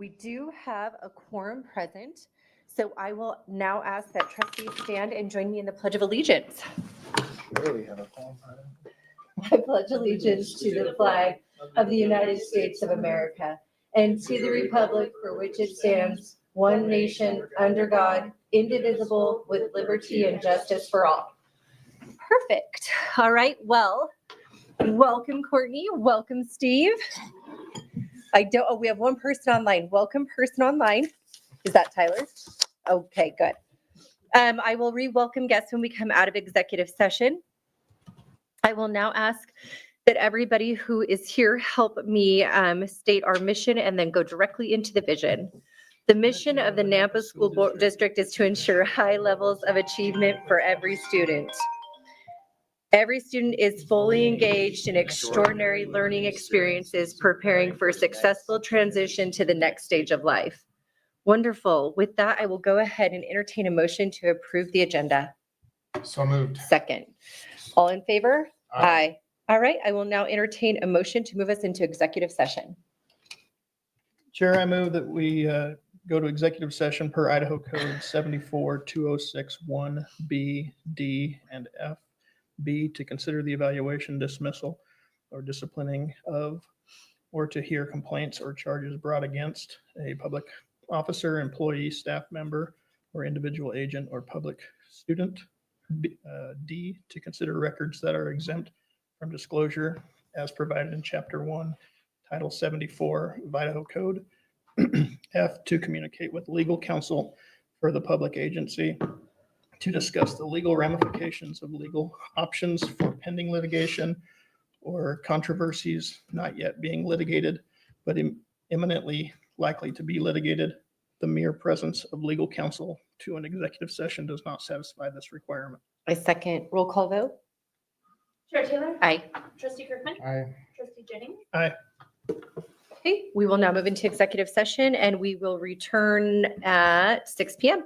We do have a quorum present, so I will now ask that trustees stand and join me in the Pledge of Allegiance. Sure, we have a quorum present. I pledge allegiance to the flag of the United States of America and to the republic for which it stands, one nation, under God, indivisible, with liberty and justice for all. Perfect. All right, well, welcome, Courtney. Welcome, Steve. We have one person online. Welcome, person online. Is that Tyler? Okay, good. I will re-welcome guests when we come out of executive session. I will now ask that everybody who is here help me state our mission and then go directly into the vision. The mission of the Nampa School Board District is to ensure high levels of achievement for every student. Every student is fully engaged in extraordinary learning experiences, preparing for a successful transition to the next stage of life. Wonderful. With that, I will go ahead and entertain a motion to approve the agenda. So moved. Second. All in favor? Aye. All right, I will now entertain a motion to move us into executive session. Chair, I move that we go to executive session per Idaho Code 74-2061B, D, and F. B, to consider the evaluation, dismissal, or disciplining of, or to hear complaints or charges brought against a public officer, employee, staff member, or individual agent or public student. D, to consider records that are exempt from disclosure as provided in Chapter 1, Title 74 of Idaho Code. F, to communicate with legal counsel for the public agency to discuss the legal ramifications of legal options for pending litigation or controversies not yet being litigated, but imminently likely to be litigated. The mere presence of legal counsel to an executive session does not satisfy this requirement. I second. Roll call vote. Chair Taylor? Aye. Trustee Kirkman? Aye. Trustee Jennings? Aye. Okay, we will now move into executive session and we will return at 6 p.m.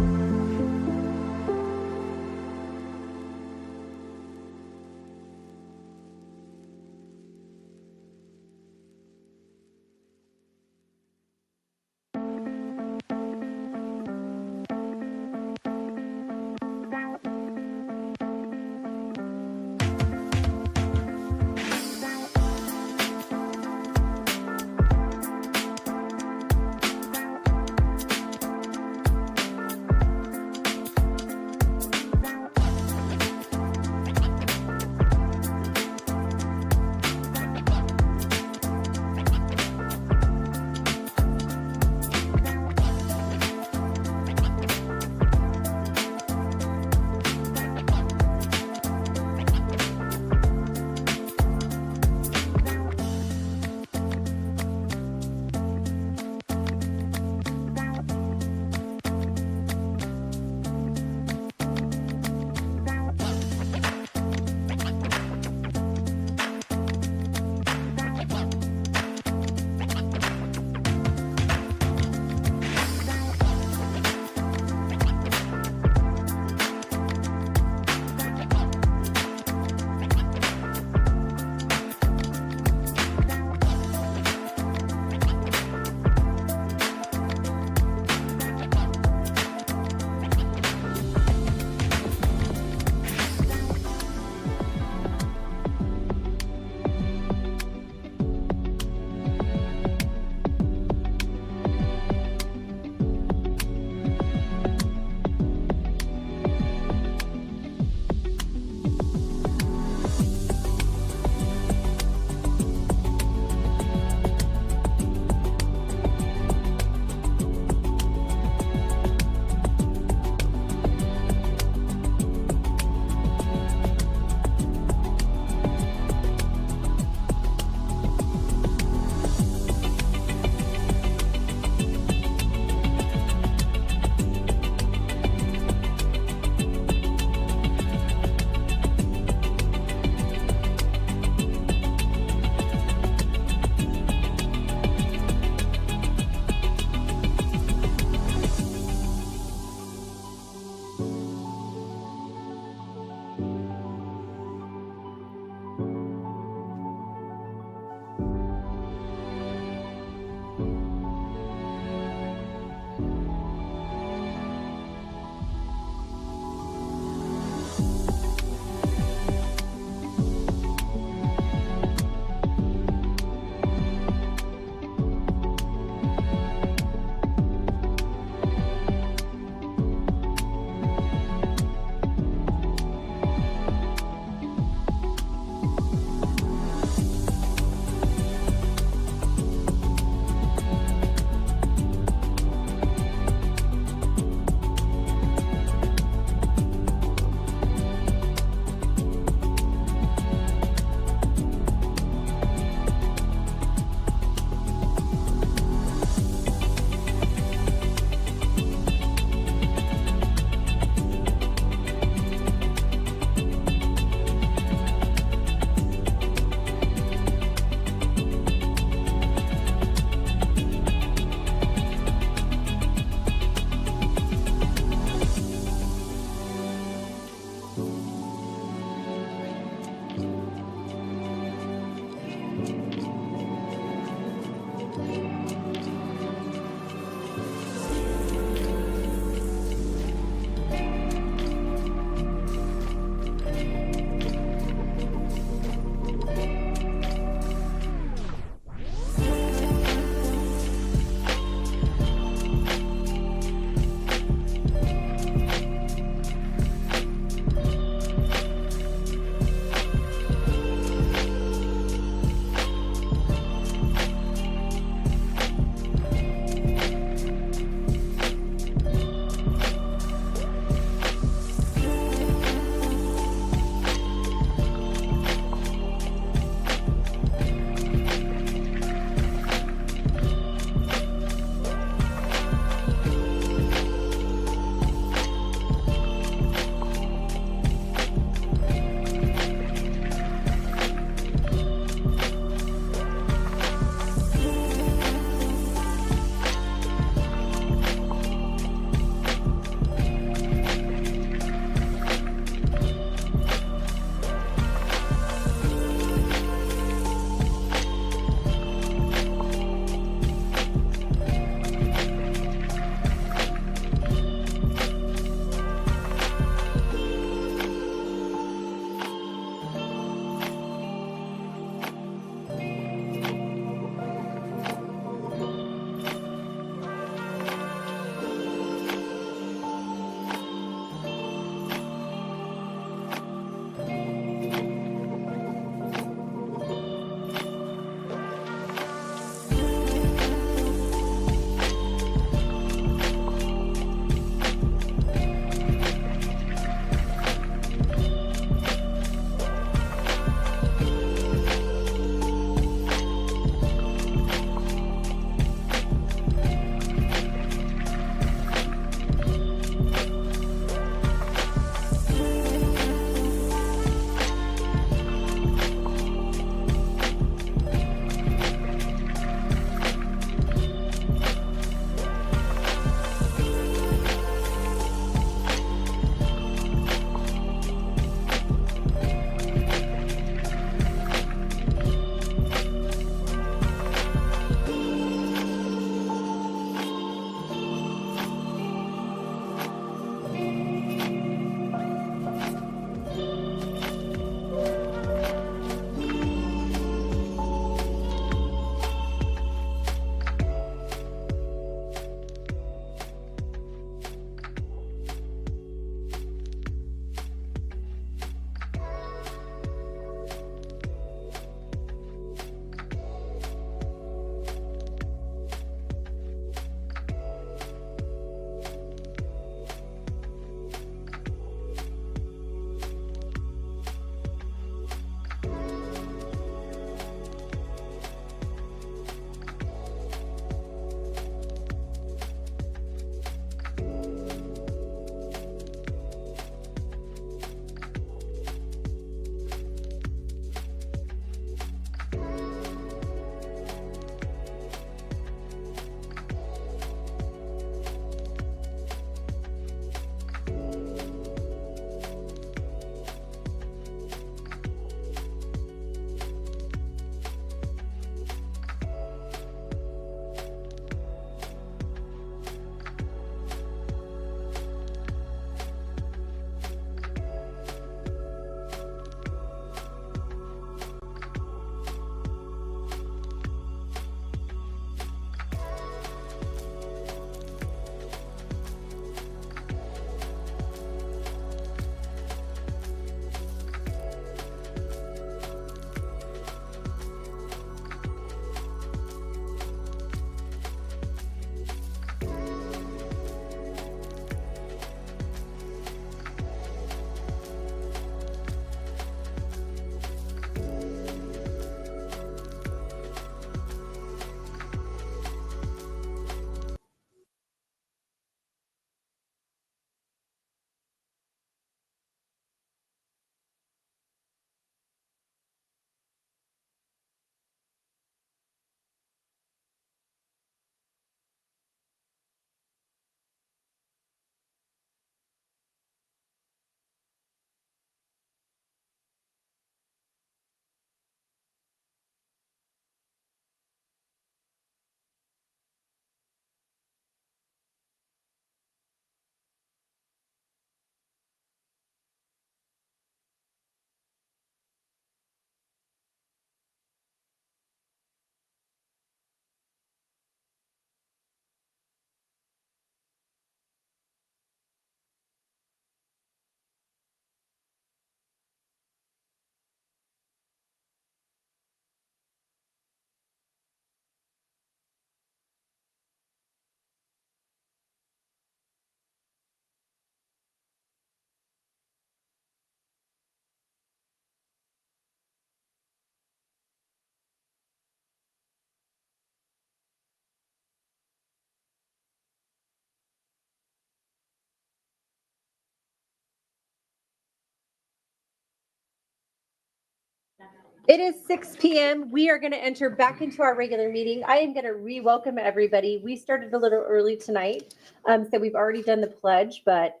It is 6 p.m. We are going to enter back into our regular meeting. I am going to re-welcome everybody. We started a little early tonight, so we've already done the pledge, but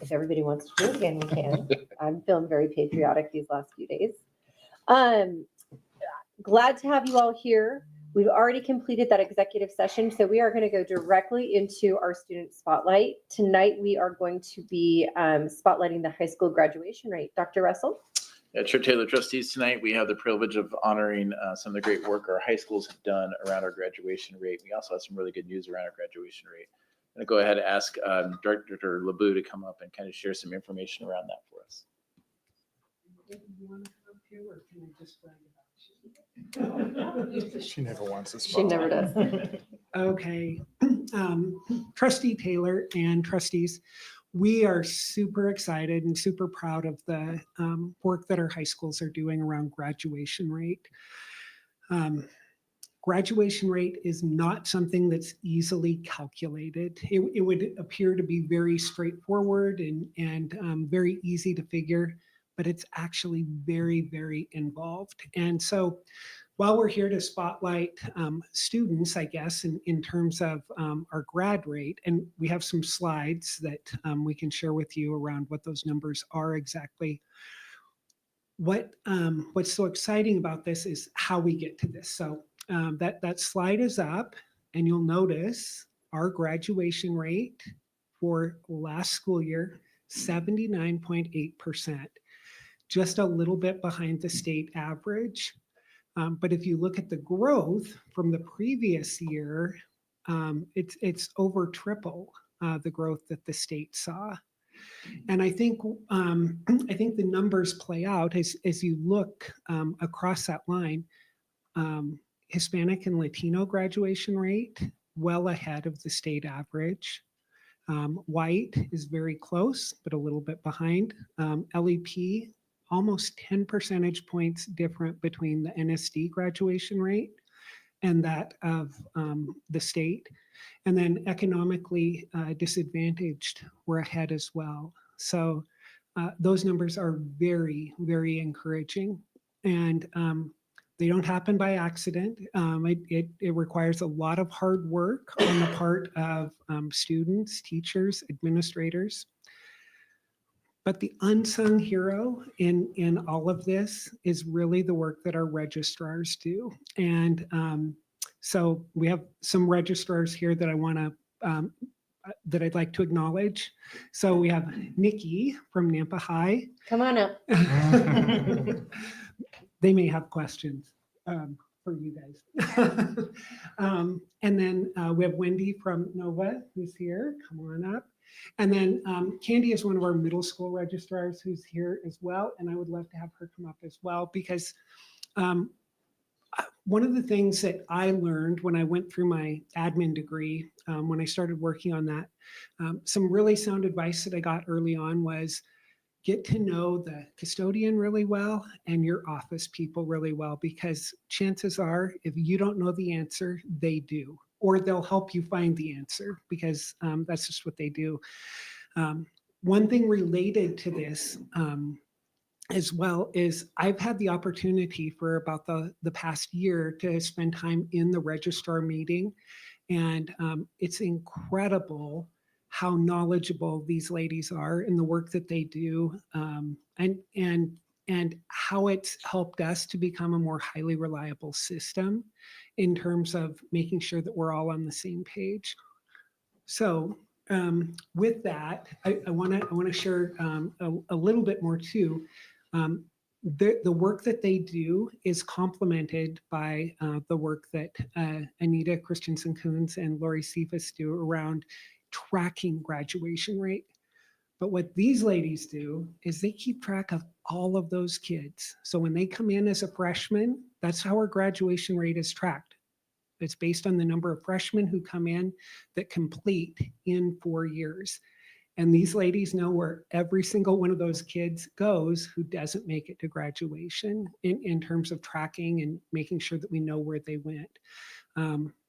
if everybody wants to do it again, we can. I'm feeling very patriotic these last few days. Glad to have you all here. We've already completed that executive session, so we are going to go directly into our student spotlight. Tonight, we are going to be spotlighting the high school graduation rate. Dr. Russell? Yeah, Chair Taylor, trustees, tonight we have the privilege of honoring some of the great work our high schools have done around our graduation rate. We also have some really good news around our graduation rate. I'm going to go ahead and ask Director LeBou to come up and kind of share some information around that for us. She never wants to. She never does. Okay. Trustee Taylor and trustees, we are super excited and super proud of the work that our high schools are doing around graduation rate. Graduation rate is not something that's easily calculated. It would appear to be very straightforward and very easy to figure, but it's actually very, very involved. And so while we're here to spotlight students, I guess, in terms of our grad rate, and we have some slides that we can share with you around what those numbers are exactly. What's so exciting about this is how we get to this. So that slide is up, and you'll notice our graduation rate for last school year, 79.8%, just a little bit behind the state average. But if you look at the growth from the previous year, it's over triple the growth that the state saw. And I think the numbers play out as you look across that line. Hispanic and Latino graduation rate well ahead of the state average. White is very close, but a little bit behind. LEP, almost 10 percentage points different between the NSD graduation rate and that of the state. And then economically disadvantaged, we're ahead as well. So those numbers are very, very encouraging. And they don't happen by accident. It requires a lot of hard work on the part of students, teachers, administrators. But the unsung hero in all of this is really the work that our registrars do. And so we have some registrars here that I want to, that I'd like to acknowledge. So we have Nikki from Nampa High. Come on up. They may have questions for you guys. And then we have Wendy from Nova who's here. Come on up. And then Candy is one of our middle school registrars who's here as well. And I would love to have her come up as well, because one of the things that I learned when I went through my admin degree, when I started working on that, some really sound advice that I got early on was get to know the custodian really well and your office people really well, because chances are if you don't know the answer, they do. Or they'll help you find the answer, because that's just what they do. One thing related to this as well is I've had the opportunity for about the past year to spend time in the registrar meeting, and it's incredible how knowledgeable these ladies are in the work that they do, and how it's helped us to become a more highly reliable system in terms of making sure that we're all on the same page. So with that, I want to share a little bit more too. The work that they do is complemented by the work that Anita Christensen-Coons and Lori Cephas do around tracking graduation rate. But what these ladies do is they keep track of all of those kids. So when they come in as a freshman, that's how our graduation rate is tracked. It's based on the number of freshmen who come in that complete in 4 years. And these ladies know where every single one of those kids goes who doesn't make it to graduation in terms of tracking and making sure that we know where they went.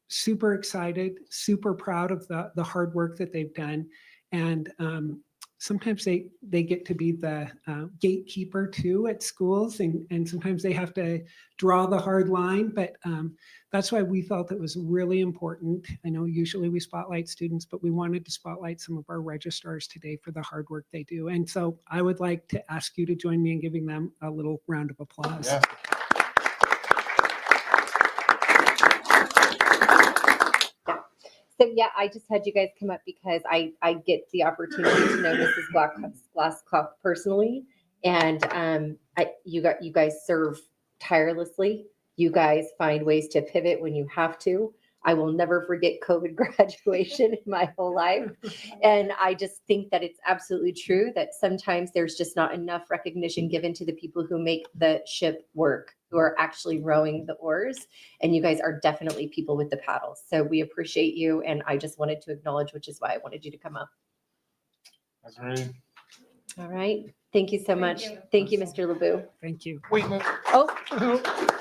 Super excited, super proud of the hard work that they've done. And sometimes they get to be the gatekeeper too at schools, and sometimes they have to draw the hard line. But that's why we felt it was really important. I know usually we spotlight students, but we wanted to spotlight some of our registrars today for the hard work they do. And so I would like to ask you to join me in giving them a little round of applause. Yeah. So yeah, I just had you guys come up because I get the opportunity to know Mrs. Glasscock personally, and you guys serve tirelessly. You guys find ways to pivot when you have to. I will never forget COVID graduation in my whole life, and I just think that it's absolutely true that sometimes there's just not enough recognition given to the people who make the ship work, who are actually rowing the oars. And you guys are definitely people with the paddles. So we appreciate you. And I just wanted to acknowledge, which is why I wanted you to come up. That's right. All right. Thank you so much. you. Thank you, Mr. LeBeau. Thank you. Wait, no, Oh,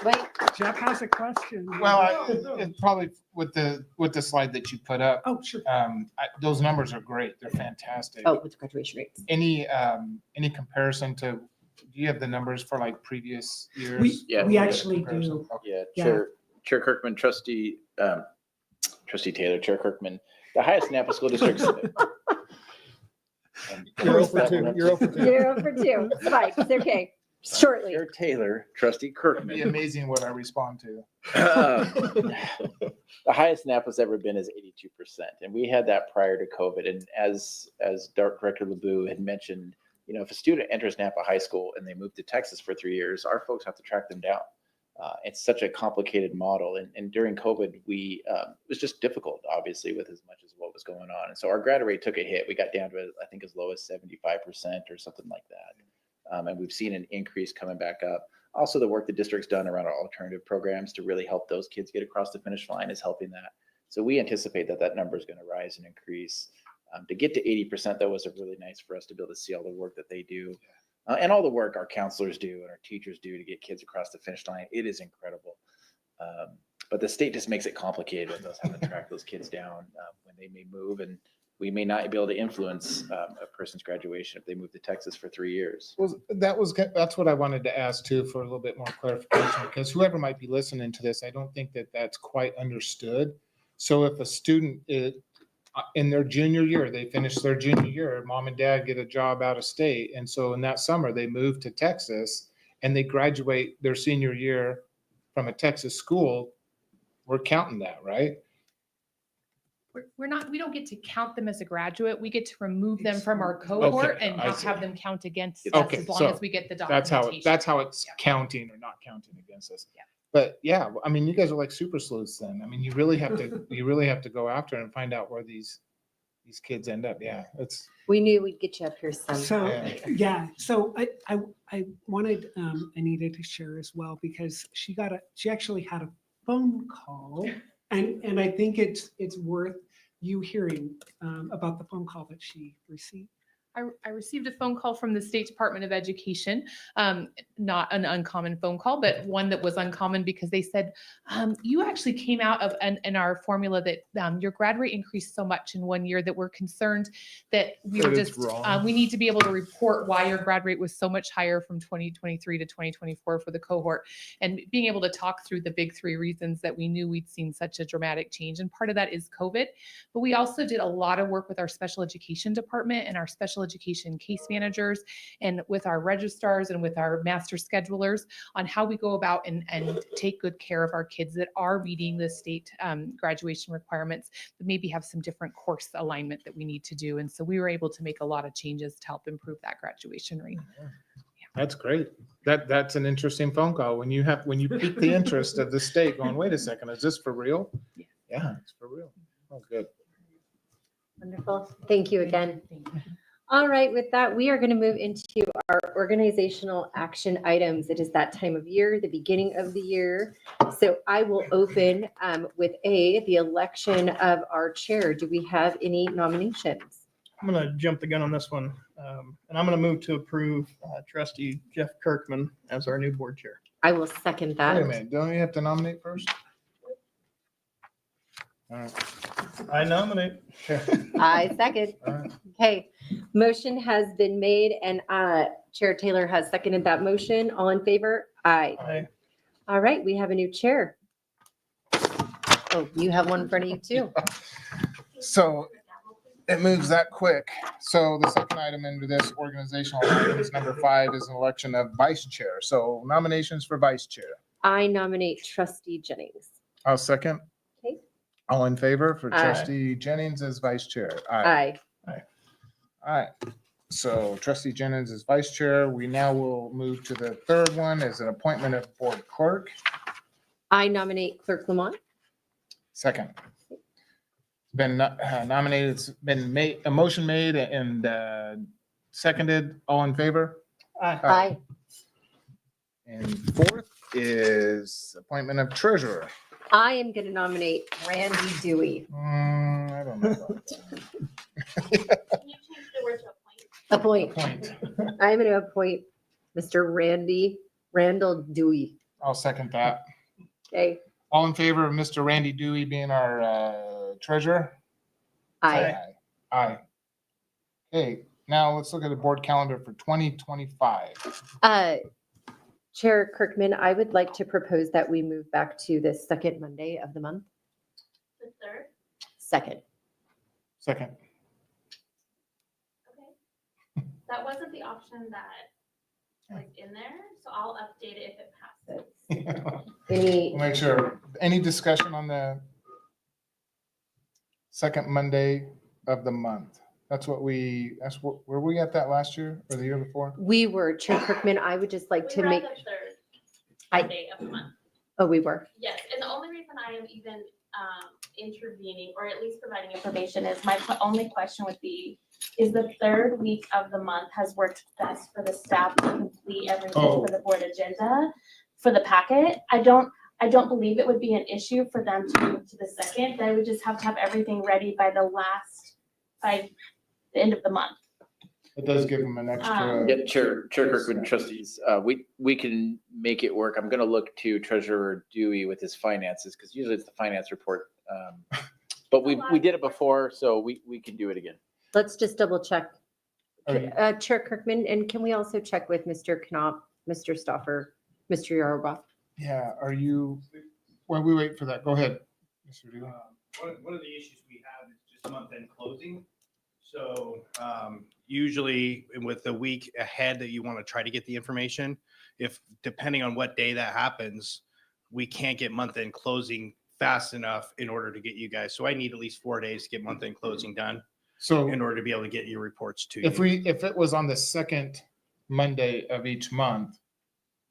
wait. Jeff has a question. it's probably with the slide that you put up. Oh, sure. Those numbers are great. They're fantastic. Oh, with graduation rates. Any comparison to, do you have the numbers for like previous years? We actually do. Yeah, Yeah. Chair Kirkman, Trustee Taylor, Chair Kirkman, the highest Nampa school districts. You're over 2. You're over 2. 0 for 2. It's fine. It's okay. Shortly. Chair Taylor, Trustee It'd be Kirkman. amazing what I respond to. The highest Napa's ever been is 82%. And we had that prior to COVID. And as Director LeBeau had mentioned, if a student enters Nampa High School and they move to Texas for 3 years, our folks have to track them down. It's such a complicated model. And during COVID, it was just difficult, obviously, with as much as what was going on. And so our grad rate took a hit. We got down to, I think, as low as 75% or something like that. And we've seen an increase coming back up. Also, the work the district's done around our alternative programs to really help those kids get across the finish line is helping that. So we anticipate that number is going to rise and increase. To get to 80%, though, was really nice for us to be able to see all the work that they do. And all the work our counselors do and our teachers do to get kids across the finish line. It is incredible. But the state just makes it complicated with us having to track those kids down when they may move, and we may not be able to influence a person's graduation if they move to Texas for 3 years. That's what I wanted to ask too, for a little bit more clarification, because whoever might be listening to this, I don't think that's quite understood. So if a student is in their junior year, they finish their junior year, mom and dad get a job out of state. And so in that summer, they move to Texas and they graduate their senior year from a Texas school. We're counting that, right? We don't get to count them as a graduate. We get to remove them from our cohort Okay, and I not see. have them count against us Okay, as long so as we get the That's documentation. how it's Yeah. counting or not counting against us. Yeah. But yeah, I mean, you guys are like super sleuths then. I mean, you really have to go after and find out where these kids end up. Yeah, it's. We knew we'd get you up here So, somehow. yeah, so I wanted Anita to share as well, because she actually had a phone call, and I think it's worth you hearing about the phone call that she received. I received a phone call from the State Department of Education, not an uncommon phone call, but one that was uncommon because they said, you actually came out of in our formula that your grad rate increased so much in 1 year that we're concerned that we That were it's just, wrong. we need to be able to report why your grad rate was so much higher from 2023 to 2024 for the cohort, and being able to talk through the big 3 reasons that we knew we'd seen such a dramatic change. And part of that is COVID, but we also did a lot of work with our special education department and our special education case managers and with our registrars and with our master schedulers on how we go about and take good care of our kids that are meeting the state graduation requirements, but maybe have some different course alignment that we need to do. And so we were able to make a lot of changes to help improve that graduation rate. That's great. That's an interesting phone call when you pique the interest of the state going, wait a second, is this for real? Yeah. Yeah, it's for real. Oh, good. Wonderful. Thank you again. All right, with that, we are going to move into our organizational action items. It is that time of year, the beginning of the year. So I will open with the election of our chair. Do we have any nominations? I'm going to jump the gun on this one. And I'm going to move to approve Trustee Jeff Kirkman as our new board chair. I will second Wait that. a minute, don't you have to nominate first? All right. I nominate. I second. All right. Okay, Motion has been made and Chair Taylor has seconded that motion. All in favor? Aye. Aye. All right, we have a new chair. Oh, you have one in front of you too. So it moves that quick. So the second item under this organizational items, number 5, is an election of vice chair. So nominations for vice chair. I nominate Trustee Jennings. I'll second. Okay. All in favor for Aye. Trustee Jennings as vice chair? Aye. All right. So Trustee Jennings is vice chair. We now will move to the third one as an appointment of board clerk. I nominate Clerk Lamont. Second. Been nominated, it's been made, a motion made and seconded. All in favor? Aye. And fourth is appointment of treasurer. I am going to nominate Randy Dewey. I don't know. about that. Can you change the word to appoint? Appoint. Appoint. I'm going to appoint Mr. Randall Dewey. I'll second that. Okay. All in favor of Mr. Randy Dewey being our treasurer? Aye. Aye. Okay, now let's look at the board calendar for 2025. Chair Kirkman, I would like to propose that we move back to the second Monday of the month. The third? Second. Second. Okay. That wasn't the option that was in there, so I'll update it if it passes. Any, Make sure, any discussion on the second Monday of the month? Were we at that last year or the year before? we were, Chair Kirkman, I would just like We to were at make, the third I- Monday of the month. oh, we were. Yes, and the only reason I am even intervening, or at least providing information, is my only question would be, is the third week of the month has worked best for the staff to complete everything for the board agenda for the packet? I don't believe it would be an issue for them to move to the second. They would just have to have everything ready by the end of the month. It does give them an extra. Yeah, Chair Kirkwood, trustees, we can make it work. I'm gonna look to Treasurer Dewey with his finances, because usually it's the finance report. But we did it before, so we can do it again. Let's just double check. Okay. Chair Kirkman, and can we also check with Mr. Knopf, Mr. Stoffer, Mr. Yarrow? Yeah, while we wait for that, go ahead, Mr. Dewey. One of the issues we have is just month-end closing. So usually with the week ahead that you want to try to get the information, if depending on what day that happens, we can't get month-end closing fast enough in order to get you guys. So I need at least 4 days to get month-end closing done So in order to be able to get your reports to you. if it was on the second Monday of each month,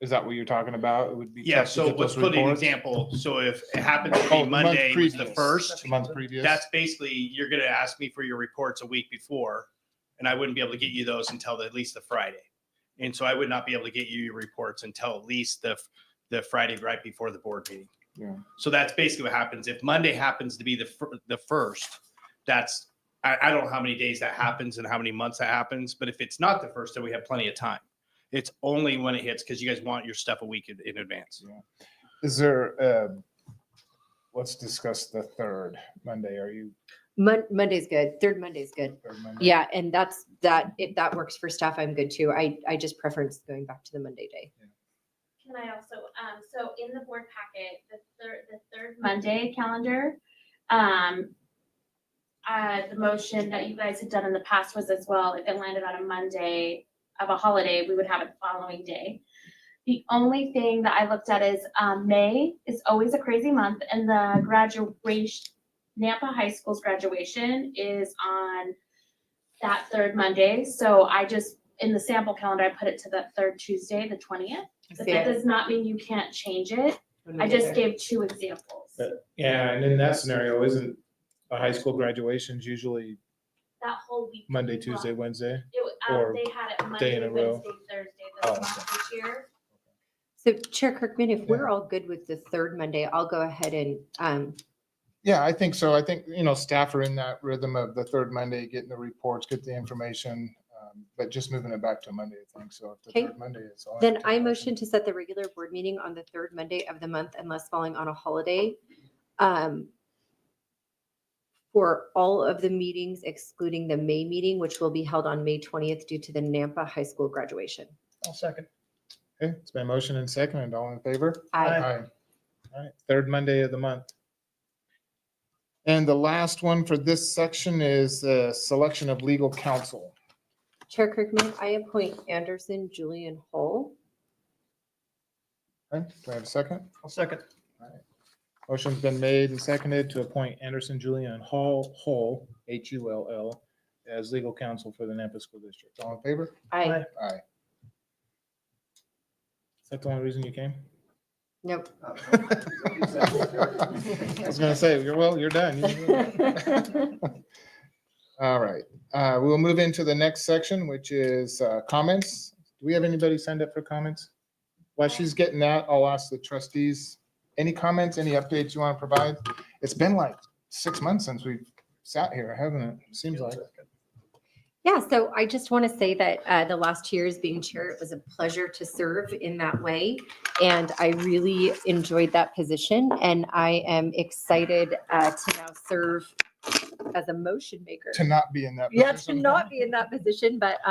is that what you're talking about? It would be. Yeah, tough to so get let's those put an reports? example. So if it happens to Oh, be the month Monday was the previous. first, The month previous. that's basically, you're going to ask me for your reports a week before, and I wouldn't be able to get you those until at least the Friday. And so I would not be able to get you your reports until at least the Friday right before the board meeting. Yeah. So that's basically what happens. If Monday happens to be the first, that's, I don't know how many days that happens and how many months that happens, but if it's not the first, then we have plenty of time. It's only when it hits, because you guys want your stuff a week in advance. Is there, let's discuss the third Monday. Are you? Monday's good. Third Monday's good. third Monday? Yeah, and that's, if that works for staff, I'm good too. I just preference going back to the Monday day. Can I also, so in the board packet, the third Monday calendar, the motion that you guys had done in the past was as well, if it landed on a Monday of a holiday, we would have it the following day. The only thing that I looked at is, May is always a crazy month, and the graduation, Nampa High School's graduation is on that third Monday. So I just, in the sample calendar, I put it to the third Tuesday, the 20th. But that does not mean you can't change it. I just gave 2 examples. Yeah, and in that scenario, isn't a high school graduations usually That whole week. Monday, Tuesday, Wednesday? or They had it day in Monday, a row? Wednesday, Thursday Oh, this month this year. So Chair Kirkman, if we're all good with the third Monday, I'll go ahead and, Yeah, I think so. I think, staff are in that rhythm of the third Monday, getting the reports, get the information, but just moving it back to Monday, I think. So if the Okay. third Monday is. I'll then entertain I a motion to set the regular board meeting on the third Monday of the month unless falling on a holiday. for all of the meetings excluding the May meeting, which will be held on May 20th due to the Nampa High School graduation. I'll second. Okay, it's been motion and second, and all in favor? Aye. All right, third Monday of the month. And the last one for this section is selection of legal counsel. Chair Kirkman, I appoint Anderson Julian Hull. Okay, do I have a second? I'll second. Motion's been made and seconded to appoint Anderson, Julian, and Hull, Hull, as legal counsel for the Nampa School District. All in favor? Aye. Aye. Is that the only reason you came? Nope. I was gonna say, you're done. All right, we'll move into the next section, which is comments. Do we have anybody signed up for comments? While she's getting that, I'll ask the trustees, any comments, any updates you want to provide? It's been like 6 months since we've sat here, hasn't it? Seems like. Yeah, so I just want to say that the last 2 years being chair, it was a pleasure to serve in that way. And I really enjoyed that position. And I am excited to now serve as a motion maker. To not be in that Yeah, to position. not be in that position, but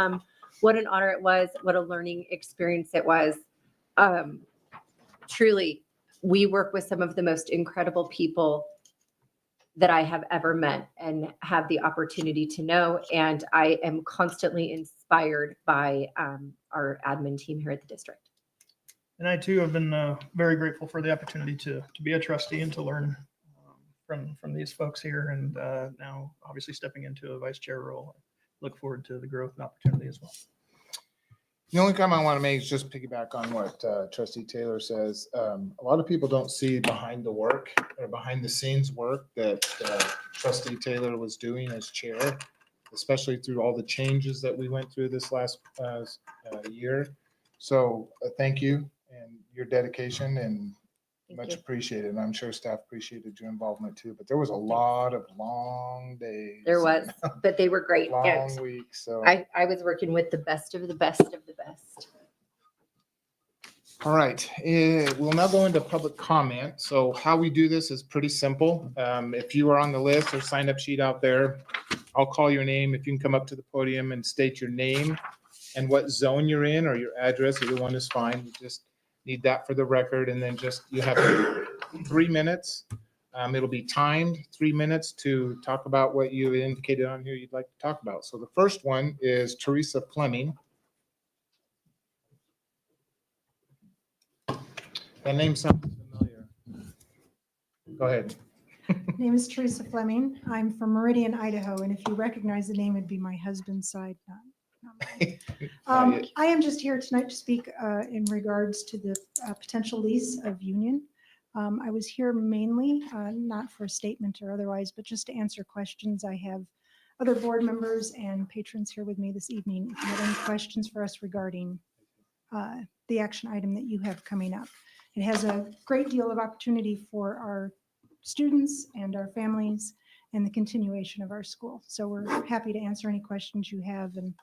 what an honor it was, what a learning experience it was. Truly, we work with some of the most incredible people that I have ever met and have the opportunity to know. And I am constantly inspired by our admin team here at the district. And I too have been very grateful for the opportunity to be a trustee and to learn from these folks here. And now obviously stepping into a vice chair role, look forward to the growth and opportunity as well. The only comment I want to make is just piggyback on what Trustee Taylor says. A lot of people don't see behind the work or behind the scenes work that Trustee Taylor was doing as chair, especially through all the changes that we went through this last year. So thank you and your dedication, and much appreciated. And I'm sure staff appreciated your involvement too, but there was a lot of long days. There was, but they were great. Long And weeks. So. I was working with the best of the best of the best. All right, we'll now go into public comment. So how we do this is pretty simple. If you are on the list or sign up sheet out there, I'll call your name. If you can come up to the podium and state your name and what zone you're in or your address, either one is fine. We just need that for the record. And then just, you have 3 minutes. It'll be timed 3 minutes to talk about what you indicated on here you'd like to talk about. So the first one is Teresa Fleming. That name sounds familiar. Go ahead. Name is Teresa Fleming. I'm from Meridian, Idaho, and if you recognize the name, it'd be my husband's side, not mine. I am just here tonight to speak in regards to the potential lease of Union. I was here mainly, not for a statement or otherwise, but just to answer questions. I have other board members and patrons here with me this evening. If you have any questions for us regarding the action item that you have coming up. It has a great deal of opportunity for our students and our families and the continuation of our school. So we're happy to answer any questions you have. And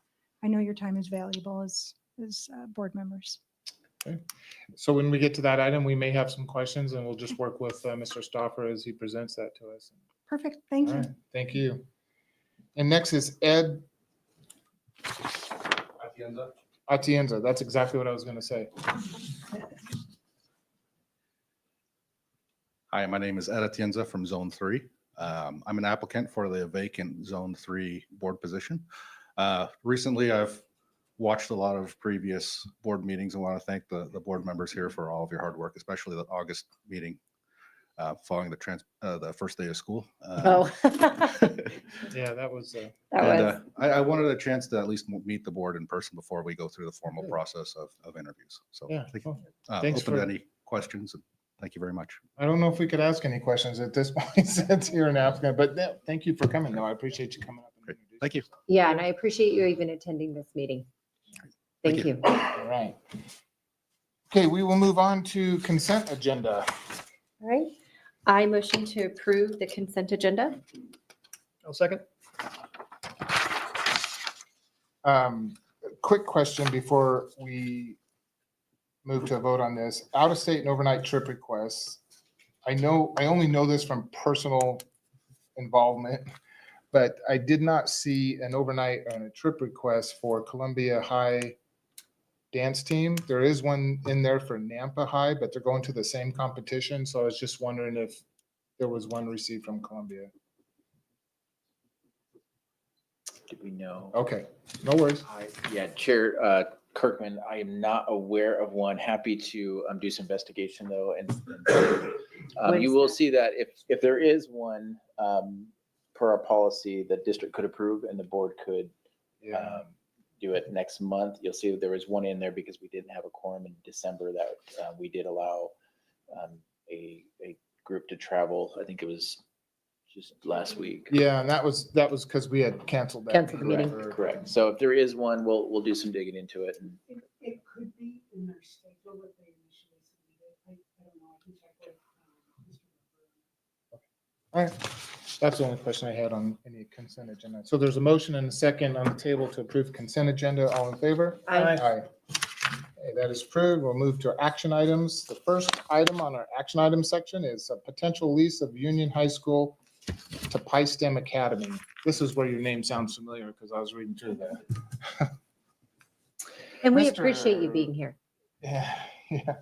I know your time is valuable as board members. Okay. So when we get to that item, we may have some questions and we'll just work with Mr. Stauffer as he presents that to us. Perfect. Thank All you. right, thank you. And next is Ed Atienza. That's exactly what I was going to say. Hi, my name is Ed Atienza from Zone 3. I'm an applicant for the vacant Zone 3 board position. Recently, I've watched a lot of previous board meetings. I want to thank the board members here for all of your hard work, especially the August meeting following the first day of school. Yeah, that was. I wanted a chance to at least meet the board in person before we go through the formal process of interviews. So Yeah. thanks Thanks open to for- any questions. And thank you very much. I don't know if we could ask any questions at this point since you're an applicant, but thank you for coming though. I appreciate you coming up. And Great. introducing Thank you. yourself. Yeah, and I appreciate you even attending this meeting. Thank Thank you. you. All right. Okay, we will move on to consent agenda. All right. I motion to approve the consent agenda. I'll second. Quick question before we move to a vote on this. Out of state and overnight trip requests. I only know this from personal involvement, but I did not see an overnight or a trip request for Columbia High dance team. There is one in there for Nampa High, but they're going to the same competition. So I was just wondering if there was one received from Columbia. Do we know? Okay, no worries. Yeah, Chair Kirkman, I am not aware of one. Happy to do some investigation though. And you will see that if there is one per our policy, the district could approve and the board could Yeah. do it next month. You'll see that there was one in there because we didn't have a quorum in December that we did allow a group to travel. I think it was just last week. Yeah, and that was because we had canceled that. Canceled the meeting. Correct. So if there is one, we'll do some digging into it. It could be in their schedule that they initially submitted. I don't know. I can check with Mr. All right, that's the only question I had on any consent agenda. So there's a motion and a second on the table to approve consent agenda. All in favor? Aye. Aye. Okay, that is approved. We'll move to action items. The first item on our action item section is a potential lease of Union High School to PyStem Academy. This is where your name sounds familiar because I was reading through that. And we Mr. appreciate you being here. Yeah, yeah.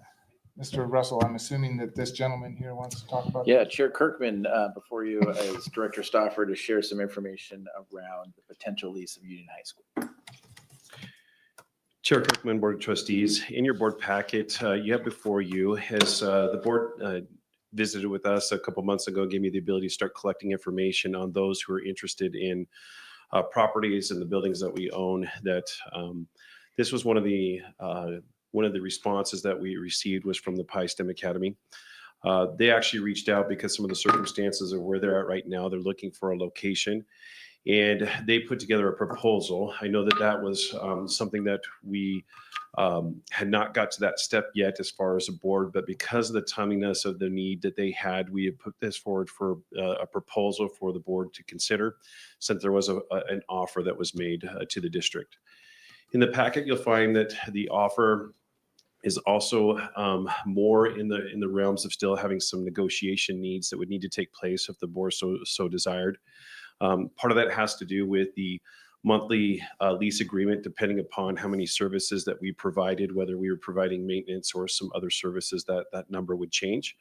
Mr. Russell, I'm assuming that this gentleman here wants to talk about. Yeah, Chair Kirkman, before you as Director Stoffer to share some information around the potential lease of Union High School. Chair Kirkman, Board of Trustees, in your board packet, you have before you, as the board visited with us a couple months ago, gave me the ability to start collecting information on those who are interested in properties and the buildings that we own. That this was one of the responses that we received was from the PyStem Academy. They actually reached out because some of the circumstances of where they're at right now, they're looking for a location. And they put together a proposal. I know that that was something that we had not got to that step yet as far as a board, but because of the timeliness of the need that they had, we had put this forward for a proposal for the board to consider, since there was an offer that was made to the district. In the packet, you'll find that the offer is also more in the realms of still having some negotiation needs that would need to take place if the board so desired. Part of that has to do with the monthly lease agreement, depending upon how many services that we provided, whether we were providing maintenance or some other services, that number would change.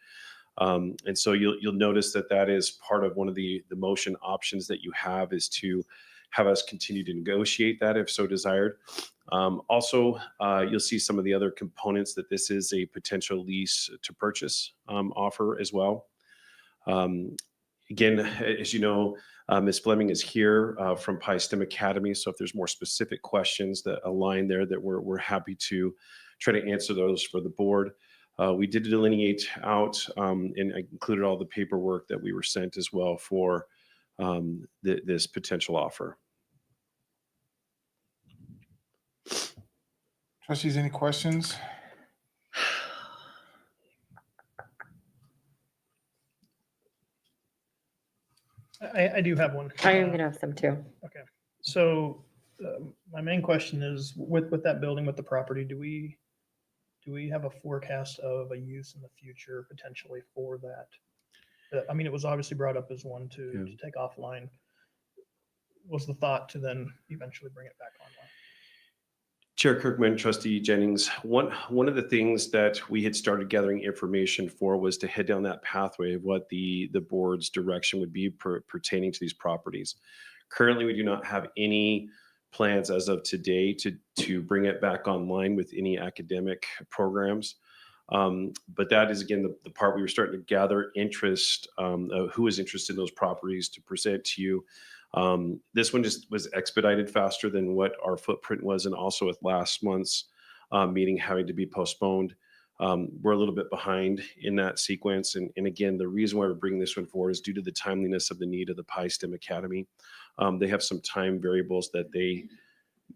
And so you'll notice that is part of one of the motion options that you have, is to have us continue to negotiate that if so desired. Also, you'll see some of the other components that this is a potential lease to purchase offer as well. Again, as you know, Ms. Fleming is here from PyStem Academy. So if there's more specific questions that align there, that we're happy to try to answer those for the board. We did delineate out and I included all the paperwork that we were sent as well for this potential offer. Trustees, any questions? I do have one. I am gonna have some too. Okay, so my main question is with that building, with the property, do we have a forecast of a use in the future potentially for that? I mean, it was obviously brought up as one to take offline. Was the thought to then eventually bring it back online? Chair Kirkman, Trustee Jennings, one of the things that we had started gathering information for was to head down that pathway of what the board's direction would be pertaining to these properties. Currently, we do not have any plans as of today to bring it back online with any academic programs. But that is, again, the part we were starting to gather interest, who is interested in those properties to present to you. This one just was expedited faster than what our footprint was, and also with last month's meeting having to be postponed. We're a little bit behind in that sequence. And again, the reason why we're bringing this one forward is due to the timeliness of the need of the PyStem Academy. They have some time variables that they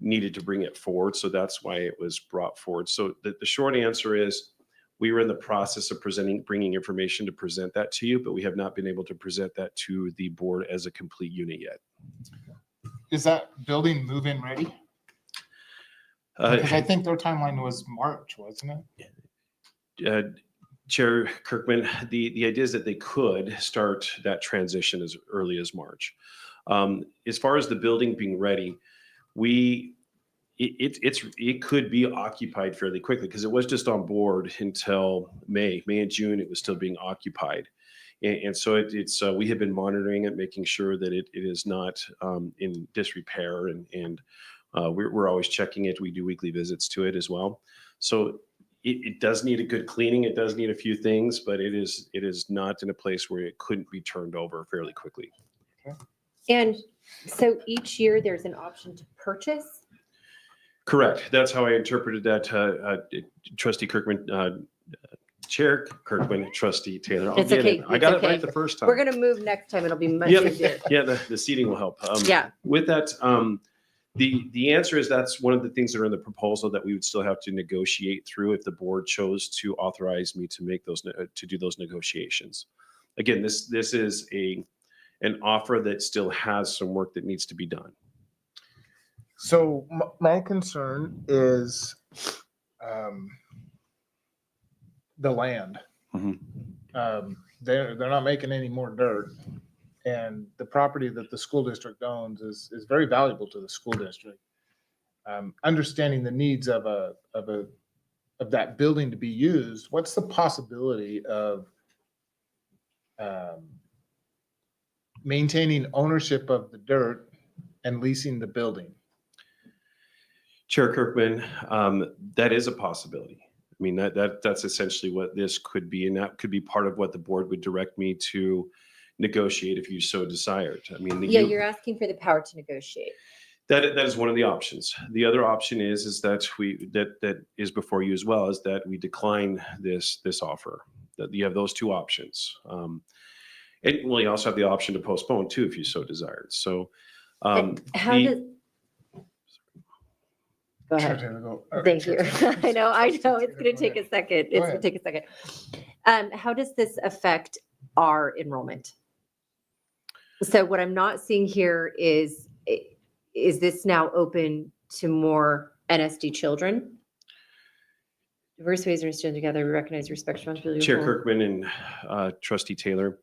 needed to bring it forward. So that's why it was brought forward. So the short answer is, we were in the process of bringing information to present that to you, but we have not been able to present that to the board as a complete unit yet. Is that building move-in ready? Because I think their timeline was March, wasn't it? Chair Kirkman, the idea is that they could start that transition as early as March. As far as the building being ready, it could be occupied fairly quickly because it was just on board until May and June. It was still being occupied, and so we have been monitoring it, making sure that it is not in disrepair, and we're always checking it. We do weekly visits to it as well. So it does need a good cleaning. It does need a few things, but it is not in a place where it couldn't be turned over fairly quickly. And so each year there's an option to purchase? Correct. That's how I interpreted that. Trustee Kirkman, Chair Kirkman, Trustee Taylor. I'll It's get okay. it. I It's got okay. it right the first time. We're going to move next time. It'll be much Yeah, easier. yeah. The seating will help. Yeah. With that, the answer is that's one of the things that are in the proposal that we would still have to negotiate through if the board chose to authorize me to make those to do those negotiations. Again, this is an offer that still has some work that needs to be done. So my concern is the land. Mhm. They're not making any more dirt. And the property that the school district owns is very valuable to the school district. Understanding the needs of that building to be used, what's the possibility of maintaining ownership of the dirt and leasing the building? Chair Kirkman, that is a possibility. I mean, that's essentially what this could be, and that could be part of what the board would direct me to negotiate if you so desired. I mean, Yeah, you're asking for the power to negotiate. that is one of the options. The other option is that that is before you as well, is that we decline this offer. That you have those two options. And well, you also have the option to postpone too, if you so desired. So, How does? Go ahead. Thank you. I know, it's going to take a second. It's going to take a second. How does this affect our enrollment? So what I'm not seeing here is this now open to more NSD children? Diverse ways to stand together, we recognize respect, responsibility. Chair Kirkman and Trustee Taylor,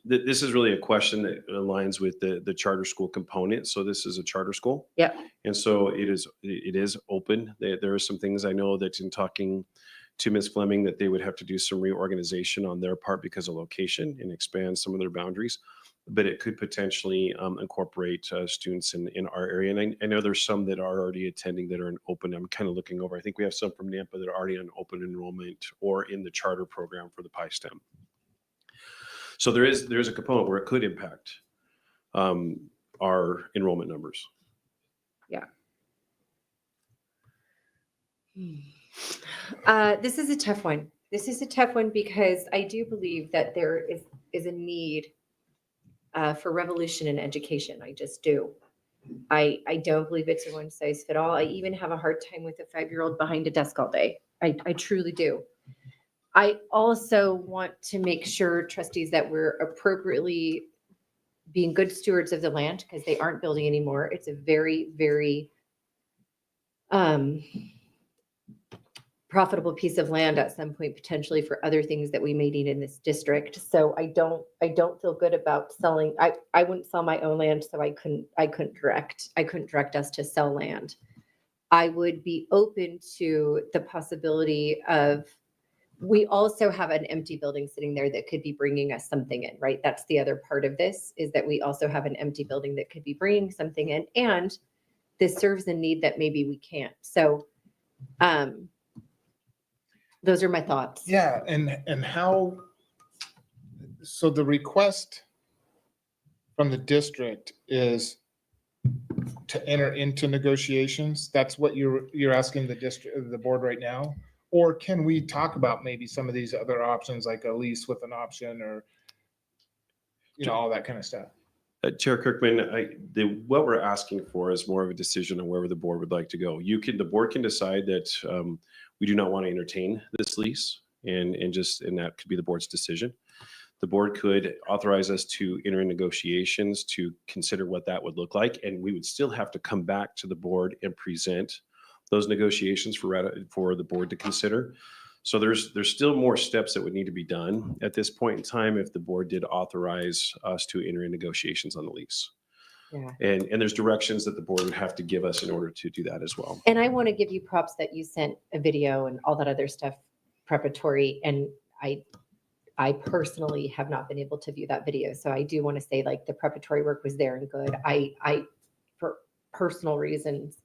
this is really a question that aligns with the charter school component. So this is a charter school. Yep. And so it is open. There are some things I know that in talking to Ms. Fleming that they would have to do some reorganization on their part because of location and expand some of their boundaries. But it could potentially incorporate students in our area. And I know there's some that are already attending that are in open. I'm kind of looking over. I think we have some from Nampa that are already on open enrollment or in the charter program for the PISTEM. So there's a component where it could impact our enrollment numbers. Yeah. This is a tough one. This is a tough one because I do believe that there is a need for revolution in education. I just do. I don't believe it's a one size fit all. I even have a hard time with a 5-year-old behind a desk all day. I truly do. I also want to make sure, trustees, that we're appropriately being good stewards of the land because they aren't building anymore. It's a very, very profitable piece of land at some point, potentially for other things that we may need in this district. So I don't feel good about selling. I wouldn't sell my own land, so I couldn't direct us to sell land. I would be open to the possibility of, we also have an empty building sitting there that could be bringing us something in, right? That's the other part of this, is that we also have an empty building that could be bringing something in, and this serves a need that maybe we can't. So, those are my thoughts. Yeah, and how, so the request from the district is to enter into negotiations? That's what you're asking the board right now? Or can we talk about maybe some of these other options, like a lease with an option, or, all that kind of stuff? Chair Kirkman, what we're asking for is more of a decision on wherever the board would like to go. The board can decide that we do not want to entertain this lease, and that could be the board's decision. The board could authorize us to enter in negotiations to consider what that would look like, and we would still have to come back to the board and present those negotiations for the board to consider. So there's still more steps that would need to be done at this point in time if the board did authorize us to enter in negotiations on the lease. Yeah. And there's directions that the board would have to give us in order to do that as well. And I want to give you props that you sent a video and all that other stuff preparatory. And I personally have not been able to view that video. So I do want to say like the preparatory work was there and good. I for personal reasons,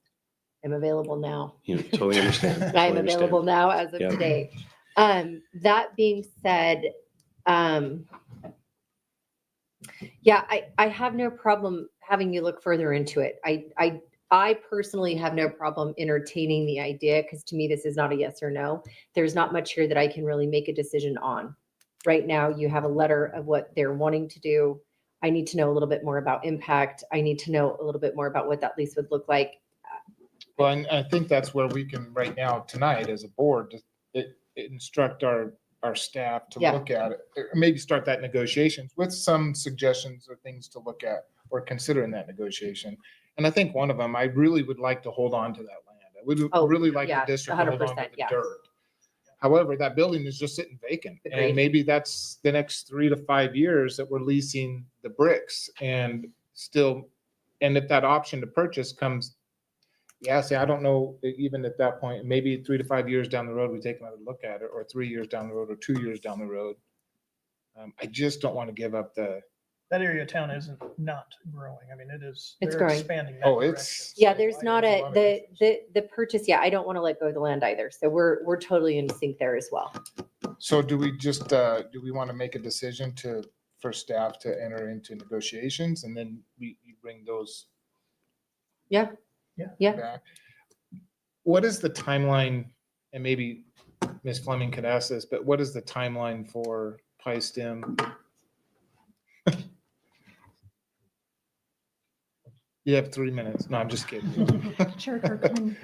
am available now. You know, totally understand. I'm Totally understand. available now as of Yeah. today. That being said, yeah, I have no problem having you look further into it. I personally have no problem entertaining the idea because to me, this is not a yes or no. There's not much here that I can really make a decision on. Right now, you have a letter of what they're wanting to do. I need to know a little bit more about impact. I need to know a little bit more about what that lease would look like. Well, and I think that's where we can right now tonight as a board, instruct our staff to Yeah. look at it, or maybe start that negotiations with some suggestions or things to look at or consider in that negotiation. And I think one of them, I really would like to hold on to that land. I would Oh, really like the yeah, district to hold on to 100%, the yeah. dirt. However, that building is just sitting vacant. Agreed. And maybe that's the next 3 to 5 years that we're leasing the bricks and still, and if that option to purchase comes, yeah, see, I don't know, even at that point, maybe 3 to 5 years down the road, we take another look at it, or 3 years down the road, or 2 years down the road. I just don't want to give up the, That area of town isn't not growing. I mean, it is. It's they're growing. Expanding. that Oh, direction. it's- Yeah, So there's I- not there's a a, lot of the purchase, yeah, I don't want to let go of the land either. So we're totally in sync there as well. so do we just, do we want to make a decision for staff to enter into negotiations and then we bring those Yeah. Yeah. Yeah. back? What is the timeline, and maybe Ms. Fleming could ask this, but what is the timeline for PISTEM? You have 3 minutes. No, I'm just kidding. Chair Kirkman,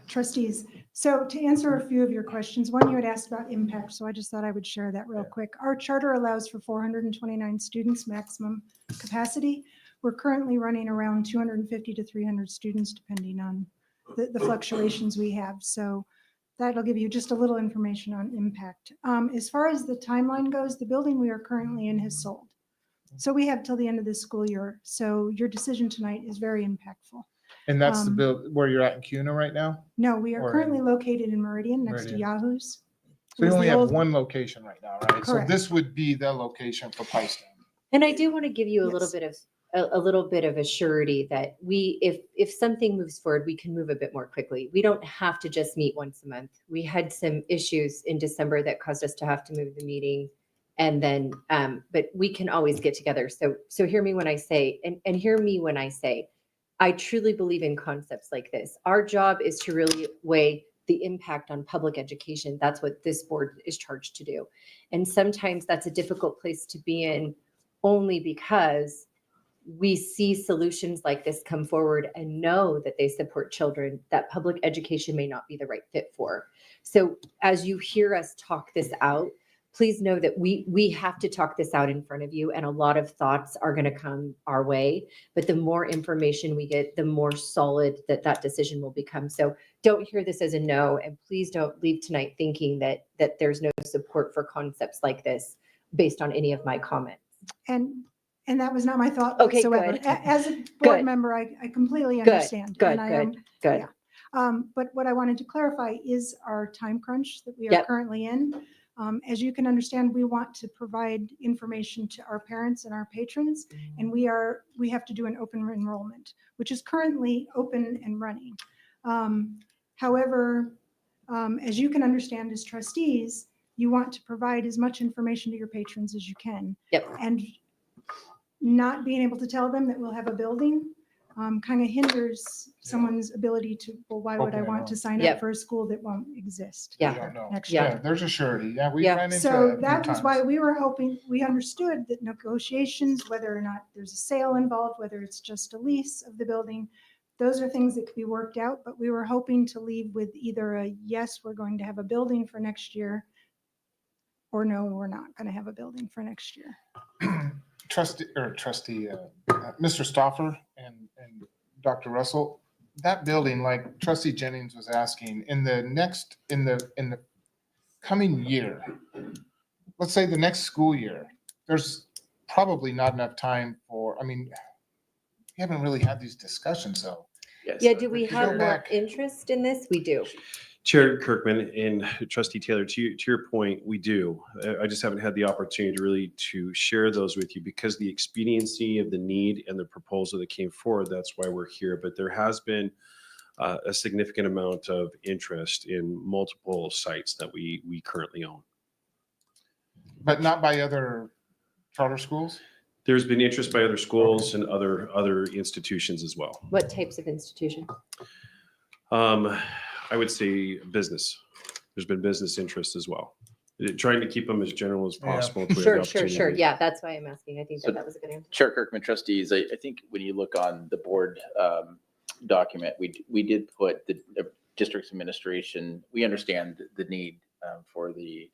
trustees. So to answer a few of your questions, one you had asked about impact, so I just thought I would share that real quick. Our charter allows for 429 students maximum capacity. We're currently running around 250 to 300 students, depending on the fluctuations we have. So that'll give you just a little information on impact. As far as the timeline goes, the building we are currently in has sold. So we have till the end of this school year. So your decision tonight is very impactful. And that's the Um, build where you're at in CUNA right now? No, we are Or currently located in Meridian, next to Meridian. Yahoo's. So you was only the have old- one location right now, right? So Correct. this would be the location for PISTEM. And I do want to give you a little Yes. bit of, a little bit of a surety that if something moves forward, we can move a bit more quickly. We don't have to just meet once a month. We had some issues in December that caused us to have to move the meeting. And then, but we can always get together. So hear me when I say, and hear me when I say, I truly believe in concepts like this. Our job is to really weigh the impact on public education. That's what this board is charged to do. And sometimes that's a difficult place to be in only because we see solutions like this come forward and know that they support children that public education may not be the right fit for. So as you hear us talk this out, please know that we have to talk this out in front of you, and a lot of thoughts are going to come our way. But the more information we get, the more solid that decision will become. So don't hear this as a no, and please don't leave tonight thinking that there's no support for concepts like this based on any of my comments. And that was not my thought Okay, whatsoever. good. As a Good. board member, I completely Good, understand. good, and I am- Good. yeah. But what I wanted to clarify is our time crunch that we are Yep. currently in. As you can understand, we want to provide information to our parents and our patrons, and we have to do an open enrollment, which is currently open and running. However, as you can understand as trustees, you want to provide as much information to your patrons as you can. Yep. And not being able to tell them that we'll have a building kind of hinders someone's ability to, well, why would I Open want to enrollment. sign Yep. up for a school that won't exist? We Yeah. don't know. Next year. Yeah, there's a surety. Yeah, we Yeah. ran into So it a that few was why times. we were hoping, we understood that negotiations, whether or not there's a sale involved, whether it's just a lease of the building, those are things that could be worked out, but we were hoping to leave with either a, yes, we're going to have a building for next year, or no, we're not going to have a building for next year. Trustee, Mr. Stoffer and Dr. Russell, that building, like Trustee Jennings was asking, in the coming year, let's say the next school year, there's probably not enough time for, I mean, we haven't really had these discussions though. Yes. Yeah, do we Go have more back. interest in this? We do. Chair Kirkman and Trustee Taylor, to your point, we do. I just haven't had the opportunity to share those with you because the expediency of the need and the proposal that came forward, that's why we're here. But there has been a significant amount of interest in multiple sites that we currently own. But not by other charter schools? There's been interest by other schools and other institutions as well. What types of institution? I would say business. There's been business interest as well. Trying to keep them as general as Yeah. possible. to Sure, the sure, sure. opportunity. Yeah, that's why I'm asking. I think So- that was a good answer. Chair Kirkman, trustees, I think when you look on the board document, we did put the district's administration, we understand the need for the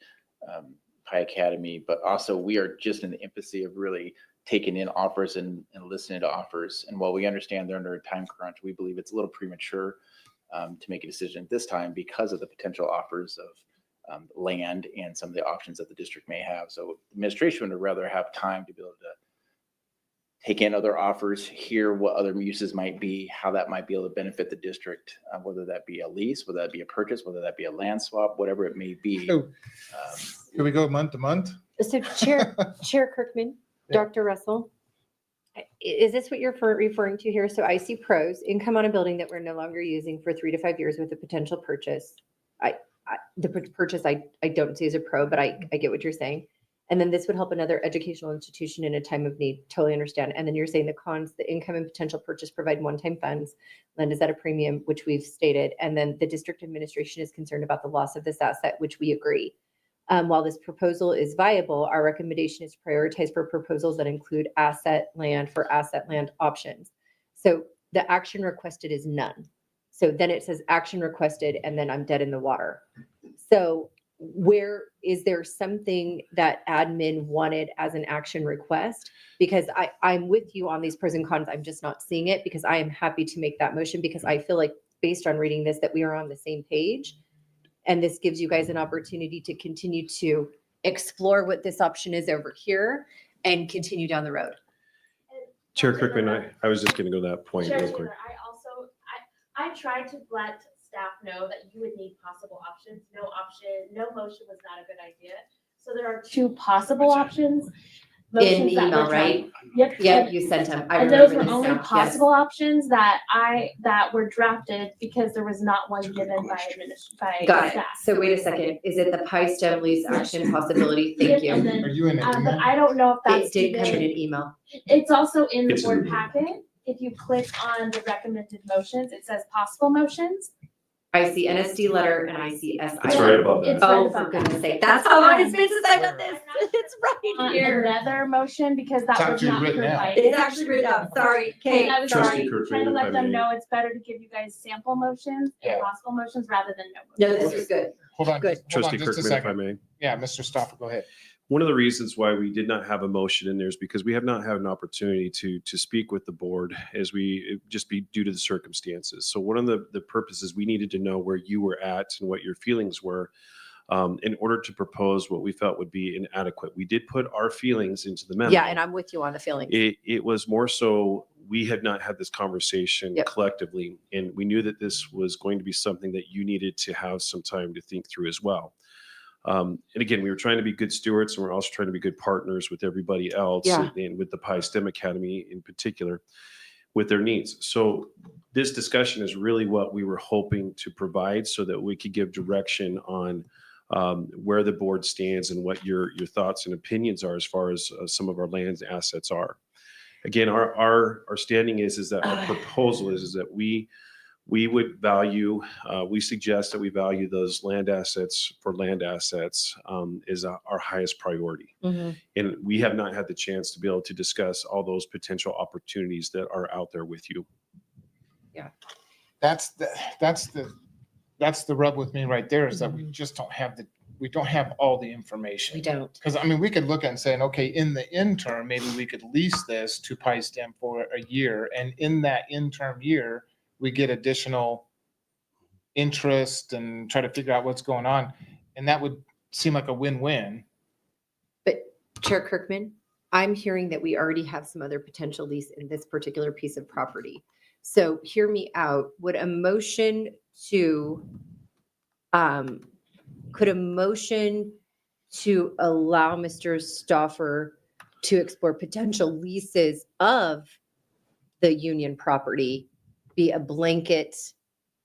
High Academy, but also we are just in the infancy of really taking in offers and listening to offers. And while we understand they're under a time crunch, we believe it's a little premature to make a decision at this time because of the potential offers of land and some of the options that the district may have. So administration would rather have time to be able to take in other offers, hear what other uses might be, how that might be able to benefit the district, whether that be a lease, whether that be a purchase, whether that be a land swap, whatever it may be. So, can we go month to month? So Chair Kirkman, Yeah. Dr. Russell, is this what you're referring to here? So I see pros, income on a building that we're no longer using for 3 to 5 years with a potential purchase. The purchase I don't see as a pro, but I get what you're saying. And then this would help another educational institution in a time of need. Totally understand. And then you're saying the cons, the income and potential purchase provide one-time funds. Land is at a premium, which we've stated. And then the district administration is concerned about the loss of this asset, which we agree. While this proposal is viable, our recommendation is to prioritize for proposals that include asset land options. So the action requested is none. So then it says action requested, and then I'm dead in the water. So where is there something that admin wanted as an action request? Because I'm with you on these pros and cons. I'm just not seeing it because I am happy to make that motion because I feel like based on reading this, that we are on the same page. And this gives you guys an opportunity to continue to explore what this option is over here and continue down the road. Chair Kirkman, I was just going to go to that point Chair real quick. Taylor, I tried to let staff know that you would need possible options. No motion was not a good idea. So there are 2 possible options. In motions that email, we're trying- right? Yep. Yeah, you sent them. I And those remember were this only now. Yes. possible options that were drafted because there was not one given by Got it. staff. So wait a second. Is it the pie stem lease action possibility? Thank Yep, and you. then, Are you in it? but I don't know if It that's did come in even, an email. it's also in the It's in board the- packet. If you click on the recommended motions, it says possible motions. I see NSD letter and I see SI. It's right above It's that. right Oh, above for that. goodness sake. That's how long it's been since I've done this. It's right here. Another motion because It's that was actually not written out. provided. It's actually written out. Sorry. Okay. And I was Trustee trying Kirkman, to if I let them may. know it's better to give you guys sample motions Yeah. and possible motions rather than no No, motions. this was good. Hold on, Good. hold on Trustee just a Kirkman, if I second. may. Yeah, Mr. Stoffer, go ahead. One of the reasons why we did not have a motion in there is because we have not had an opportunity to speak with the board as we just be due to the circumstances. So one of the purposes, we needed to know where you were at and what your feelings were in order to propose what we felt would be inadequate. We did put our feelings into the memo. Yeah, and I'm with you on the feelings. It was more so, we had not had this conversation Yep. collectively, and we knew that this was going to be something that you needed to have some time to think through as well. And again, we were trying to be good stewards, and we're also trying to be good partners with everybody else, Yeah. and with the Pi STEM Academy in particular, with their needs. So this discussion is really what we were hoping to provide so that we could give direction on where the board stands and what your thoughts and opinions are as far as some of our land assets are. Again, our standing is that our proposal is that we would value, we suggest that we value those land assets is our highest priority. Mhm. And we have not had the chance to be able to discuss all those potential opportunities that are out there with you. That's the rub with me right there is that we just don't have all the information. We don't. Because I mean, we could look at and saying, okay, in the interim, maybe we could lease this to Pi STEM for a year. And in that interim year, we get additional interest and try to figure out what's going on. And that would seem like a win-win. But Chair Kirkman, I'm hearing that we already have some other potential lease in this particular piece of property. So hear me out. Would a motion to, could a motion to allow Mr. Stauffer to explore potential leases of the union property be a blanket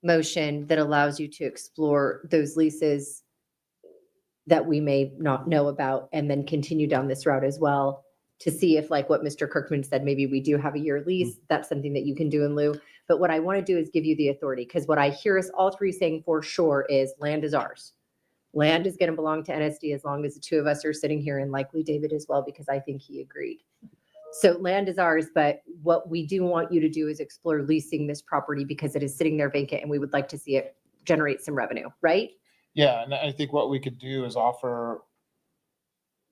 motion that allows you to explore those leases that we may not know about, and then continue down this route as well to see if, like what Mr. Kirkman said, maybe we do have a year lease. That's something that you can do in lieu. But what I want to do is give you the authority, because what I hear us all three saying for sure is land is ours. Land is going to belong to NSD as long as the two of us are sitting here, and likely David as well, because I think he agreed. So land is ours, but what we do want you to do is explore leasing this property because it is sitting there vacant and we would like to see it generate some revenue, right? Yeah, and I think what we could do is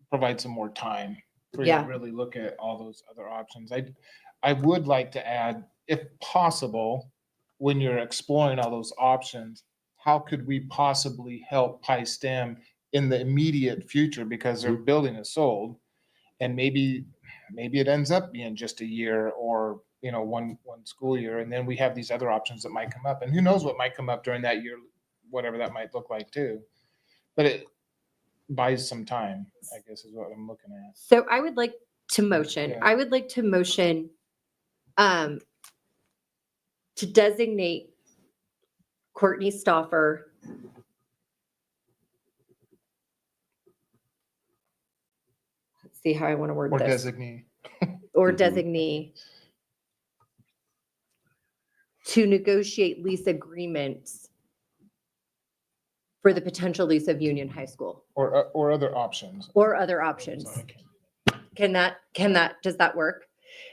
provide some more time for you to Yeah. really look at all those other options. I would like to add, if possible, when you're exploring all those options, how could we possibly help Pi STEM in the immediate future, because their building is sold, and maybe it ends up being just a year or, one school year, and then we have these other options that might come up, and who knows what might come up during that year, whatever that might look like too. But it buys some time, I guess, is what I'm looking at. So I would like to motion, to designate Courtney Stauffer let's see how I want to word Or this. designee. Or designee to negotiate lease agreements for the potential lease of Union High School Or other options. or other options. Does that work?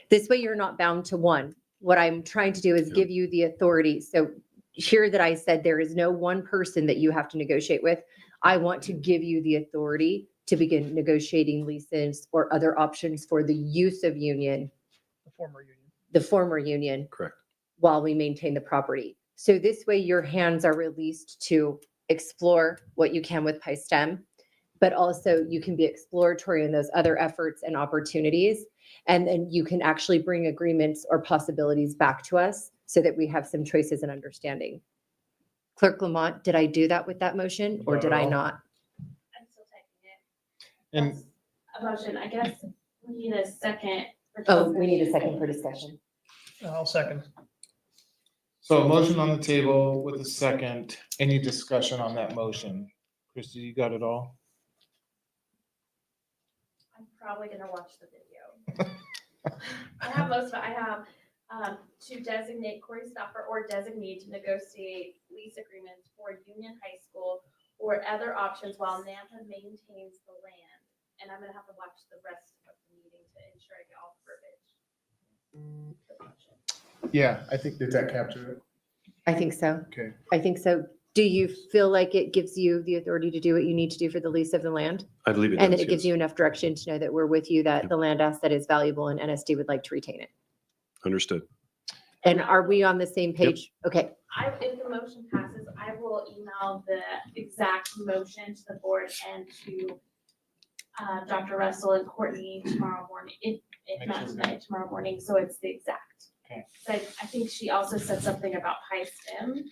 This way you're not bound to one. What I'm trying to do is give you the authority. So here that I said there is no one person that you have to negotiate with. I want to give you the authority to begin negotiating leases or other options for the use of Union, The former union. the former Union, Correct. while we maintain the property. So this way your hands are released to explore what you can with Pi STEM, but also you can be exploratory in those other efforts and opportunities. And then you can actually bring agreements or possibilities back to us so that we have some choices and understanding. Clerk Lamont, did I do that with that motion or did I not? I'm still typing it. And That's a motion, I guess we need a second. for Oh, we need a discussion. second for discussion. I'll second. so a motion on the table with a second. Any discussion on that motion? Christy, you got it all? I'm probably gonna watch the video. I have most of it. I have to designate Corey Stauffer or designate to negotiate lease agreements for Union High School or other options while Nampa maintains the land. And I'm gonna have to watch the rest of the meeting to ensure I get all the verbiage. Yeah, I think did that capture it? I think so. Okay. I think so. Do you feel like it gives you the authority to do what you need to do for the lease of the land? I believe it And that does, it gives yes. you enough direction to know that we're with you, that the land asset is valuable and NSD would like to retain it. Understood. And are we on the same page? Okay, If the motion passes, I will email the exact motion to the board and to Dr. Russell and Courtney tomorrow morning, if Make not sure tonight, tomorrow morning, so it's the exact. Okay. So I think she also said something about Pi STEM.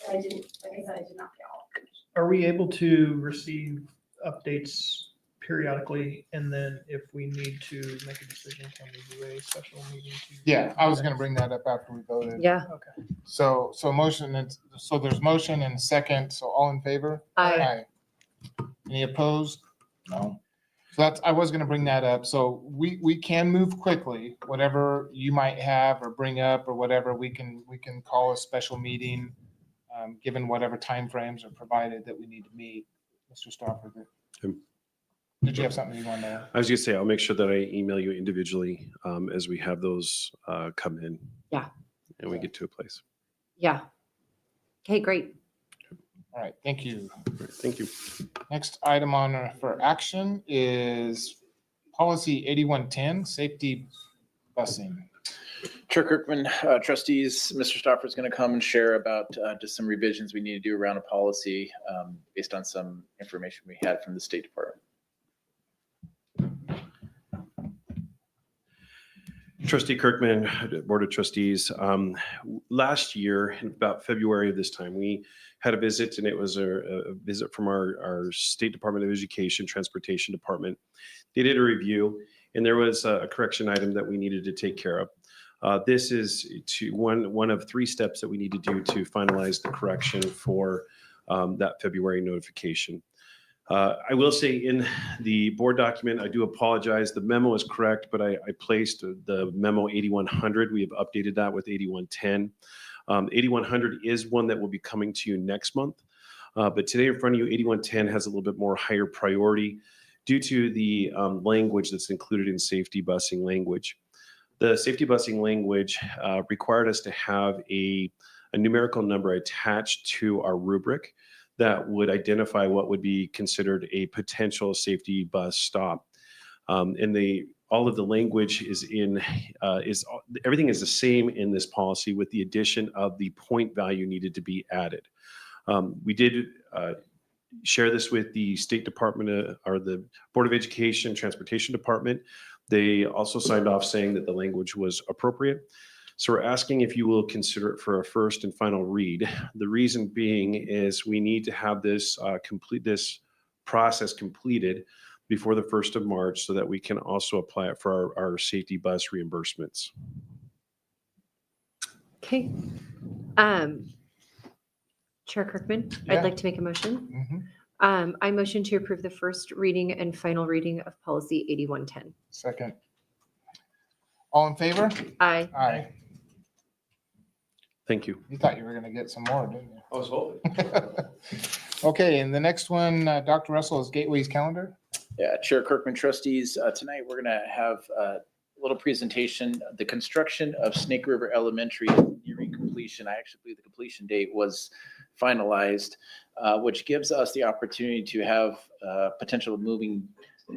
But I didn't, like I said, I did not get all. Are we able to receive updates periodically? And then if we need to make a decision, can we do a special meeting? Yeah, I was gonna bring that up after we voted. yeah. Okay. So motion, so there's motion and second, so all in favor? Aye. Any opposed? No. So I was gonna bring that up. So we can move quickly, whatever you might have or bring up or whatever, we can call a special meeting, given whatever timeframes are provided that we need to meet. Mr. Stauffer, did you have something you wanted to add? I was gonna say, I'll make sure that I email you individually as we have those come in. Yeah. And we get to a place. Yeah. Okay, great. All right, thank you. All right, thank you. Next item for action is policy 8110, safety busing. Chair Kirkman, trustees, Mr. Stauffer is going to come and share about just some revisions we need to do around a policy based on some information we had from the State Department. Trustee Kirkman, Board of Trustees. Last year, in about February of this time, we had a visit, and it was a visit from our State Department of Education, Transportation Department. They did a review, and there was a correction item that we needed to take care of. This is one of 3 steps that we need to do to finalize the correction for that February notification. I will say in the board document, I do apologize. The memo is correct, but I placed the memo 8100. We have updated that with 8110. 8100 is one that will be coming to you next month. But today in front of you, 8110 has a little bit more higher priority due to the language that's included in safety busing language. The safety busing language required us to have a numerical number attached to our rubric that would identify what would be considered a potential safety bus stop. And all of the language is everything is the same in this policy with the addition of the point value needed to be added. We did share this with the State Department or the Board of Education, Transportation Department. They also signed off saying that the language was appropriate. So we're asking if you will consider it for a first and final read. The reason being is we need to have this process completed before the 1st of March so that we can also apply it for our safety bus reimbursements. Okay. Chair Kirkman, Yeah. I'd like to make a motion. I motion to approve the first reading and final reading of policy 8110. Second. All in favor? Aye. Aye. Thank you. You thought you were going to get some more, didn't you? I was hoping. Okay, and the next one, Dr. Russell, is Gateway's calendar. Yeah, Chair Kirkman, trustees, tonight we're going to have a little presentation. The construction of Snake River Elementary is nearing completion. I actually believe the completion date was finalized, which gives us the opportunity to have potential moving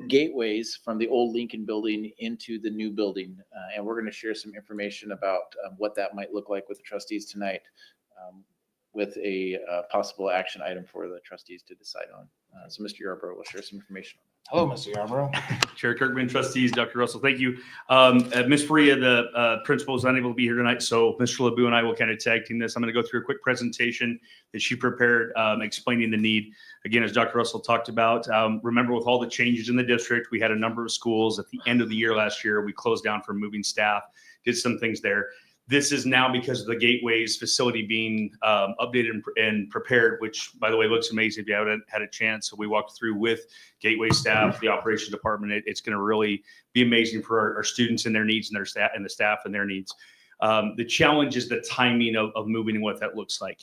gateways from the old Lincoln building into the new building. And we're going to share some information about what that might look like with the trustees tonight with a possible action item for the trustees to decide on. So Mr. Yarborough will share some information. Hello, Mr. Yarborough. Chair Kirkman, trustees, Dr. Russell, thank you. Ms. Faria, the principal, is unable to be here tonight, so Mr. LeBou and I will kind of tag team this. I'm going to go through a quick presentation that she prepared explaining the need. Again, as Dr. Russell talked about, remember with all the changes in the district, we had a number of schools at the end of the year last year. We closed down for moving staff, did some things there. This is now because of the Gateways facility being updated and prepared, which, by the way, looks amazing if you haven't had a chance. So we walked through with Gateway staff, the operations department. It's going to really be amazing for our students and their needs and their staff and the staff and their needs. The challenge is the timing of moving and what that looks like.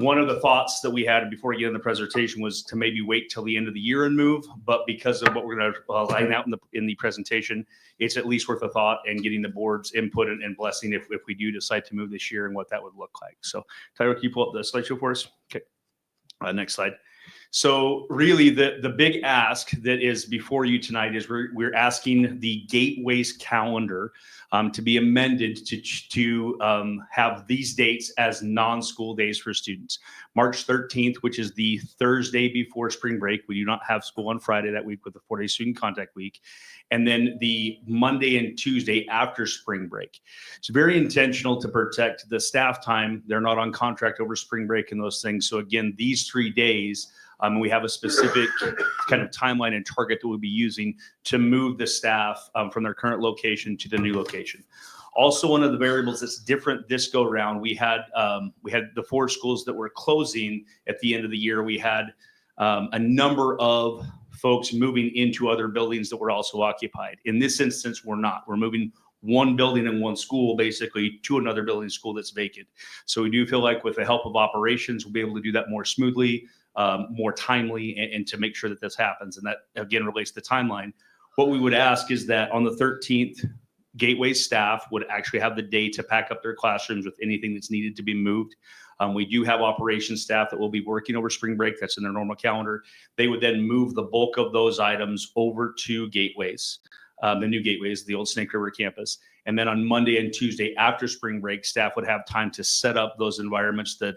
One of the thoughts that we had before we get in the presentation was to maybe wait till the end of the year and move, but because of what we're going to line out in the presentation, it's at least worth a thought and getting the board's input and blessing if we do decide to move this year and what that would look like. So Tyler, can you pull up the slideshow for us? Okay, next slide. So really the big ask that is before you tonight is we're asking the Gateways calendar to be amended to have these dates as non-school days for students. March 13th, which is the Thursday before spring break. We do not have school on Friday that week with the 4-day student contact week. And then the Monday and Tuesday after spring break. It's very intentional to protect the staff time. They're not on contract over spring break and those things. So again, these 3 days, we have a specific kind of timeline and target that we'll be using to move the staff from their current location to the new location. Also, one of the variables that's different this go round, we had the 4 schools that were closing at the end of the year. We had a number of folks moving into other buildings that were also occupied. In this instance, we're not. We're moving one building and one school basically to another building school that's vacant. So we do feel like with the help of operations, we'll be able to do that more smoothly, more timely, and to make sure that this happens. And that again relates to the timeline. What we would ask is that on the 13th, Gateway staff would actually have the day to pack up their classrooms with anything that's needed to be moved. We do have operations staff that will be working over spring break. That's in their normal calendar. They would then move the bulk of those items over to Gateways. the new gateways, the old Snake River campus. And then on Monday and Tuesday after spring break, staff would have time to set up those environments that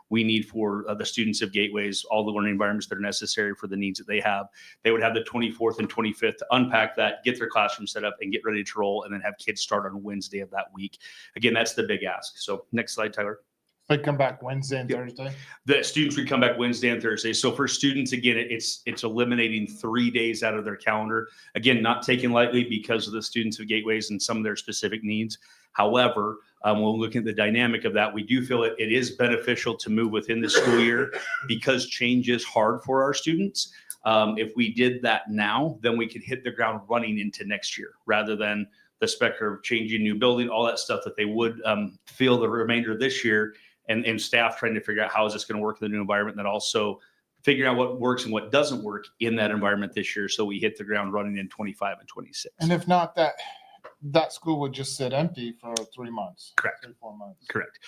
we need for the students of gateways, all the learning environments that are necessary for the needs that they have. They would have the 24th and 25th to unpack that, get their classroom set up and get ready to roll, and then have kids start on Wednesday of that week. Again, that's the big ask. So next slide, Tyler. They come back Wednesday and Yep. Thursday. The students would come back Wednesday and Thursday. So for students, again, it's eliminating 3 days out of their calendar. Again, not taken lightly because of the students of gateways and some of their specific needs. However, when we look at the dynamic of that, we do feel it is beneficial to move within the school year because change is hard for our students. If we did that now, then we could hit the ground running into next year rather than the specter of changing new building, all that stuff that they would feel the remainder of this year. And staff trying to figure out how is this going to work in the new environment, and then also figuring out what works and what doesn't work in that environment this year. So we hit the ground running in 25 and 26. And if not, that school would just sit empty for 3 months. Correct. 3-4 months. Correct.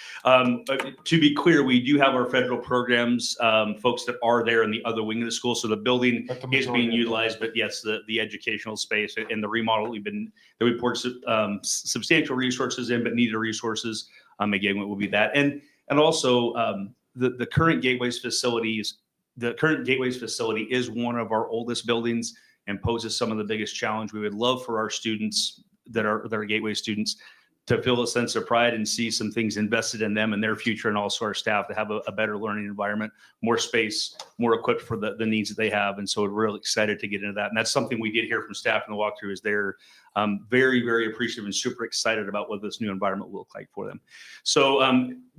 To be clear, we do have our federal programs, folks that are there in the other wing of the school. So the building But the is majority being of utilized, but yes, the educational space and the remodel, that we poured substantial resources in, but needed resources. Again, what will be that. And also the current Gateways facilities, the current Gateways facility is one of our oldest buildings and poses some of the biggest challenge. We would love for our students that are Gateway students to feel a sense of pride and see some things invested in them and their future, and also our staff to have a better learning environment, more space, more equipped for the needs that they have. And so we're really excited to get into that. And that's something we did hear from staff in the walkthrough is they're very, very appreciative and super excited about what this new environment will look like for them. So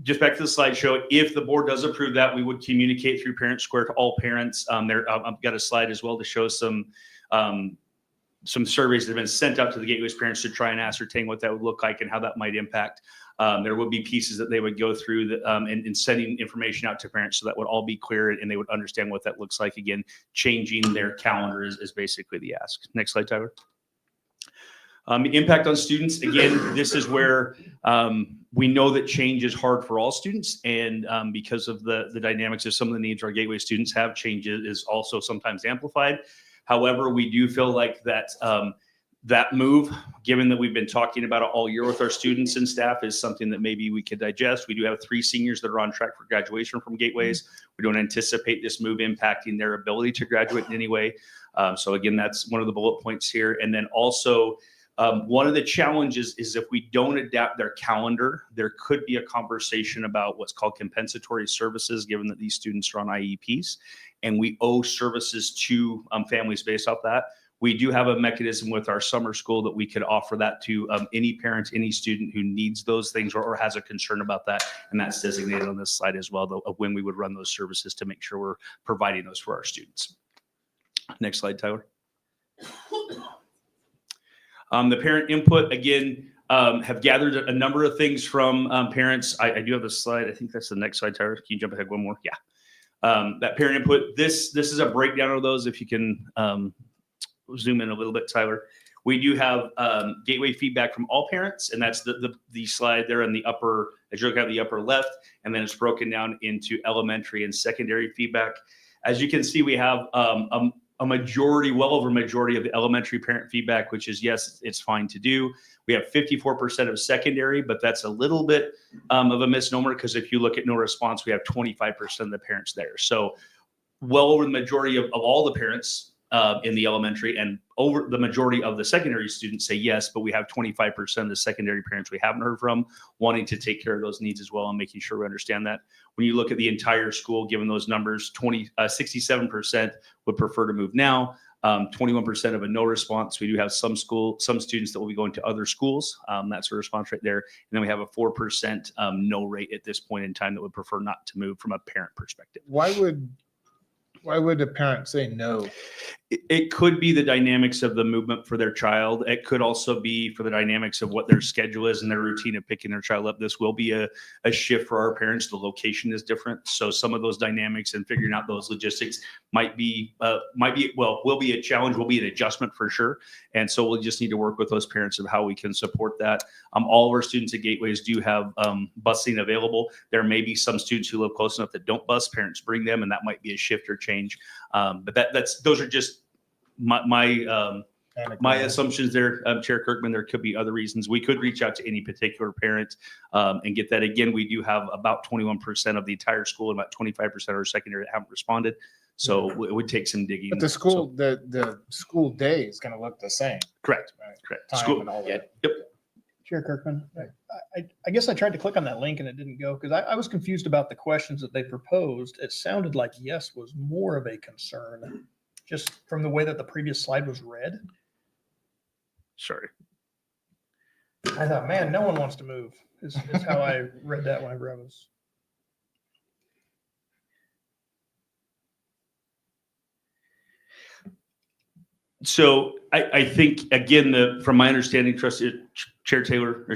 just back to the slideshow, if the board does approve that, we would communicate through Parent Square to all parents. I've got a slide as well to show some surveys that have been sent out to the Gateways parents to try and ascertain what that would look like and how that might impact. There would be pieces that they would go through and sending information out to parents so that would all be clear and they would understand what that looks like. Again, changing their calendar is basically the ask. Next slide, Tyler. Impact on students. Again, this is where we know that change is hard for all students. And because of the dynamics of some of the needs our Gateway students have, change is also sometimes amplified. However, we do feel like that move, given that we've been talking about it all year with our students and staff, is something that maybe we could digest. We do have 3 seniors that are on track for graduation from Gateways. We don't anticipate this move impacting their ability to graduate in any way. So again, that's one of the bullet points here. And then also, one of the challenges is if we don't adapt their calendar, there could be a conversation about what's called compensatory services, given that these students are on IEPs, and we owe services to families based off that. We do have a mechanism with our summer school that we could offer that to any parent, any student who needs those things or has a concern about that. And that's designated on this slide as well, though, of when we would run those services to make sure we're providing those for our students. Next slide, Tyler. The parent input, again, have gathered a number of things from parents. I do have a slide. I think that's the next slide, Tyler. Can you jump ahead one more? Yeah. That parent input, this is a breakdown of those. If you can zoom in a little bit, Tyler. We do have Gateway feedback from all parents, and that's the slide there in the upper, as you look at the upper left, and then it's broken down into elementary and secondary feedback. As you can see, we have a majority, well over a majority of the elementary parent feedback, which is, yes, it's fine to do. We have 54% of secondary, but that's a little bit of a misnomer because if you look at no response, we have 25% of the parents there. So well over the majority of all the parents in the elementary and over the majority of the secondary students say yes, but we have 25% of the secondary parents we haven't heard from wanting to take care of those needs as well and making sure we understand that. When you look at the entire school, given those numbers, 67% would prefer to move now, 21% of a no response. We do have some students that will be going to other schools. That's a response right there. And then we have a 4% no rate at this point in time that would prefer not to move from a parent perspective. Why would a parent say no? It could be the dynamics of the movement for their child. It could also be for the dynamics of what their schedule is and their routine of picking their child up. This will be a shift for our parents. The location is different. So some of those dynamics and figuring out those logistics will be a challenge, will be an adjustment for sure. And so we'll just need to work with those parents of how we can support that. All of our students at Gateways do have busing available. There may be some students who live close enough that don't bus. Parents bring them, and that might be a shift or change. But those are just my My assumptions there, Chair Kirkman, there could be other reasons. We could reach out to any particular parent and get that. Again, we do have about 21% of the entire school and about 25% of our secondary that haven't responded. So it would take some digging. But the school, the school day is going to look the same. Correct. Right? Correct. Time School. and all that. Yep. Chair Kirkman, I guess I tried to click on that link and it didn't go because I was confused about the questions that they proposed. It sounded like yes was more of a concern just from the way that the previous slide was read. Sorry. I thought, man, no one wants to move is how I read that whenever I was. So I think, again, from my understanding, Chair Taylor, or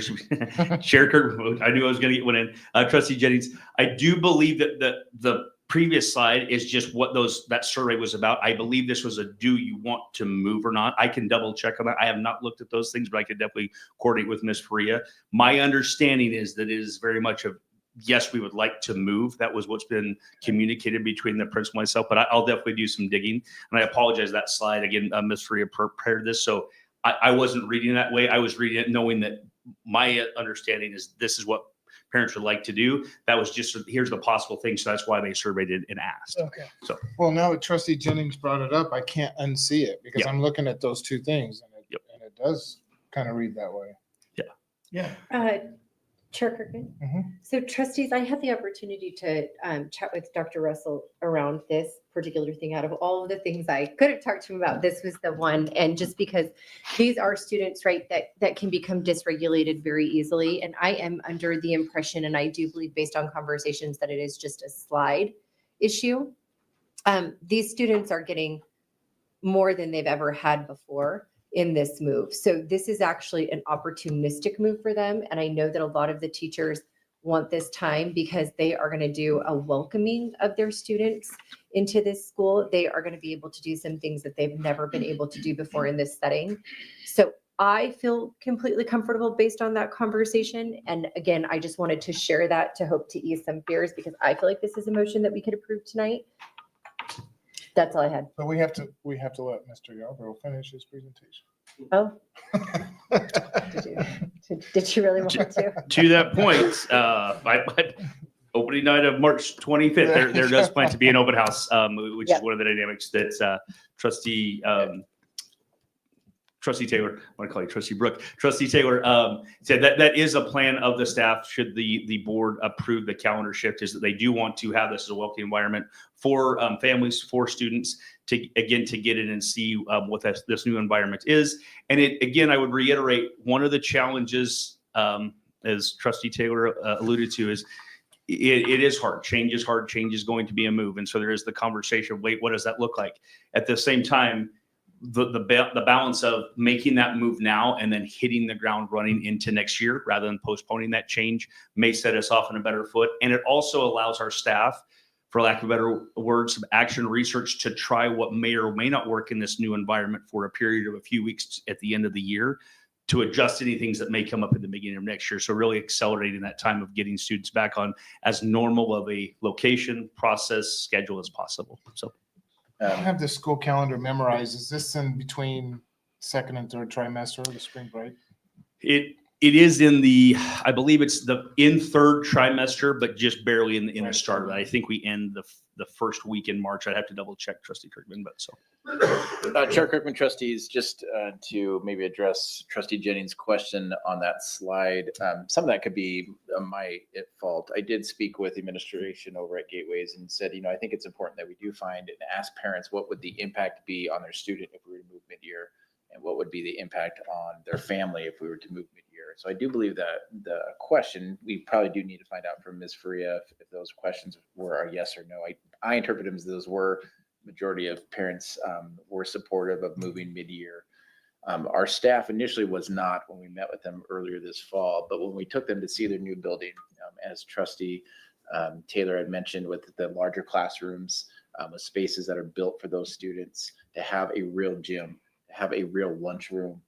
Chair Kirkwood, I knew I was going to get one in. Trustee Jennings, I do believe that the previous slide is just what that survey was about. I believe this was a do you want to move or not? I can double check on that. I have not looked at those things, but I could definitely coordinate with Ms. Faria. My understanding is that it is very much of yes, we would like to move. That was what's been communicated between the principal and myself, but I'll definitely do some digging. And I apologize, that slide, again, Ms. Faria prepared this. So I wasn't reading that way. I was reading it knowing that my understanding is this is what parents would like to do. That was just, here's the possible things. So that's why they surveyed it and asked. Okay. So, Well, now that Trustee Jennings brought it up, I can't unsee it because I'm looking at those two things and it does kind of read that way. Yeah. Chair Kirkman. Mhm. So trustees, I had the opportunity to chat with Dr. Russell around this particular thing. Out of all of the things I could have talked to him about, this was the one. And just because these are students, right, that can become dysregulated very easily. And I am under the impression, and I do believe based on conversations, that it is just a slide issue. These students are getting more than they've ever had before in this move. So this is actually an opportunistic move for them. And I know that a lot of the teachers want this time because they are going to do a welcoming of their students into this school. They are going to be able to do some things that they've never been able to do before in this setting. So I feel completely comfortable based on that conversation. And again, I just wanted to share that to hope to ease some fears because I feel like this is a motion that we could approve tonight. That's all I had. But we have to let Mr. Yarborough finish his presentation. Oh, did you really want to? to that point, opening night of March 25th, there does plan to be an open house, which is one of the dynamics that Trustee Taylor, I want to call you Trustee Brooke. Trustee Taylor said that is a plan of the staff should the board approve the calendar shift, is that they do want to have this as a welcoming environment for families, for students to get in and see what this new environment is. And again, I would reiterate, one of the challenges, as Trustee Taylor alluded to, is it is hard. Change is hard. Change is going to be a move. And so there is the conversation of, wait, what does that look like? At the same time, the balance of making that move now and then hitting the ground running into next year rather than postponing that change may set us off on a better foot. And it also allows our staff, for lack of better words, some action research to try what may or may not work in this new environment for a period of a few weeks at the end of the year to adjust any things that may come up in the beginning of next year. So really accelerating that time of getting students back on as normal of a location, process, schedule as possible. So. I have the school calendar memorized. Is this in between second and third trimester of the spring break? It is I believe it's in third trimester, but just barely in the start of it. I think we end the first week in March. I'd have to double check, Trustee Kirkman, but so. Chair Kirkman, trustees, just to maybe address Trustee Jennings' question on that slide. Some of that could be my fault. I did speak with administration over at Gateways and said, I think it's important that we do find and ask parents what would the impact be on their student if we were to move mid-year, and what would be the impact on their family if we were to move mid-year. So I do believe that the question, we probably do need to find out from Ms. Faria if those questions were a yes or no. I interpret them as those were. Majority of parents were supportive of moving mid-year. Our staff initially was not when we met with them earlier this fall, but when we took them to see their new building, as Trustee Taylor had mentioned, with the larger classrooms, with spaces that are built for those students, to have a real gym, have a real lunchroom,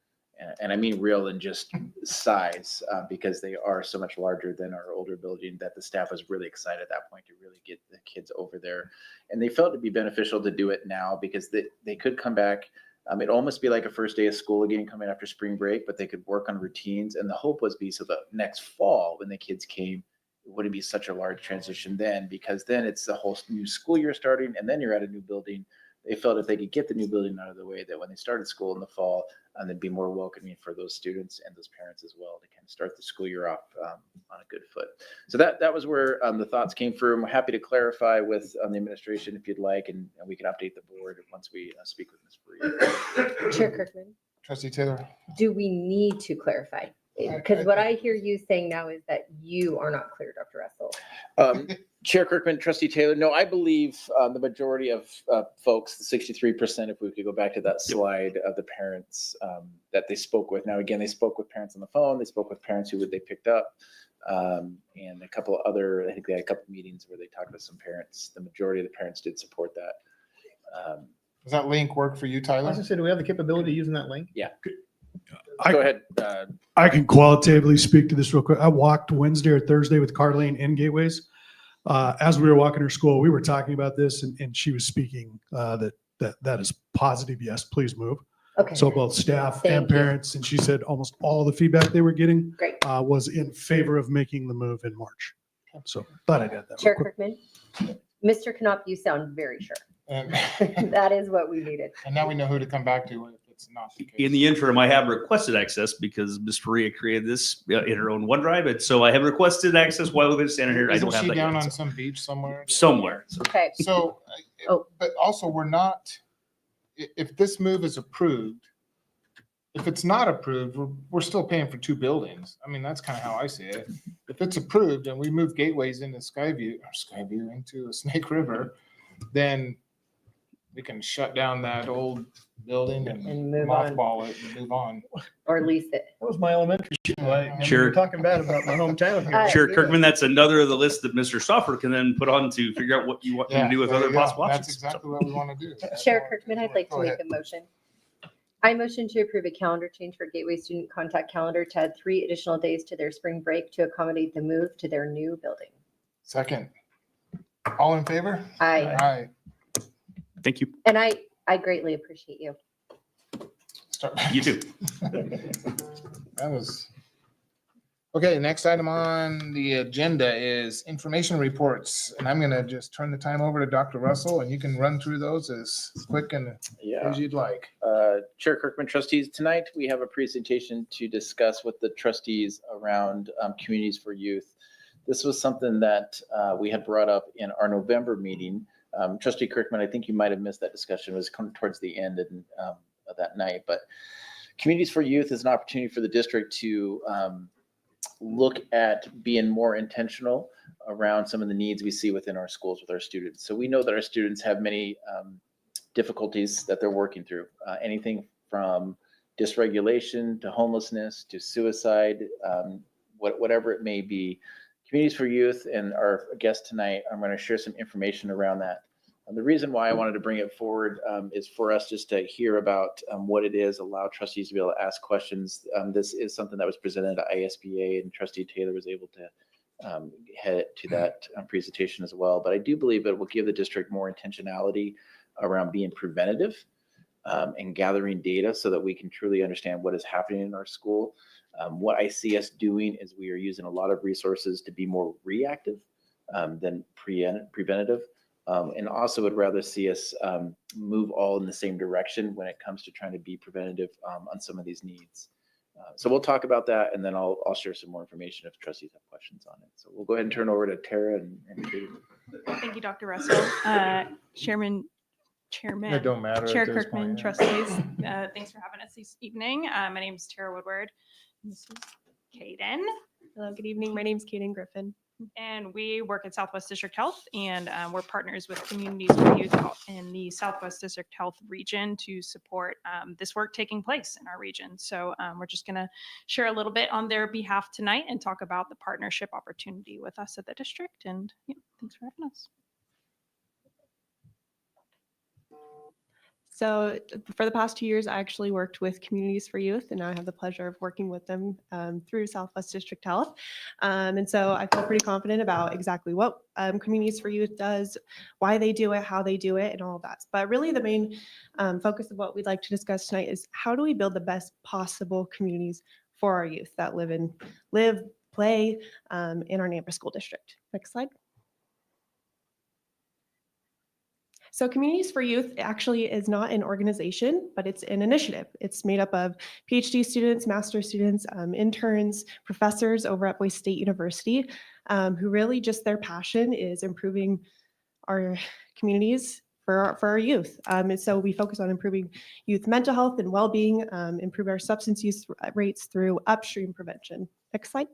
and I mean real in just size, because they are so much larger than our older building, that the staff was really excited at that point to really get the kids over there. And they felt it'd be beneficial to do it now because they could come back It'd almost be like a first day of school again coming after spring break, but they could work on routines. And the hope was be so that next fall when the kids came, it wouldn't be such a large transition then, because then it's the whole new school year starting and then you're at a new building. They felt if they could get the new building out of the way, that when they started school in the fall, they'd be more welcoming for those students and those parents as well to kind of start the school year off on a good foot. So that was where the thoughts came from. I'm happy to clarify with the administration if you'd like, and we can update the board once we speak with Ms. Faria. Chair Kirkman, Trustee Taylor? do we need to clarify? Because what I hear you saying now is that you are not clear, Dr. Russell. Chair Kirkman, Trustee Taylor, no, I believe the majority of folks, the 63%, if we could go back to that slide of the parents that they spoke with. Now, again, they spoke with parents on the phone. They spoke with parents who they picked up, and a couple of other, I think they had a couple of meetings where they talked with some parents. The majority of the parents did support that. Does that link work for you, I was Tyler? gonna say, do we have the capability of using that link? Yeah. I- Go ahead. I can qualitatively speak to this real quick. I walked Wednesday or Thursday with Carlene in Gateways. As we were walking her school, we were talking about this, and she was speaking that is positive. Yes, please move. Okay. So both staff Thank and you. parents, and she said almost all the feedback they were getting Great. was in favor of making the move in March. So thought I'd add that. Chair real quick. Kirkman, Mr. Knopf, you sound very sure. And That is what we needed. now we know who to come back to if it's not the case. In the interim, I have requested access because Ms. Faria created this in her own OneDrive. And so I have requested access while we've been standing here. I Isn't don't have she that down yet. on some beach somewhere? Somewhere. Okay. So, Oh. but also we're not, if this move is approved, if it's not approved, we're still paying for two buildings. I mean, that's kind of how I see it. If it's approved and we move Gateways into Skyview into Snake River, then we can shut down that old building And and move on. mothball it and move on. Or lease it. That was my elementary school. I Sure. You're talking bad about my hometown here. Chair Kirkman, that's another of the list that Mr. Stoffer can then put on to figure out what you want him to do with there other you go. possible That's options. exactly what we want to do. Chair Kirkman, I'd like to Go make ahead. a motion. I motion to approve a calendar change for Gateway student contact calendar to add 3 additional days to their spring break to accommodate the move to their new building. Second. All in favor? I, Aye. Thank you. and I greatly appreciate you. Start. You too. That was. Okay, next item on the agenda is information reports, and I'm gonna just turn the time over to Dr. Russell, and you can run through those as quick and Yeah. as you'd like. Chair Kirkman, trustees, tonight we have a presentation to discuss with the trustees around communities for youth. This was something that we had brought up in our November meeting. Trustee Kirkman, I think you might have missed that discussion. It was coming towards the end of that night, but communities for youth is an opportunity for the district to look at being more intentional around some of the needs we see within our schools with our students. So we know that our students have many difficulties that they're working through, anything from dysregulation to homelessness to suicide, whatever it may be. Communities for Youth and our guest tonight, I'm going to share some information around that. The reason why I wanted to bring it forward is for us just to hear about what it is, allow trustees to be able to ask questions. This is something that was presented at ISBA, and Trustee Taylor was able to head to that presentation as well. But I do believe it will give the district more intentionality around being preventative and gathering data so that we can truly understand what is happening in our school. What I see us doing is we are using a lot of resources to be more reactive than preventative. And also would rather see us move all in the same direction when it comes to trying to be preventative on some of these needs. So we'll talk about that, and then I'll share some more information if trustees have questions on it. So we'll go ahead and turn over to Tara and Katie. Thank you, Dr. Russell. Chairman, It don't matter. Chair at this Kirkman, point, yeah. trustees, thanks for having us this evening. My name is Tara Woodward. This is Kaden. Hello, good evening. My name is Kaden Griffin. And we work at Southwest District Health, and we're partners with Communities for Youth in the Southwest District Health region to support this work taking place in our region. So we're just going to share a little bit on their behalf tonight and talk about the partnership opportunity with us at the district. And yeah, thanks for having us. So for the past 2 years, I actually worked with Communities for Youth, and now I have the pleasure of working with them through Southwest District Health. And so I feel pretty confident about exactly what Communities for Youth does, why they do it, how they do it, and all of that. But really the main focus of what we'd like to discuss tonight is how do we build the best possible communities for our youth that live, play in our Nampa School District. Next slide. So Communities for Youth actually is not an organization, but it's an initiative. It's made up of PhD students, master's students, interns, professors over at Boise State University, who really just their passion is improving our communities for our youth. And so we focus on improving youth mental health and well-being, improve our substance use rates through upstream prevention. Next slide.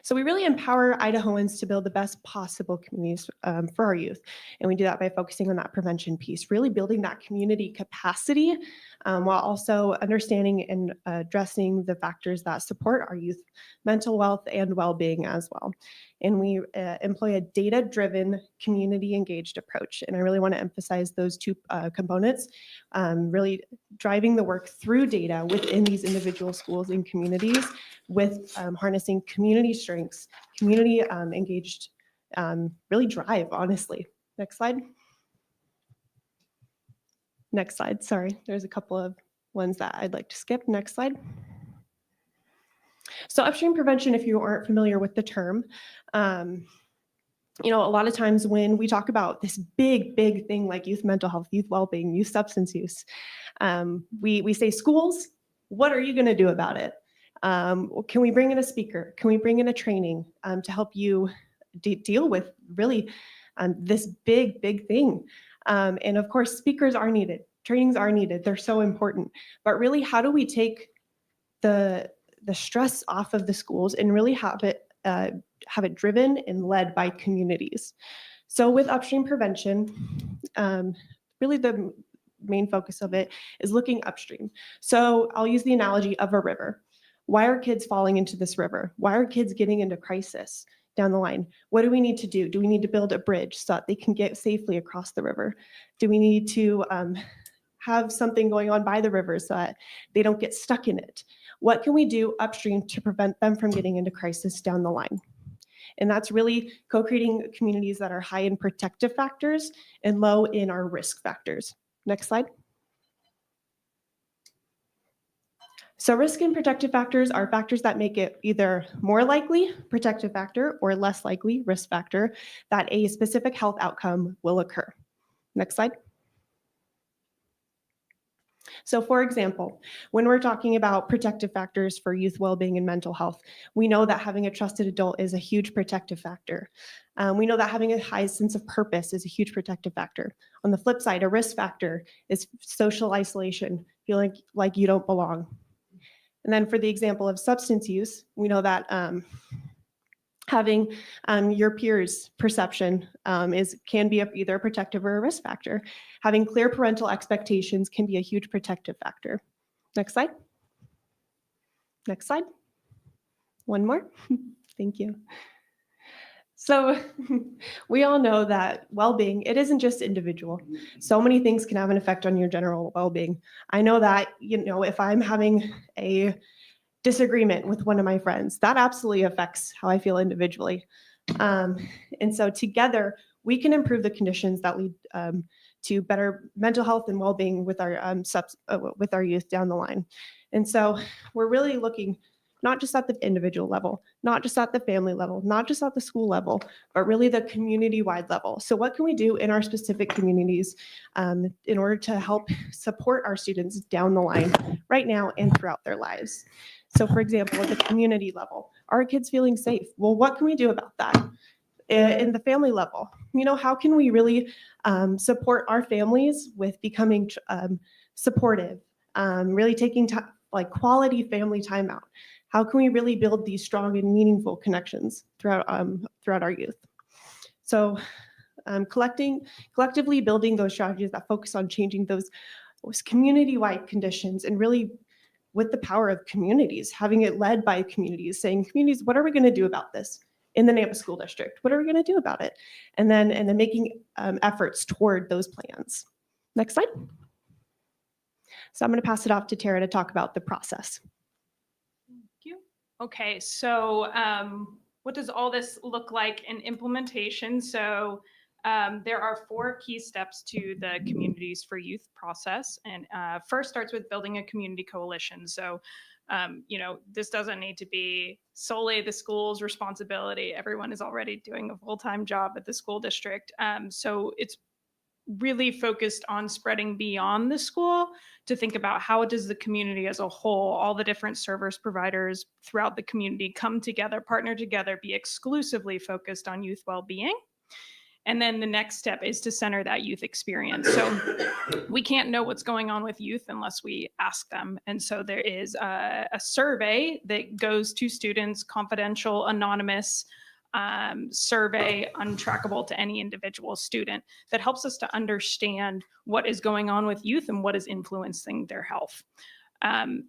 So we really empower Idahoans to build the best possible communities for our youth. And we do that by focusing on that prevention piece, really building that community capacity while also understanding and addressing the factors that support our youth mental health and well-being as well. And we employ a data-driven, community-engaged approach. And I really want to emphasize those two components, really driving the work through data within these individual schools and communities with harnessing community strengths, community engaged, really drive, honestly. Next slide. Next slide, sorry. There's a couple of ones that I'd like to skip. Next slide. So upstream prevention, if you aren't familiar with the term, you know, a lot of times when we talk about this big thing like youth mental health, youth well-being, youth substance use, we say schools, what are you going to do about it? Can we bring in a speaker? Can we bring in a training to help you deal with really this big thing? And of course, speakers are needed. Trainings are needed. They're so important. But really, how do we take the stress off of the schools and really have it driven and led by communities? So with upstream prevention, really the main focus of it is looking upstream. So I'll use the analogy of a river. Why are kids falling into this river? Why are kids getting into crisis down the line? What do we need to do? Do we need to build a bridge so that they can get safely across the river? Do we need to have something going on by the river so that they don't get stuck in it? What can we do upstream to prevent them from getting into crisis down the line? And that's really co-creating communities that are high in protective factors and low in our risk factors. Next slide. So risk and protective factors are factors that make it either more likely, protective factor, or less likely, risk factor, that a specific health outcome will occur. Next slide. So for example, when we're talking about protective factors for youth well-being and mental health, we know that having a trusted adult is a huge protective factor. We know that having a high sense of purpose is a huge protective factor. On the flip side, a risk factor is social isolation, feeling like you don't belong. And then for the example of substance use, we know that having your peers' perception can be either a protective or a risk factor. Having clear parental expectations can be a huge protective factor. Next slide. Next slide. One more. Thank you. So we all know that well-being, it isn't just individual. So many things can have an effect on your general well-being. I know that, you know, if I'm having a disagreement with one of my friends, that absolutely affects how I feel individually. And so together, we can improve the conditions that lead to better mental health and well-being with our youth down the line. And so we're really looking not just at the individual level, not just at the family level, not just at the school level, but really the community-wide level. So what can we do in our specific communities in order to help support our students down the line right now and throughout their lives? So for example, at the community level, are our kids feeling safe? Well, what can we do about that? In the family level, you know, how can we really support our families with becoming supportive, really taking like quality family time out? How can we really build these strong and meaningful connections throughout our youth? So collectively building those strategies that focus on changing those community-wide conditions, and really with the power of communities, having it led by communities, saying, communities, what are we going to do about this? in the Nampa School District. What are we going to do about it? And then making efforts toward those plans. Next slide. So I'm going to pass it off to Tara to talk about the process. Thank you. Okay, so what does all this look like in implementation? So there are 4 key steps to the Communities for Youth process. And first starts with building a community coalition. So, this doesn't need to be solely the school's responsibility. Everyone is already doing a full-time job at the school district. So it's really focused on spreading beyond the school to think about how does the community as a whole, all the different service providers throughout the community come together, partner together, be exclusively focused on youth well-being. And then the next step is to center that youth experience. So we can't know what's going on with youth unless we ask them. And so there is a survey that goes to students, confidential, anonymous, survey, untrackable to any individual student, that helps us to understand what is going on with youth and what is influencing their health.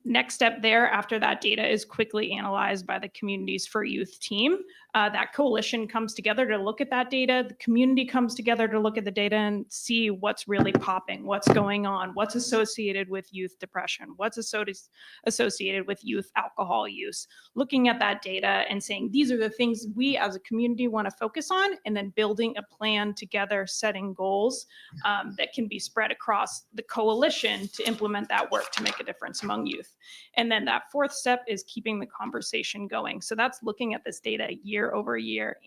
Next step there, after that data is quickly analyzed by the Communities for Youth team, that coalition comes together to look at that data. The community comes together to look at the data and see what's really popping, what's going on, what's associated with youth depression, what's associated with youth alcohol use. Looking at that data and saying, these are the things we as a community want to focus on, and then building a plan together, setting goals that can be spread across the coalition to implement that work to make a difference among youth. And then that 4th step is keeping the conversation going. So that's looking at this data year over year,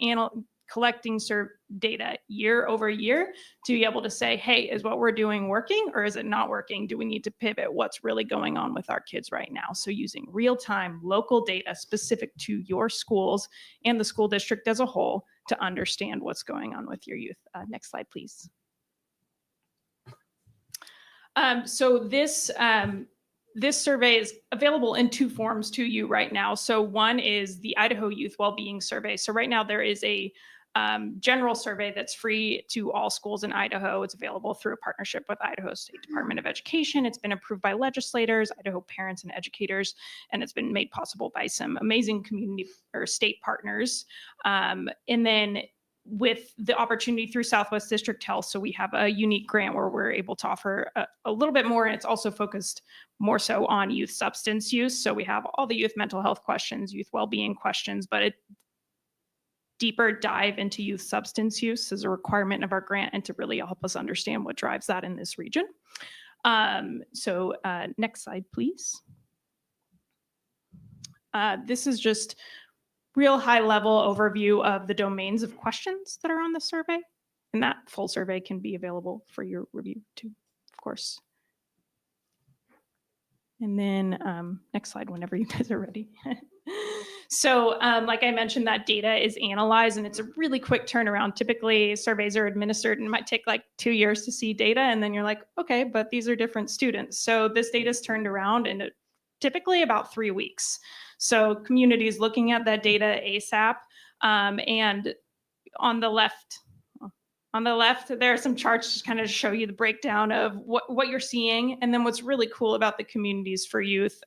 collecting data year over year to be able to say, hey, is what we're doing working or is it not working? Do we need to pivot? What's really going on with our kids right now? So using real-time local data specific to your schools and the school district as a whole to understand what's going on with your youth. Next slide, please. So this survey is available in 2 forms to you right now. So one is the Idaho Youth Wellbeing Survey. So right now there is a general survey that's free to all schools in Idaho. It's available through a partnership with Idaho State Department of Education. It's been approved by legislators, Idaho parents and educators, and it's been made possible by some amazing community or state partners. And then with the opportunity through Southwest District Health. So we have a unique grant where we're able to offer a little bit more, and it's also focused more so on youth substance use. So we have all the youth mental health questions, youth well-being questions, but a deeper dive into youth substance use is a requirement of our grant and to really help us understand what drives that in this region. Next slide, please. This is just real high level overview of the domains of questions that are on the survey. And that full survey can be available for your review too, of course. And then next slide, whenever you guys are ready. So like I mentioned, that data is analyzed and it's a really quick turnaround. Typically surveys are administered and it might take like 2 years to see data. And then you're like, okay, but these are different students. So this data is turned around in typically about 3 weeks. So communities looking at that data ASAP. And on the left, there are some charts to kind of show you the breakdown of what you're seeing. And then what's really cool about the Communities for Youth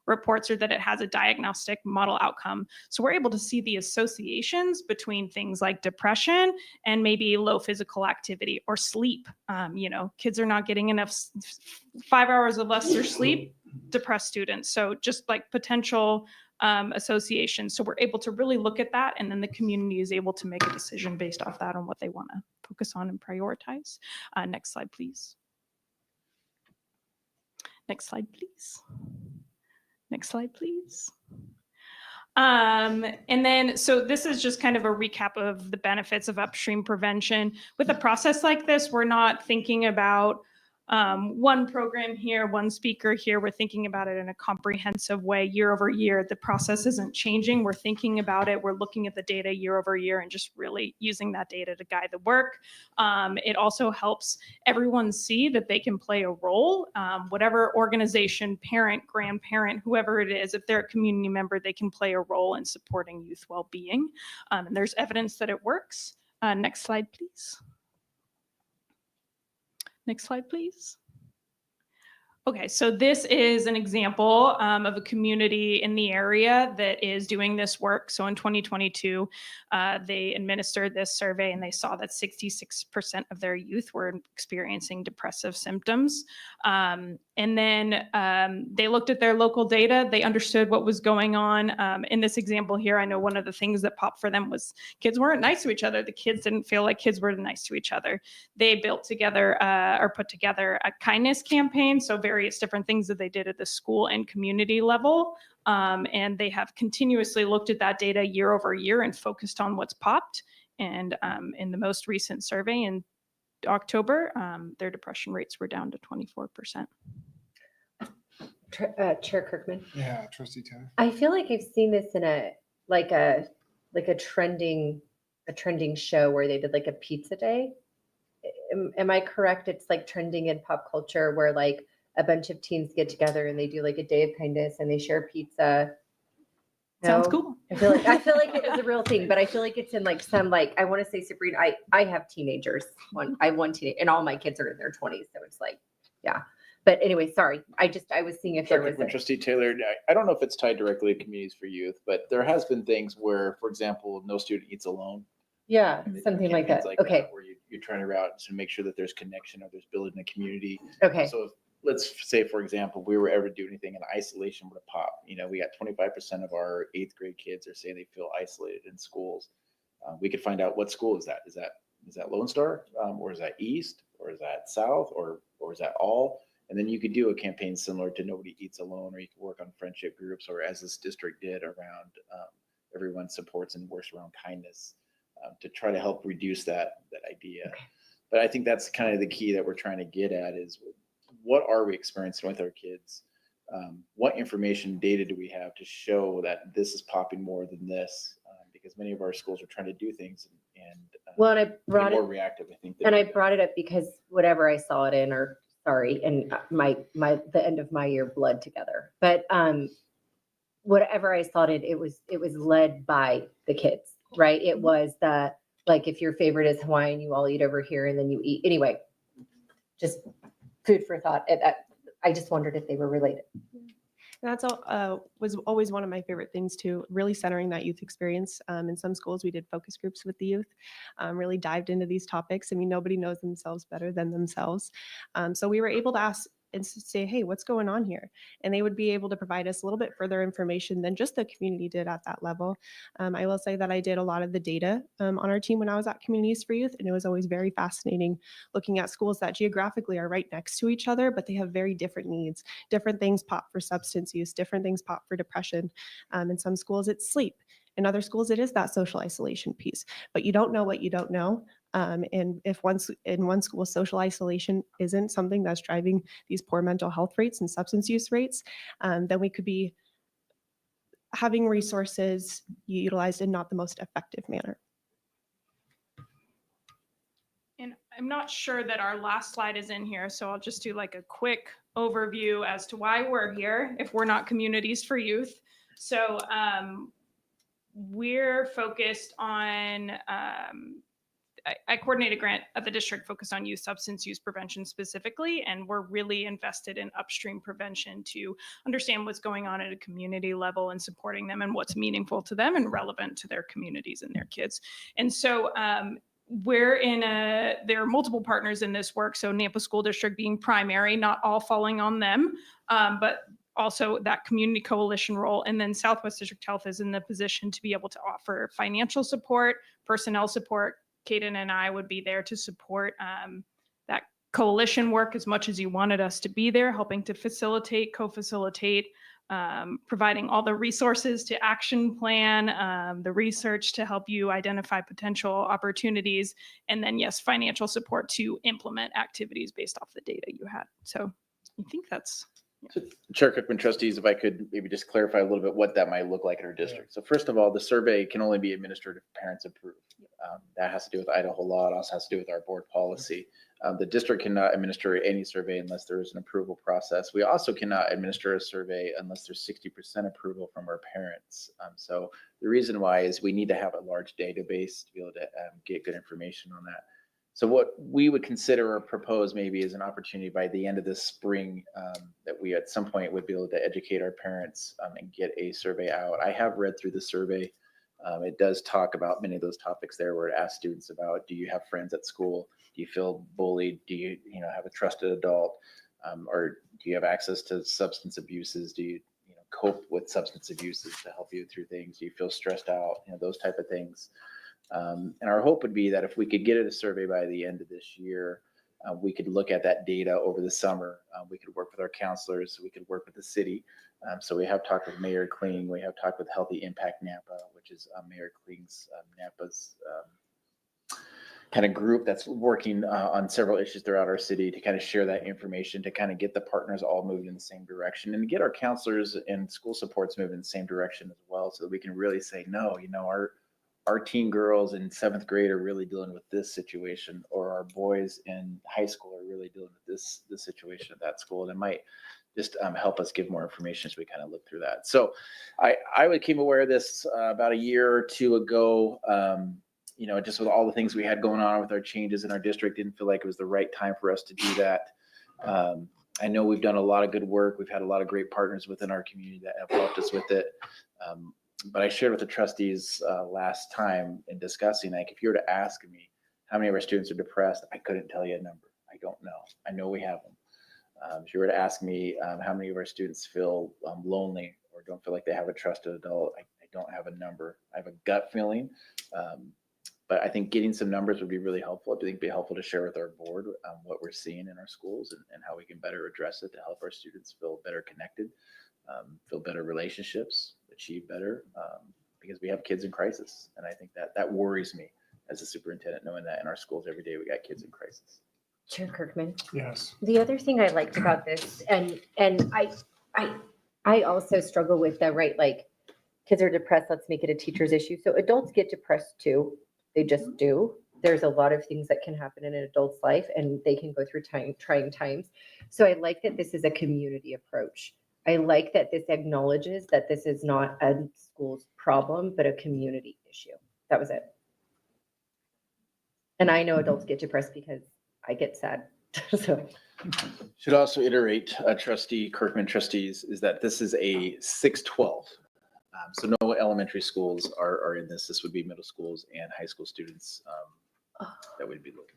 reports are that it has a diagnostic model outcome. So we're able to see the associations between things like depression and maybe low physical activity or sleep. Kids are not getting enough 5 hours of lesser sleep, depressed students. So just like potential associations. So we're able to really look at that, and then the community is able to make a decision based off that on what they want to focus on and prioritize. Next slide, please. Next slide, please. Next slide, please. And then, so this is just kind of a recap of the benefits of upstream prevention. With a process like this, we're not thinking about one program here, one speaker here. We're thinking about it in a comprehensive way year over year. The process isn't changing. We're thinking about it. We're looking at the data year over year and just really using that data to guide the work. It also helps everyone see that they can play a role, whatever organization, parent, grandparent, whoever it is, if they're a community member, they can play a role in supporting youth well-being. And there's evidence that it works. Next slide, please. Next slide, please. Okay, so this is an example of a community in the area that is doing this work. So in 2022, they administered this survey and they saw that 66% of their youth were experiencing depressive symptoms. And then they looked at their local data. They understood what was going on. In this example here, I know one of the things that popped for them was kids weren't nice to each other. The kids didn't feel like kids were nice to each other. They built together or put together a kindness campaign. So various different things that they did at the school and community level. And they have continuously looked at that data year over year and focused on what's popped. And in the most recent survey in October, their depression rates were down to 24%. Chair Kirkman. Yeah, Trustee Taylor. I feel like I've seen this in a trending show where they did like a pizza day. Am I correct? It's like trending in pop culture where like a bunch of teens get together and they do like a day of kindness and they share pizza. Sounds cool. I feel like it is a real thing, but I feel like it's in like some like I want to say Sabrina. I have teenagers. I have one teenager, and all my kids are in their 20s, so it's like, yeah. But anyway, sorry. I was seeing if there was Trustee Taylor, I don't know if it's tied directly to Communities for Youth, but there has been things where, for example, no student eats alone. Yeah, something like that. Okay. Where you're trying to route to make sure that there's connection or there's building a community. Okay. So if, let's say, for example, we were ever to do anything and isolation were to pop, we got 25% of our 8th grade kids are saying they feel isolated in schools. We could find out what school is that? Is that Lone Star? Or is that East? Or is that South? Or is that all? And then you could do a campaign similar to Nobody Eats Alone, or you could work on friendship groups, or as this district did around everyone supports and works around kindness. To try to help reduce that idea. Okay. But I think that's kind of the key that we're trying to get at is what are we experiencing with our kids? What information data do we have to show that this is popping more than this? Because many of our schools are trying to do things and I brought more it reactive, I think. And I brought it up because whatever I saw it in, or sorry, and the end of my year bled together. But whatever I saw it was led by the kids. Right. It was the, like, if your favorite is Hawaiian, you all eat over here and then you eat. Anyway, just food for thought. I just wondered if they were related. That's all, was always one of my favorite things too, really centering that youth experience. In some schools, we did focus groups with the youth, really dived into these topics. I mean, nobody knows themselves better than themselves. So we were able to ask and say, hey, what's going on here? And they would be able to provide us a little bit further information than just the community did at that level. I will say that I did a lot of the data on our team when I was at Communities for Youth, and it was always very fascinating looking at schools that geographically are right next to each other, but they have very different needs. Different things pop for substance use, different things pop for depression. In some schools, it's sleep. In other schools, it is that social isolation piece, but you don't know what you don't know. And if in one school, social isolation isn't something that's driving these poor mental health rates and substance use rates, then we could be having resources utilized in not the most effective manner. And I'm not sure that our last slide is in here, so I'll just do like a quick overview as to why we're here if we're not Communities for Youth. So we're focused on I coordinate a grant at the district focused on youth substance use prevention specifically, and we're really invested in upstream prevention to understand what's going on at a community level and supporting them and what's meaningful to them and relevant to their communities and their kids. And so there are multiple partners in this work. So Nampa School District being primary, not all falling on them, but also that community coalition role. And then Southwest District Health is in the position to be able to offer financial support, personnel support. Kaden and I would be there to support that coalition work as much as you wanted us to be there, helping to facilitate, co-facilitate, providing all the resources to action plan, the research to help you identify potential opportunities, and then yes, financial support to implement activities based off the data you had. So I think that's... So, Chair Cookman, trustees, if I could maybe just clarify a little bit what that might look like in our district. So first of all, the survey can only be administered if parents approve. That has to do with Idaho law. It also has to do with our board policy. The district cannot administer any survey unless there is an approval process. We also cannot administer a survey unless there's 60% approval from our parents. So the reason why is we need to have a large database to be able to get good information on that. So what we would consider or propose maybe is an opportunity by the end of this spring that we at some point would be able to educate our parents and get a survey out. I have read through the survey. It does talk about many of those topics there where it asks students about, do you have friends at school? Do you feel bullied? Do you have a trusted adult? Or do you have access to substance abuses? Do you cope with substance abuses to help you through things? Do you feel stressed out? Those type of things. And our hope would be that if we could get a survey by the end of this year, we could look at that data over the summer. We could work with our counselors. We could work with the city. So we have talked with Mayor Kling. We have talked with Healthy Impact Nampa, which is Mayor Kling's Nampa's kind of group that's working on several issues throughout our city to kind of share that information, to kind of get the partners all moving in the same direction and get our counselors and school supports moving in the same direction as well, so that we can really say, no, our teen girls in 7th grade are really dealing with this situation, or our boys in high school are really dealing with this situation at that school. And it might just help us give more information as we kind of look through that. So I became aware of this about a year or two ago. Just with all the things we had going on with our changes in our district, didn't feel like it was the right time for us to do that. I know we've done a lot of good work. We've had a lot of great partners within our community that have helped us with it. But I shared with the trustees last time in discussing, like, if you were to ask me how many of our students are depressed, I couldn't tell you a number. I don't know. I know we have them. If you were to ask me how many of our students feel lonely or don't feel like they have a trusted adult, I don't have a number. I have a gut feeling. But I think getting some numbers would be really helpful. I think it'd be helpful to share with our board what we're seeing in our schools and how we can better address it to help our students feel better connected, feel better relationships, achieve better, because we have kids in crisis. And I think that worries me as a superintendent, knowing that in our schools every day we got kids in crisis. Chair Kirkman. Yes. The other thing I liked about this, and I also struggle with the right, like, kids are depressed, let's make it a teacher's issue. So adults get depressed too. They just do. There's a lot of things that can happen in an adult's life, and they can go through trying times. So I like that this is a community approach. I like that this acknowledges that this is not a school's problem, but a community issue. That was it. And I know adults get depressed because I get sad. So Should also iterate, Trustee Kirkman, trustees, is that this is a 6-12. So no elementary schools are in this. This would be middle schools and high school students that we'd be looking at.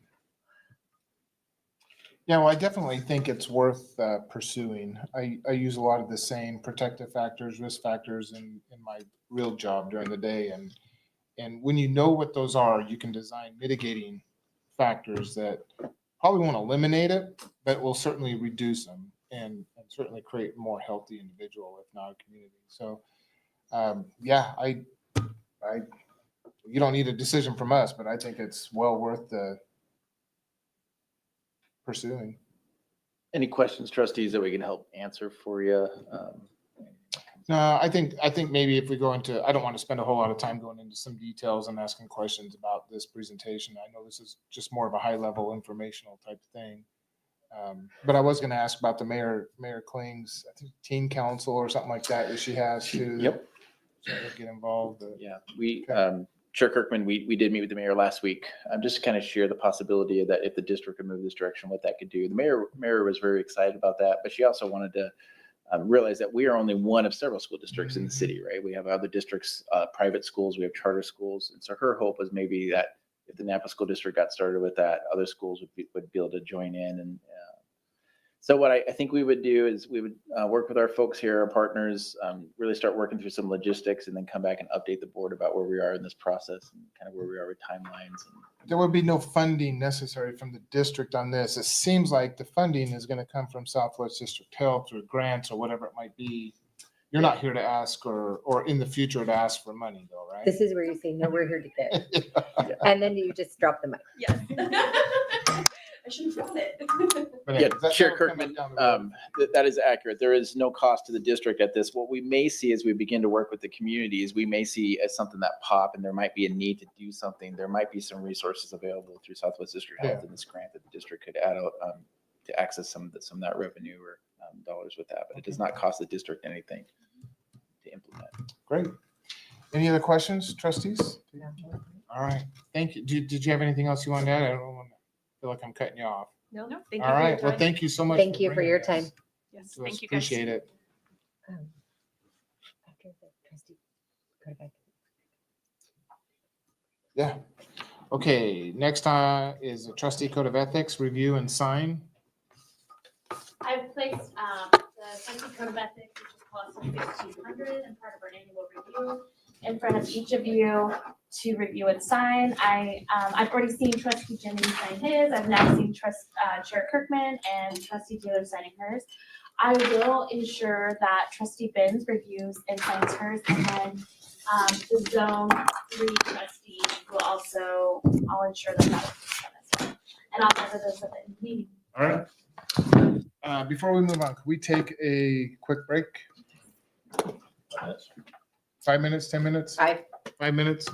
Yeah, well, I definitely think it's worth pursuing. I use a lot of the same protective factors, risk factors in my real job during the day. And when you know what those are, you can design mitigating factors that probably won't eliminate it, but will certainly reduce them and certainly create a more healthy individual, if not a community. So yeah, you don't need a decision from us, but I think it's well worth the pursuing. Any questions, trustees, that we can help answer for you? No, I think maybe if we go into, I don't want to spend a whole lot of time going into some details and asking questions about this presentation. I know this is just more of a high level informational type thing. But I was going to ask about the Mayor Kling's, I think, teen council or something like that she has to Yep. Get involved. Yeah, Chair Kirkman, we did meet with the mayor last week. Just to kind of share the possibility of that if the district could move this direction, what that could do. The mayor was very excited about that, but she also wanted to realize that we are only one of several school districts in the city, right? We have other districts, private schools, we have charter schools. And so her hope was maybe that if the Nampa School District got started with that, other schools would be able to join in. And so what I think we would do is we would work with our folks here, our partners, really start working through some logistics and then come back and update the board about where we are in this process and kind of where we are with timelines. There would be no funding necessary from the district on this. It seems like the funding is going to come from Southwest District Health or grants or whatever it might be. You're not here to ask or in the future to ask for money though, right? this is where you say, no, we're here to get. And then you just drop the mic. Yes. I should have brought it. But Yeah, that's Chair how it comes Kirkman, down the road. that is accurate. There is no cost to the district at this. What we may see as we begin to work with the communities, we may see as something that pop and there might be a need to do something. There might be some resources available through Southwest District Health in this grant that the district could add out to access some of that revenue or dollars with that. But it does not cost the district anything to implement. Great. Any other questions, trustees? All right. Thank you. Did you have anything else you wanted to add? I don't want to. feel like I'm cutting you off. No, thank you All for your right, well, time. thank you so much. Thank you for bringing your this time. Yes, to us. thank you guys. Appreciate it. After the trustee, go to bed. Yeah. Okay, next is a trustee code of ethics, review and sign. I've placed the trustee code of ethics, which is policy 6200, and part of our annual review in front of each of you to review and sign. I've already seen trustee Jennings sign his. I've now seen Chair Kirkman and trustee Taylor signing hers. I will ensure that trustee Benz reviews and signs hers, and then the zone 3 trustee will also, I'll ensure that that is done as well. And I'll cover those at the meeting. All right. Before we move on, could we take a quick break? 5 minutes, 10 minutes? 5 minutes?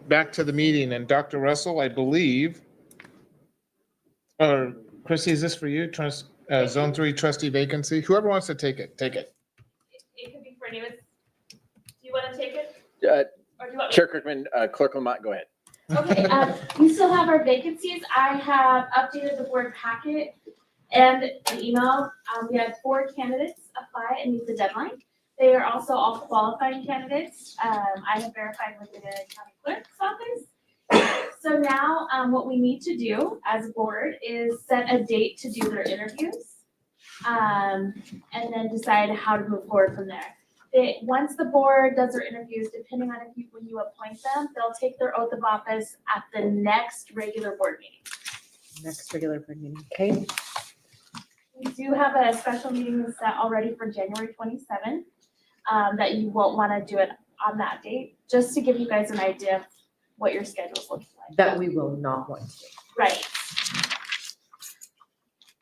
back to the meeting, and Dr. Russell, I believe, or Chrissy, is this for you? Zone 3 trustee vacancy? Whoever wants to take it, take it. It could be for any of us. Do you want to take it? Or do you want me Chair Kirkman, Clerk Lamont, go ahead. Okay, we still have our vacancies. I have updated the board packet and the email. We had 4 candidates apply and meet the deadline. They are also all qualifying candidates. I have verified with the county clerk's office. So now what we need to do as a board is set a date to do their interviews. And then decide how to move forward from there. Once the board does their interviews, depending on when you appoint them, they'll take their oath of office at the next regular board meeting. Next regular board meeting, okay? We do have a special meeting set already for January 27th, that you won't want to do it on that date, just to give you guys an idea of what your schedule's looking like. That we will not want to do. Right.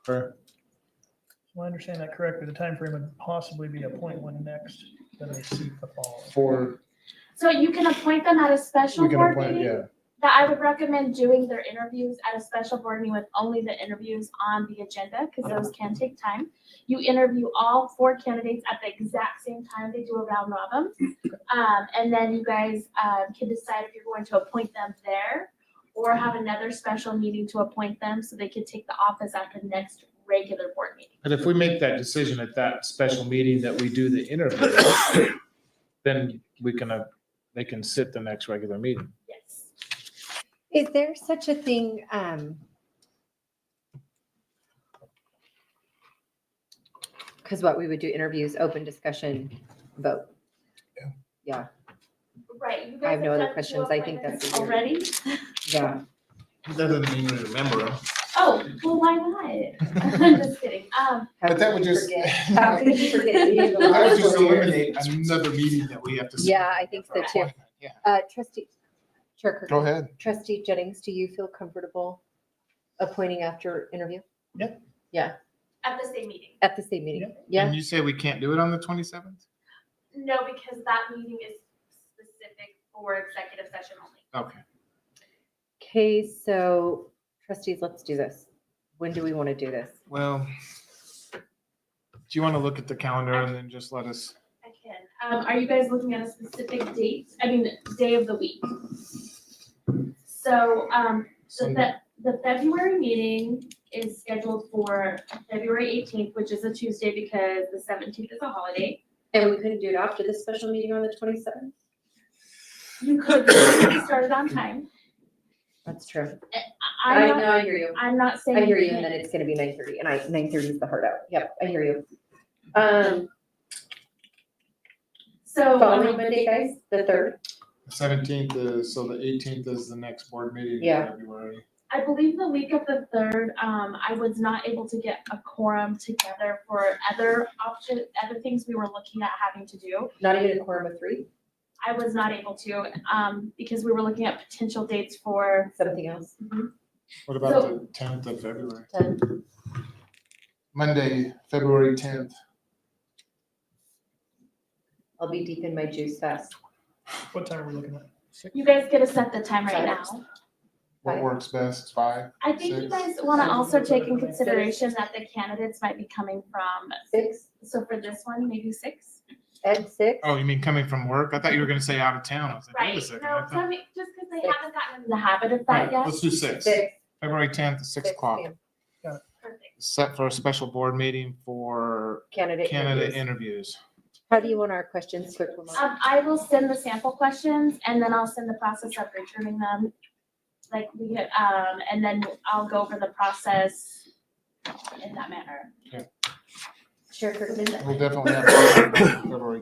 Sure. So I understand that correctly, the time frame would possibly be appoint one next, then a seat the following. For, So you can appoint them at a special we can board appoint, meeting. yeah. That I would recommend doing their interviews at a special board meeting with only the interviews on the agenda, because those can take time. You interview all 4 candidates at the exact same time. They do a round robin. And then you guys can decide if you're going to appoint them there or have another special meeting to appoint them so they can take the office at the next regular board meeting. But if we make that decision at that special meeting that we do the interview, then we can, they can sit the next regular meeting. Yes. Is there such a thing, because what we would do interviews, open discussion, vote. Yeah, Right. You I have guys no other done 2 questions. I think that's appointments already. yeah. That doesn't mean we remember them. Oh, well, why not? I'm just kidding. But that would just, How could you forget? that would just eliminate another meeting that we have to. Yeah, I think so too. Yeah. Trustee, Chair Kirk. Go ahead. Trustee Jennings, do you feel comfortable appointing after interview? Yeah. Yeah, At the same meeting. at the same meeting. Yeah. And you say we can't do it on the 27th? No, because that meeting is specific for executive session only. Okay. Okay, so trustees, let's do this. When do we want to do this? Well, do you want to look at the calendar and then just let us? I can. Are you guys looking at a specific date? I mean, day of the week. So, the February meeting is scheduled for February 18th, which is a Tuesday because the 17th is a holiday. And we couldn't do it after the special meeting on the 27th? You could get started on time. That's true. I'm I know, I hear you. I'm not saying. I hear you, can't. and then it's gonna be 9:30, and 9:30 is the hard out. Yep, I hear you. So. Following Monday, guys, the 3rd? 17th is, so the 18th is the next board meeting in Yeah. February. I believe the week of the 3rd, I was not able to get a quorum together for other things we were looking at having to do. Not even a quorum of 3? I was not able to, because we were looking at potential dates for. Something else? What about the 10th of February? 10. Monday, February 10th. I'll be deep in my juice fast. What time are we looking at? You guys get to set the time right now. What works best? 5? I think you 6? guys want to also take in consideration that the candidates might be coming from, 6? so for this one, maybe 6. At 6? Oh, you mean coming from work? I thought you were going to say out of town. I was like, wait a Right, second. I no, thought- just because they haven't gotten in the habit of All that right, yet. let's do 6. 6. February 10th at 6 o'clock. Perfect. Set for a special board meeting for Candidate candidate interviews. interviews. How do you want our questions quick? I will send the sample questions and then I'll send the process of returning them. Like we get, and then I'll go over the process in that manner. Chair Kirkman? We'll definitely have February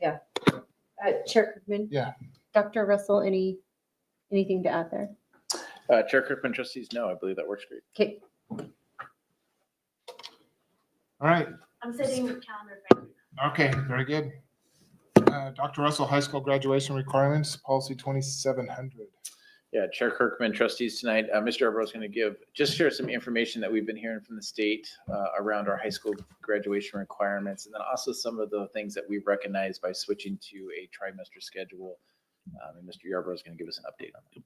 10th. Chair Kirkman? Yeah. Dr. Russell, anything to add there? Chair Kirkman, trustees, no, I believe that works great. Okay. All right. I'm sending the calendar. Okay, very good. Dr. Russell, high school graduation requirements, policy 2700. Yeah, Chair Kirkman, trustees tonight, Mr. Arborough is going to share some information that we've been hearing from the state around our high school graduation requirements, and then also some of the things that we've recognized by switching to a trimester schedule And Mr. Yarbrough is going to give us an update on that.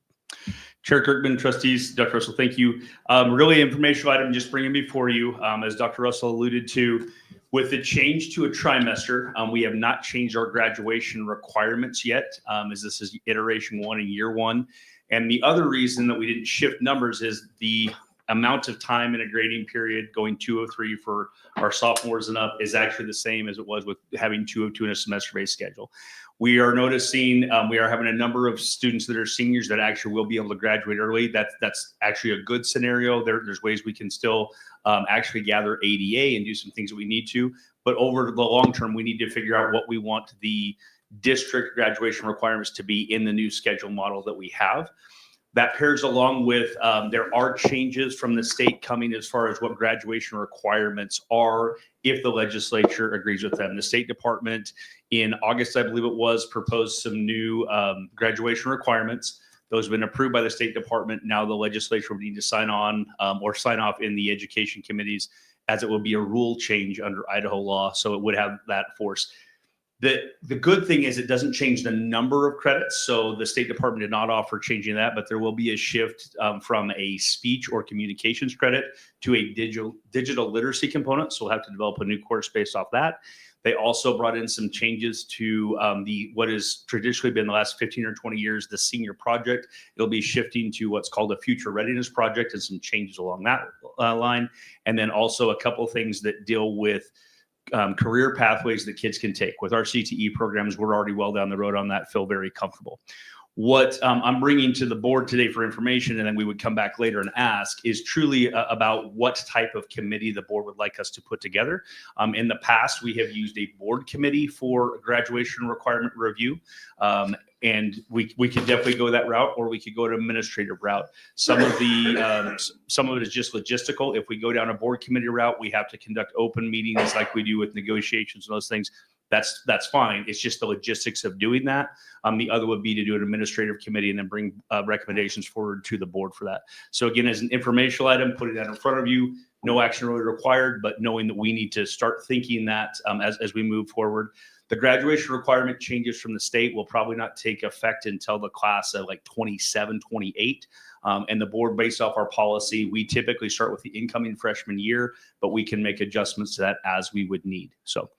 Chair Kirkman, trustees, Dr. Russell, thank you. Really informational item just bringing before you. As Dr. Russell alluded to, with the change to a trimester, we have not changed our graduation requirements yet, as this is iteration 1 in year 1. And the other reason that we didn't shift numbers is the amount of time in a grading period going 203 for our sophomores and up is actually the same as it was with having 202 in a semester-based schedule. We are noticing we are having a number of students that are seniors that actually will be able to graduate early. That's actually a good scenario. There's ways we can still actually gather ADA and do some things that we need to. But over the long term, we need to figure out what we want the district graduation requirements to be in the new schedule model that we have. That pairs along with there are changes from the state coming as far as what graduation requirements are if the legislature agrees with them. The State Department in August, I believe it was, proposed some new graduation requirements. Those have been approved by the State Department. Now the legislature would need to sign on or sign off in the education committees, as it will be a rule change under Idaho law. So it would have that force. The good thing is it doesn't change the number of credits. So the State Department did not offer changing that, but there will be a shift from a speech or communications credit to a digital literacy component. So we'll have to develop a new course based off that. They also brought in some changes to what has traditionally been the last 15 or 20 years, the senior project. It'll be shifting to what's called a future readiness project and some changes along that line. And then also a couple of things that deal with career pathways that kids can take. With our CTE programs, we're already well down the road on that, feel very comfortable. What I'm bringing to the board today for information, and then we would come back later and ask, is truly about what type of committee the board would like us to put together. In the past, we have used a board committee for graduation requirement review. And we could definitely go that route, or we could go to administrative route. Some of it is just logistical. If we go down a board committee route, we have to conduct open meetings like we do with negotiations and those things. That's fine. It's just the logistics of doing that. The other would be to do an administrative committee and then bring recommendations forward to the board for that. So again, as an informational item, putting that in front of you, no action really required, but knowing that we need to start thinking that as we move forward. The graduation requirement changes from the state will probably not take effect until the class of like 27, 28. And the board, based off our policy, we typically start with the incoming freshman year, but we can make adjustments to that as we would need. So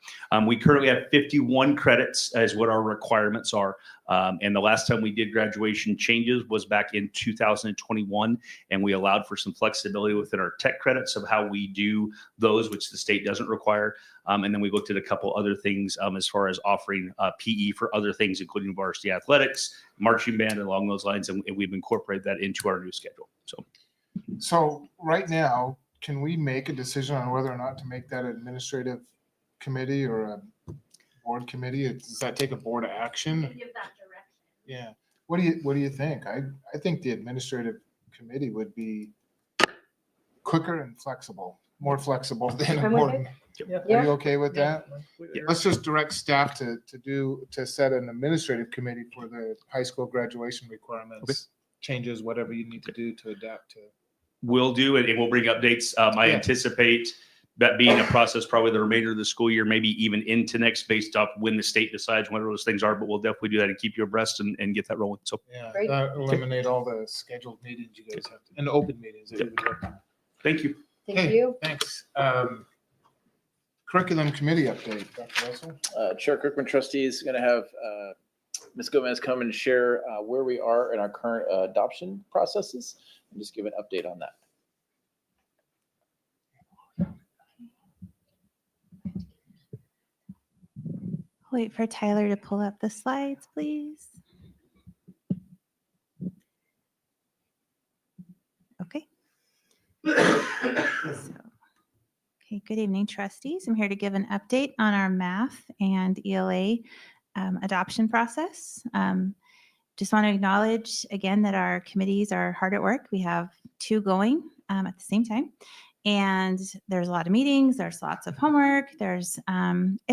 we currently have 51 credits as what our requirements are. And the last time we did graduation changes was back in 2021, and we allowed for some flexibility within our tech credits of how we do those, which the state doesn't require. And then we looked at a couple other things as far as offering PE for other things, including varsity athletics, marching band, along those lines, and we've incorporated that into our new schedule. So right now, can we make a decision on whether or not to make that administrative committee or a board committee? Does that take a board action? Give that direction. Yeah. What do you think? I think the administrative committee would be quicker and flexible, more flexible than a I'm with board. it. Are you okay with that? Yeah. Let's just direct staff to set an administrative committee for the high school graduation requirements, changes, whatever you need to do to adapt to. We'll do it, and we'll bring updates. I anticipate that being a process probably the remainder of the school year, maybe even into next, based off when the state decides whatever those things are, but we'll definitely do that and keep you abreast and get that rolling. So Yeah, Great. eliminate all the scheduled meetings you guys have to, and the open meetings that you would have. thank you. Thank Okay. you. Thanks. Curriculum committee update, Dr. Russell. Chair Kirkman, trustees, is going to have Ms. Gomez come and share where we are in our current adoption processes and just give an update on that. Wait for Tyler to pull up the slides, please. Okay. Okay, good evening, trustees. I'm here to give an update on our math and ELA adoption process. Just want to acknowledge again that our committees are hard at work. We have 2 going at the same time. And there's a lot of meetings, there's lots of homework, it's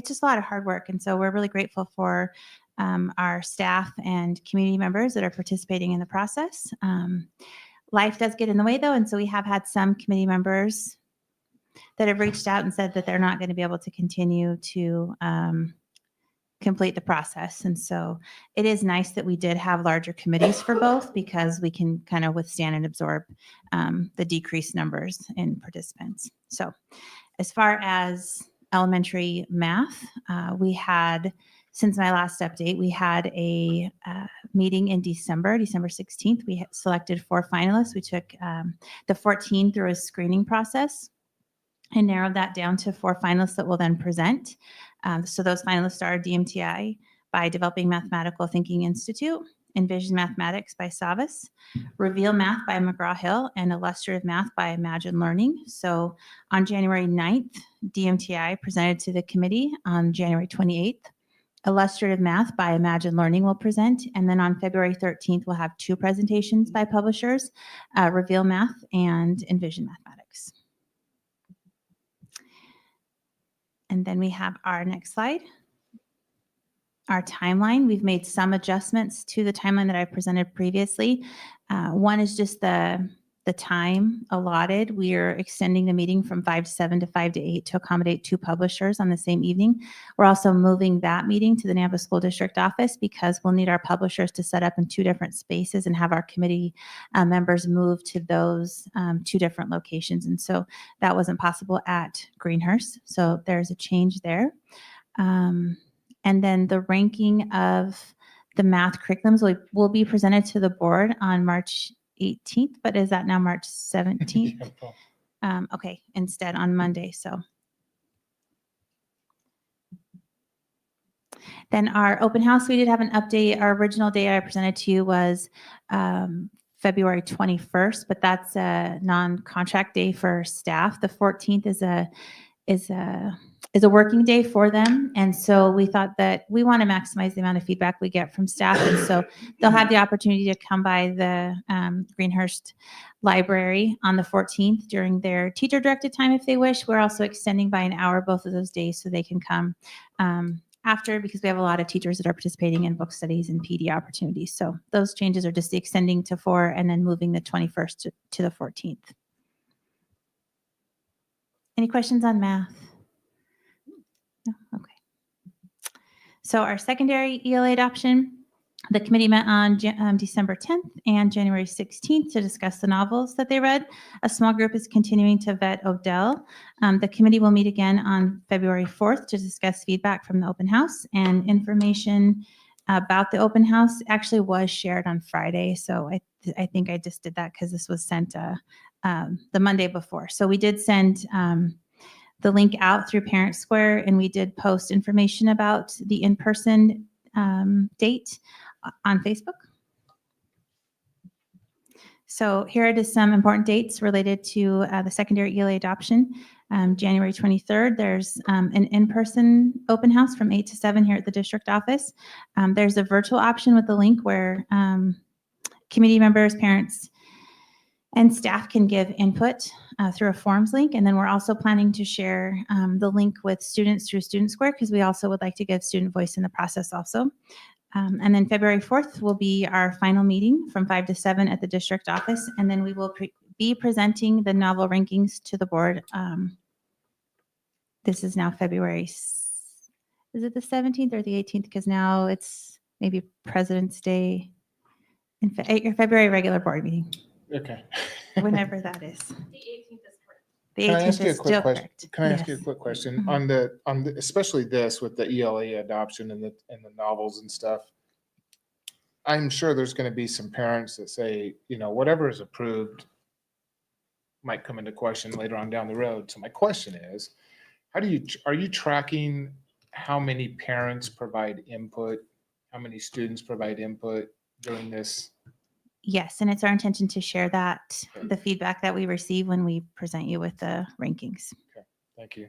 just a lot of hard work. And so we're really grateful for our staff and community members that are participating in the process. Life does get in the way though, and so we have had some committee members that have reached out and said that they're not going to be able to continue to complete the process. And so it is nice that we did have larger committees for both because we can kind of withstand and absorb the decreased numbers in participants. So as far as elementary math, we had, since my last update, we had a meeting in December 16th. We selected 4 finalists. We took the 14 through a screening process and narrowed that down to 4 finalists that will then present. So those finalists are DMTI by Developing Mathematical Thinking Institute, Envision Mathematics by Savas, Reveal Math by McGraw-Hill, and Illustrative Math by Imagine Learning. So on January 9th, DMTI presented to the committee. On January 28th, Illustrative Math by Imagine Learning will present. And then on February 13th, we'll have 2 presentations by publishers, Reveal Math and Envision Mathematics. And then we have our next slide, our timeline. We've made some adjustments to the timeline that I presented previously. One is just the time allotted. We are extending the meeting from 5 to 7 to 5 to 8 to accommodate 2 publishers on the same evening. We're also moving that meeting to the Nampa School District office because we'll need our publishers to set up in 2 different spaces and have our committee members move to those 2 different locations. And so that wasn't possible at Greenhurst. So there's a change there. And then the ranking of the math curriculums will be presented to the board on March 18th, but is that now March 17th? Okay, instead on Monday. So then our open house, we did have an update. Our original date I presented to you was February 21st, but that's a non-contract day for staff. The 14th is a working day for them. And so we thought that we want to maximize the amount of feedback we get from staff. And so they'll have the opportunity to come by the Greenhurst Library on the 14th during their teacher-directed time if they wish. We're also extending by an hour both of those days so they can come after, because we have a lot of teachers that are participating in book studies and PD opportunities. So those changes are just the extending to 4 and then moving the 21st to the 14th. Any questions on math? No? Okay. So our secondary ELA adoption, the committee met on December 10th and January 16th to discuss the novels that they read. A small group is continuing to vet Odell. The committee will meet again on February 4th to discuss feedback from the open house, and information about the open house actually was shared on Friday. So I think I just did that because this was sent the Monday before. So we did send the link out through Parent Square, and we did post information about the in-person date on Facebook. So here are just some important dates related to the secondary ELA adoption. January 23rd, there's an in-person open house from 8 to 7 here at the district office. There's a virtual option with the link where committee members, parents, and staff can give input through a forms link. And then we're also planning to share the link with students through Student Square because we also would like to give student voice in the process also. And then February 4th will be our final meeting from 5 to 7 at the district office. And then we will be presenting the novel rankings to the board. This is now February, is it the 17th or the 18th? Because now it's maybe President's Day in your February regular board meeting. Okay. Whenever that is. The 18th is correct. The Can I 18th ask you a is quick still question? correct. Can I ask Yes. you a quick question Mhm. on the especially this with the ELA adoption and the novels and stuff? I'm sure there's going to be some parents that say, whatever is approved might come into question later on down the road. So my question is, are you tracking how many parents provide input, how many students provide input during this? Yes, and it's our intention to share that, the feedback that we receive when we present you with the rankings. Okay, thank you.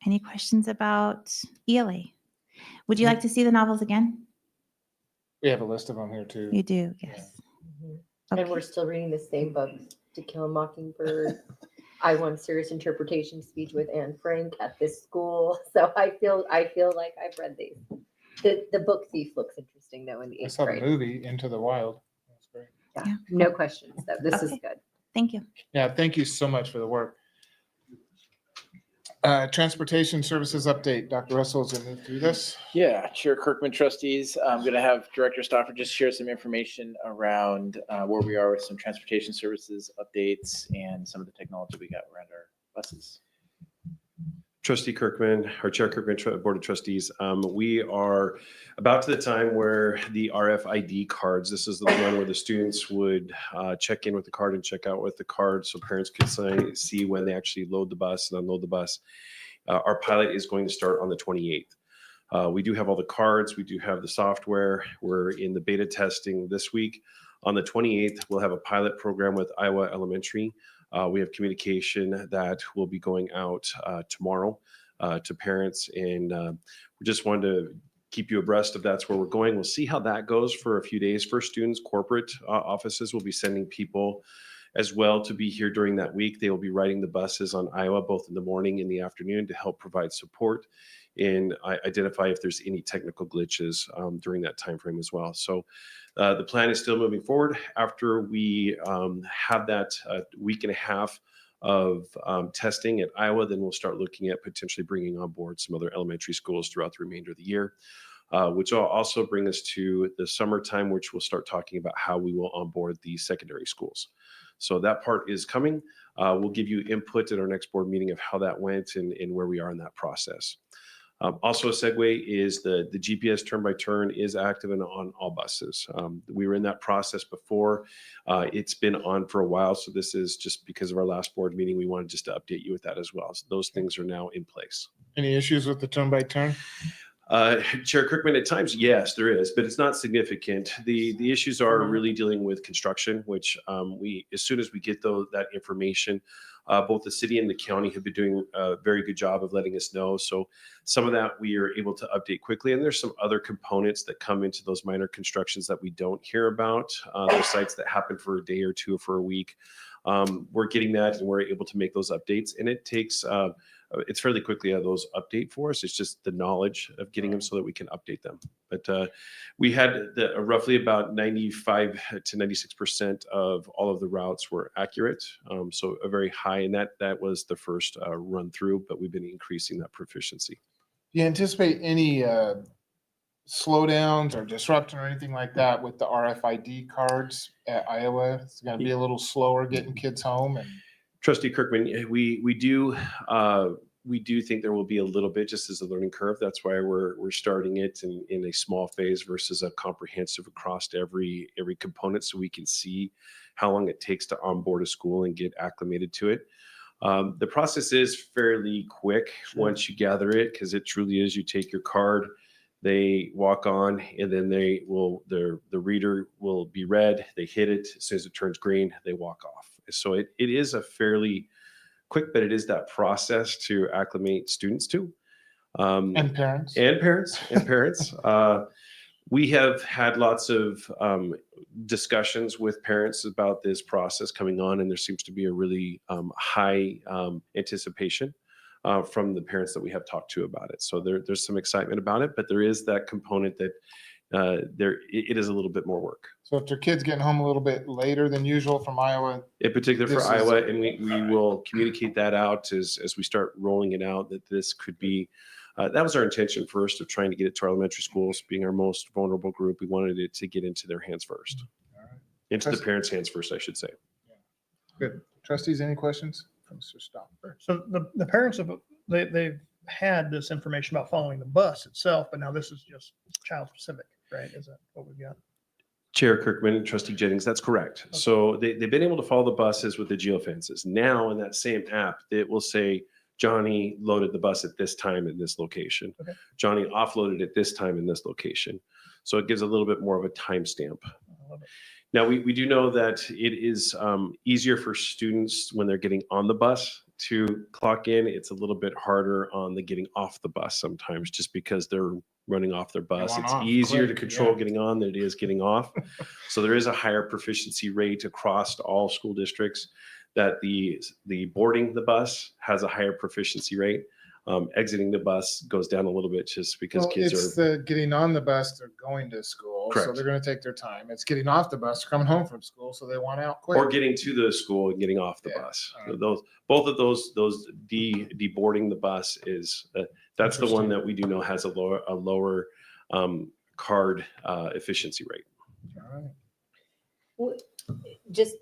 Any questions about ELA? Would you like to see the novels again? We have a list of them here too. You do, yes. And we're still reading the same books, To Kill a Mockingbird. I won serious interpretation speech with Anne Frank at this school. So I feel like I've read these. The book Thief looks interesting though in the I 8th saw the grade. movie Into the Wild. That's great. Yeah, no questions though. This is Okay. good. Thank you. Yeah, thank you so much for the work. Transportation services update. Dr. Russell is going to move through this. Yeah, Chair Kirkman, trustees, I'm going to have Director Stoffer just share some information around where we are with some transportation services updates and some of the technology we got around our buses. Trustee Kirkman, or Chair Kirkman, Board of Trustees, we are about to the time where the RFID cards, this is the one where the students would check in with the card and check out with the card so parents could see when they actually load the bus and unload the bus. Our pilot is going to start on the 28th. We do have all the cards. We do have the software. We're in the beta testing this week. On the 28th, we'll have a pilot program with Iowa Elementary. We have communication that will be going out tomorrow to parents, and we just wanted to keep you abreast of that's where we're going. We'll see how that goes for a few days for students. Corporate offices will be sending people as well to be here during that week. They will be riding the buses on Iowa both in the morning and the afternoon to help provide support and identify if there's any technical glitches during that time frame as well. So the plan is still moving forward. After we have that week and a half of testing at Iowa, then we'll start looking at potentially bringing on board some other elementary schools throughout the remainder of the year, which will also bring us to the summertime, which we'll start talking about how we will onboard the secondary schools. So that part is coming. We'll give you input at our next board meeting of how that went and where we are in that process. Also a segue is the GPS turn-by-turn is active and on all buses. We were in that process before. It's been on for a while, so this is just because of our last board meeting. We wanted just to update you with that as well. So those things are now in place. Any issues with the turn-by-turn? Chair Kirkman, at times, yes, there is, but it's not significant. The issues are really dealing with construction, which as soon as we get that information, both the city and the county have been doing a very good job of letting us know. So some of that we are able to update quickly. And there's some other components that come into those minor constructions that we don't hear about. Those sites that happen for a day or two or for a week. We're getting that and we're able to make those updates. And it takes, it's fairly quickly how those update for us. It's just the knowledge of getting them so that we can update them. But we had roughly about 95 to 96% of all of the routes were accurate. So a very high, and that was the first run through, but we've been increasing that proficiency. Do you anticipate any slowdowns or disruption or anything like that with the RFID cards at Iowa? It's going to be a little slower getting kids home. And Trustee Kirkman, we do think there will be a little bit just as a learning curve. That's why we're starting it in a small phase versus a comprehensive across every component, so we can see how long it takes to onboard a school and get acclimated to it. The process is fairly quick once you gather it, because it truly is. You take your card, they walk on, and then the reader will be read. They hit it. As soon as it turns green, they walk off. So it is a fairly quick, but it is that process to acclimate students to. And parents. And parents. We have had lots of discussions with parents about this process coming on, and there seems to be a really high anticipation from the parents that we have talked to about it. So there's some excitement about it, but there is that component that it is a little bit more work. So if their kids getting home a little bit later than usual from Iowa, in particular for Iowa, and we will communicate that out as we start rolling it out, that this could be, that was our intention first of trying to get it to our elementary schools, being our most vulnerable group. We wanted it to get into their hands first, into the parents' hands first, I should say. Good. Trustees, any questions from Mr. Stoffer? So the parents they've had this information about following the bus itself, but now this is just child specific, right? Is that what we've got? Chair Kirkman and Trustee Jennings, that's correct. Okay. So they've been able to follow the buses with the geofences. Now in that same app, it will say, Johnny loaded the bus at this time in this location. Okay. Johnny offloaded at this time in this location. So it gives a little bit more of a timestamp. Now we do know that it is easier for students when they're getting on the bus to clock in. It's a little bit harder on the getting off the bus sometimes, just because they're running off their bus. It's easier to control getting on than it is getting off. So there is a higher proficiency rate across all school districts, that the boarding the bus has a higher proficiency rate. Exiting the bus goes down a little bit just because Well, kids it's are. the getting on the bus, they're going to school, so Correct. they're gonna take their time. It's getting off the bus, coming home from school, so they want out quick. Or getting to the school and getting off the Yeah. bus. So both of those deboarding the bus is, that's the one Interesting. that we do know has a lower card efficiency rate. All right. Just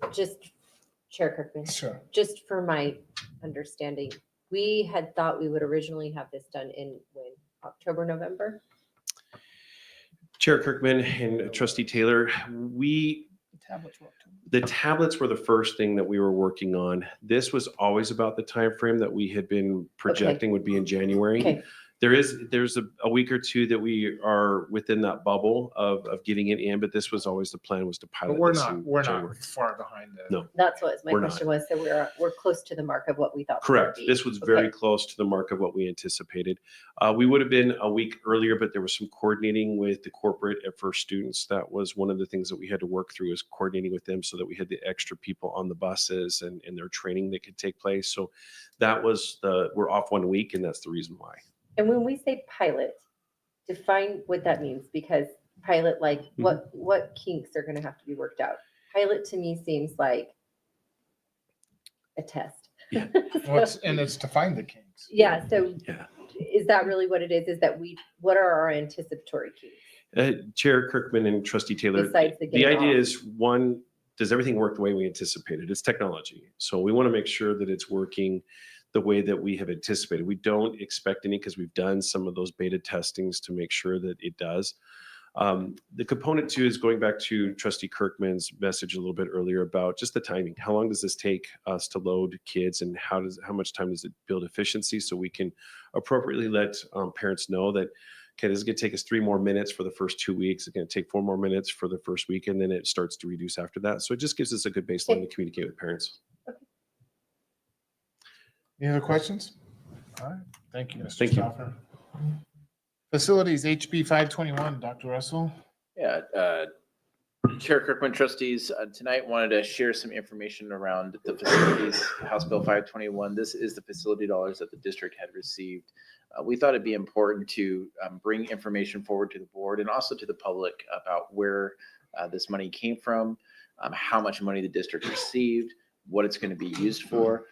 Chair Kirkman, Sure. just for my understanding, we had thought we would originally have this done in when, October, November? Chair Kirkman and Trustee Taylor, the tablets were the first thing that we were working on. This was always about the time frame that we had been projecting would be in January. Okay. There's a week or two that we are within that bubble of getting it in, but this was always the plan, was to pilot But we're this not, in we're January. not far behind the. No. That's what my We're not. question was. So we're close to the mark of what we thought. Correct. This was very Okay. close to the mark of what we anticipated. We would have been a week earlier, but there was some coordinating with the corporate at First Students. That was one of the things that we had to work through, is coordinating with them so that we had the extra people on the buses and their training that could take place. So that was we're off 1 week, and that's the reason why. And when we say pilot, define what that means, because pilot, like what kinks are gonna have to be worked out? Pilot to me seems like a test. Yeah. And it's to find the kinks. Yeah, so Yeah. is that really what it is? Is that what are our anticipatory kinks? Chair Kirkman and Trustee Taylor, Besides the the getting idea off. is, one, does everything work the way we anticipated? It's technology. So we want to make sure that it's working the way that we have anticipated. We don't expect any, because we've done some of those beta testings to make sure that it does. The component two is going back to Trustee Kirkman's message a little bit earlier about just the timing. How long does this take us to load kids, and how much time does it build efficiency, so we can appropriately let parents know that, okay, this is going to take us 3 more minutes for the first 2 weeks. It's going to take 4 more minutes for the first week, and then it starts to reduce after that. So it just gives us a good baseline to communicate with parents. Any other questions? All right, thank you, Mr. Thank you. Stauffer. Facilities, HB 521, Dr. Russell. Yeah, Chair Kirkman, trustees, tonight wanted to share some information around the facilities, House Bill 521. This is the facility dollars that the district had received. We thought it'd be important to bring information forward to the board and also to the public about where this money came from, how much money the district received, what it's going to be used for.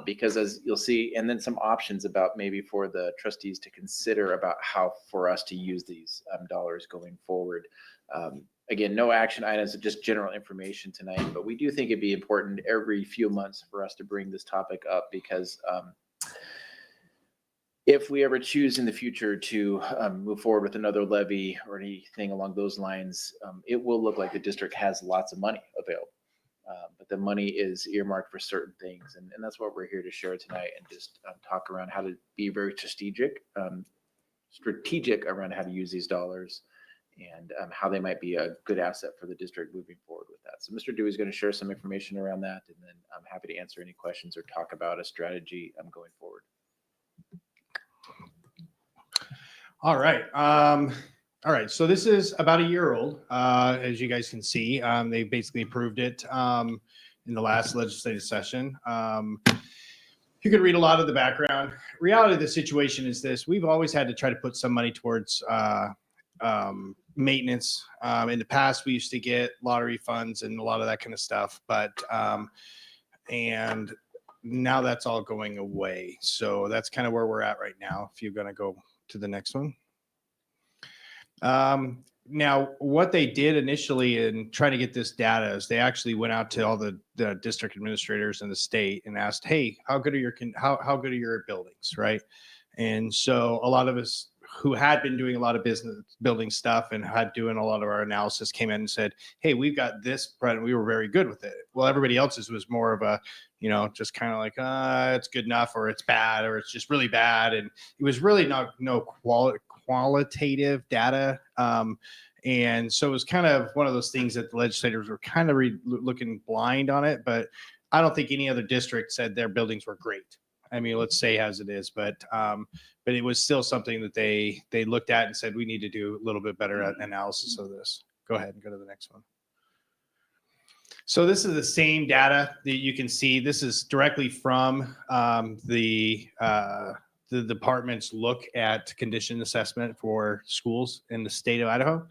Because as you'll see, and then some options about maybe for the trustees to consider about how for us to use these dollars going forward. Again, no action items, just general information tonight, but we do think it'd be important every few months for us to bring this topic up, because if we ever choose in the future to move forward with another levy or anything along those lines, it will look like the district has lots of money available. But the money is earmarked for certain things. And that's what we're here to share tonight, and just talk around how to be very strategic around how to use these dollars, and how they might be a good asset for the district moving forward with that. So Mr. Dewey is going to share some information around that, and then I'm happy to answer any questions or talk about a strategy going forward. All right. All right. So this is about a year old, as you guys can see. They basically approved it in the last legislative session. You can read a lot of the background. Reality of the situation is this: we've always had to try to put some money towards maintenance. In the past, we used to get lottery funds and a lot of that kind of stuff, but and now that's all going away. So that's kind of where we're at right now. If you're going to go to the next one. Now, what they did initially in trying to get this data is they actually went out to all the district administrators in the state and asked, "Hey, how good are your buildings?" Right? And so a lot of us who had been doing a lot of business building stuff and had doing a lot of our analysis came in and said, "Hey, we've got this, and we were very good with it." Well, everybody else's was more of a, just kind of like, it's good enough, or it's bad, or it's just really bad, and it was really no qualitative data. And so it was kind of one of those things that the legislators were kind of looking blind on it, but I don't think any other district said their buildings were great. I mean, let's say as it is, but it was still something that they looked at and said, we need to do a little bit better analysis of this. Go ahead and go to the next one. So this is the same data that you can see. This is directly from the the departments look at condition assessment for schools in the state of Idaho.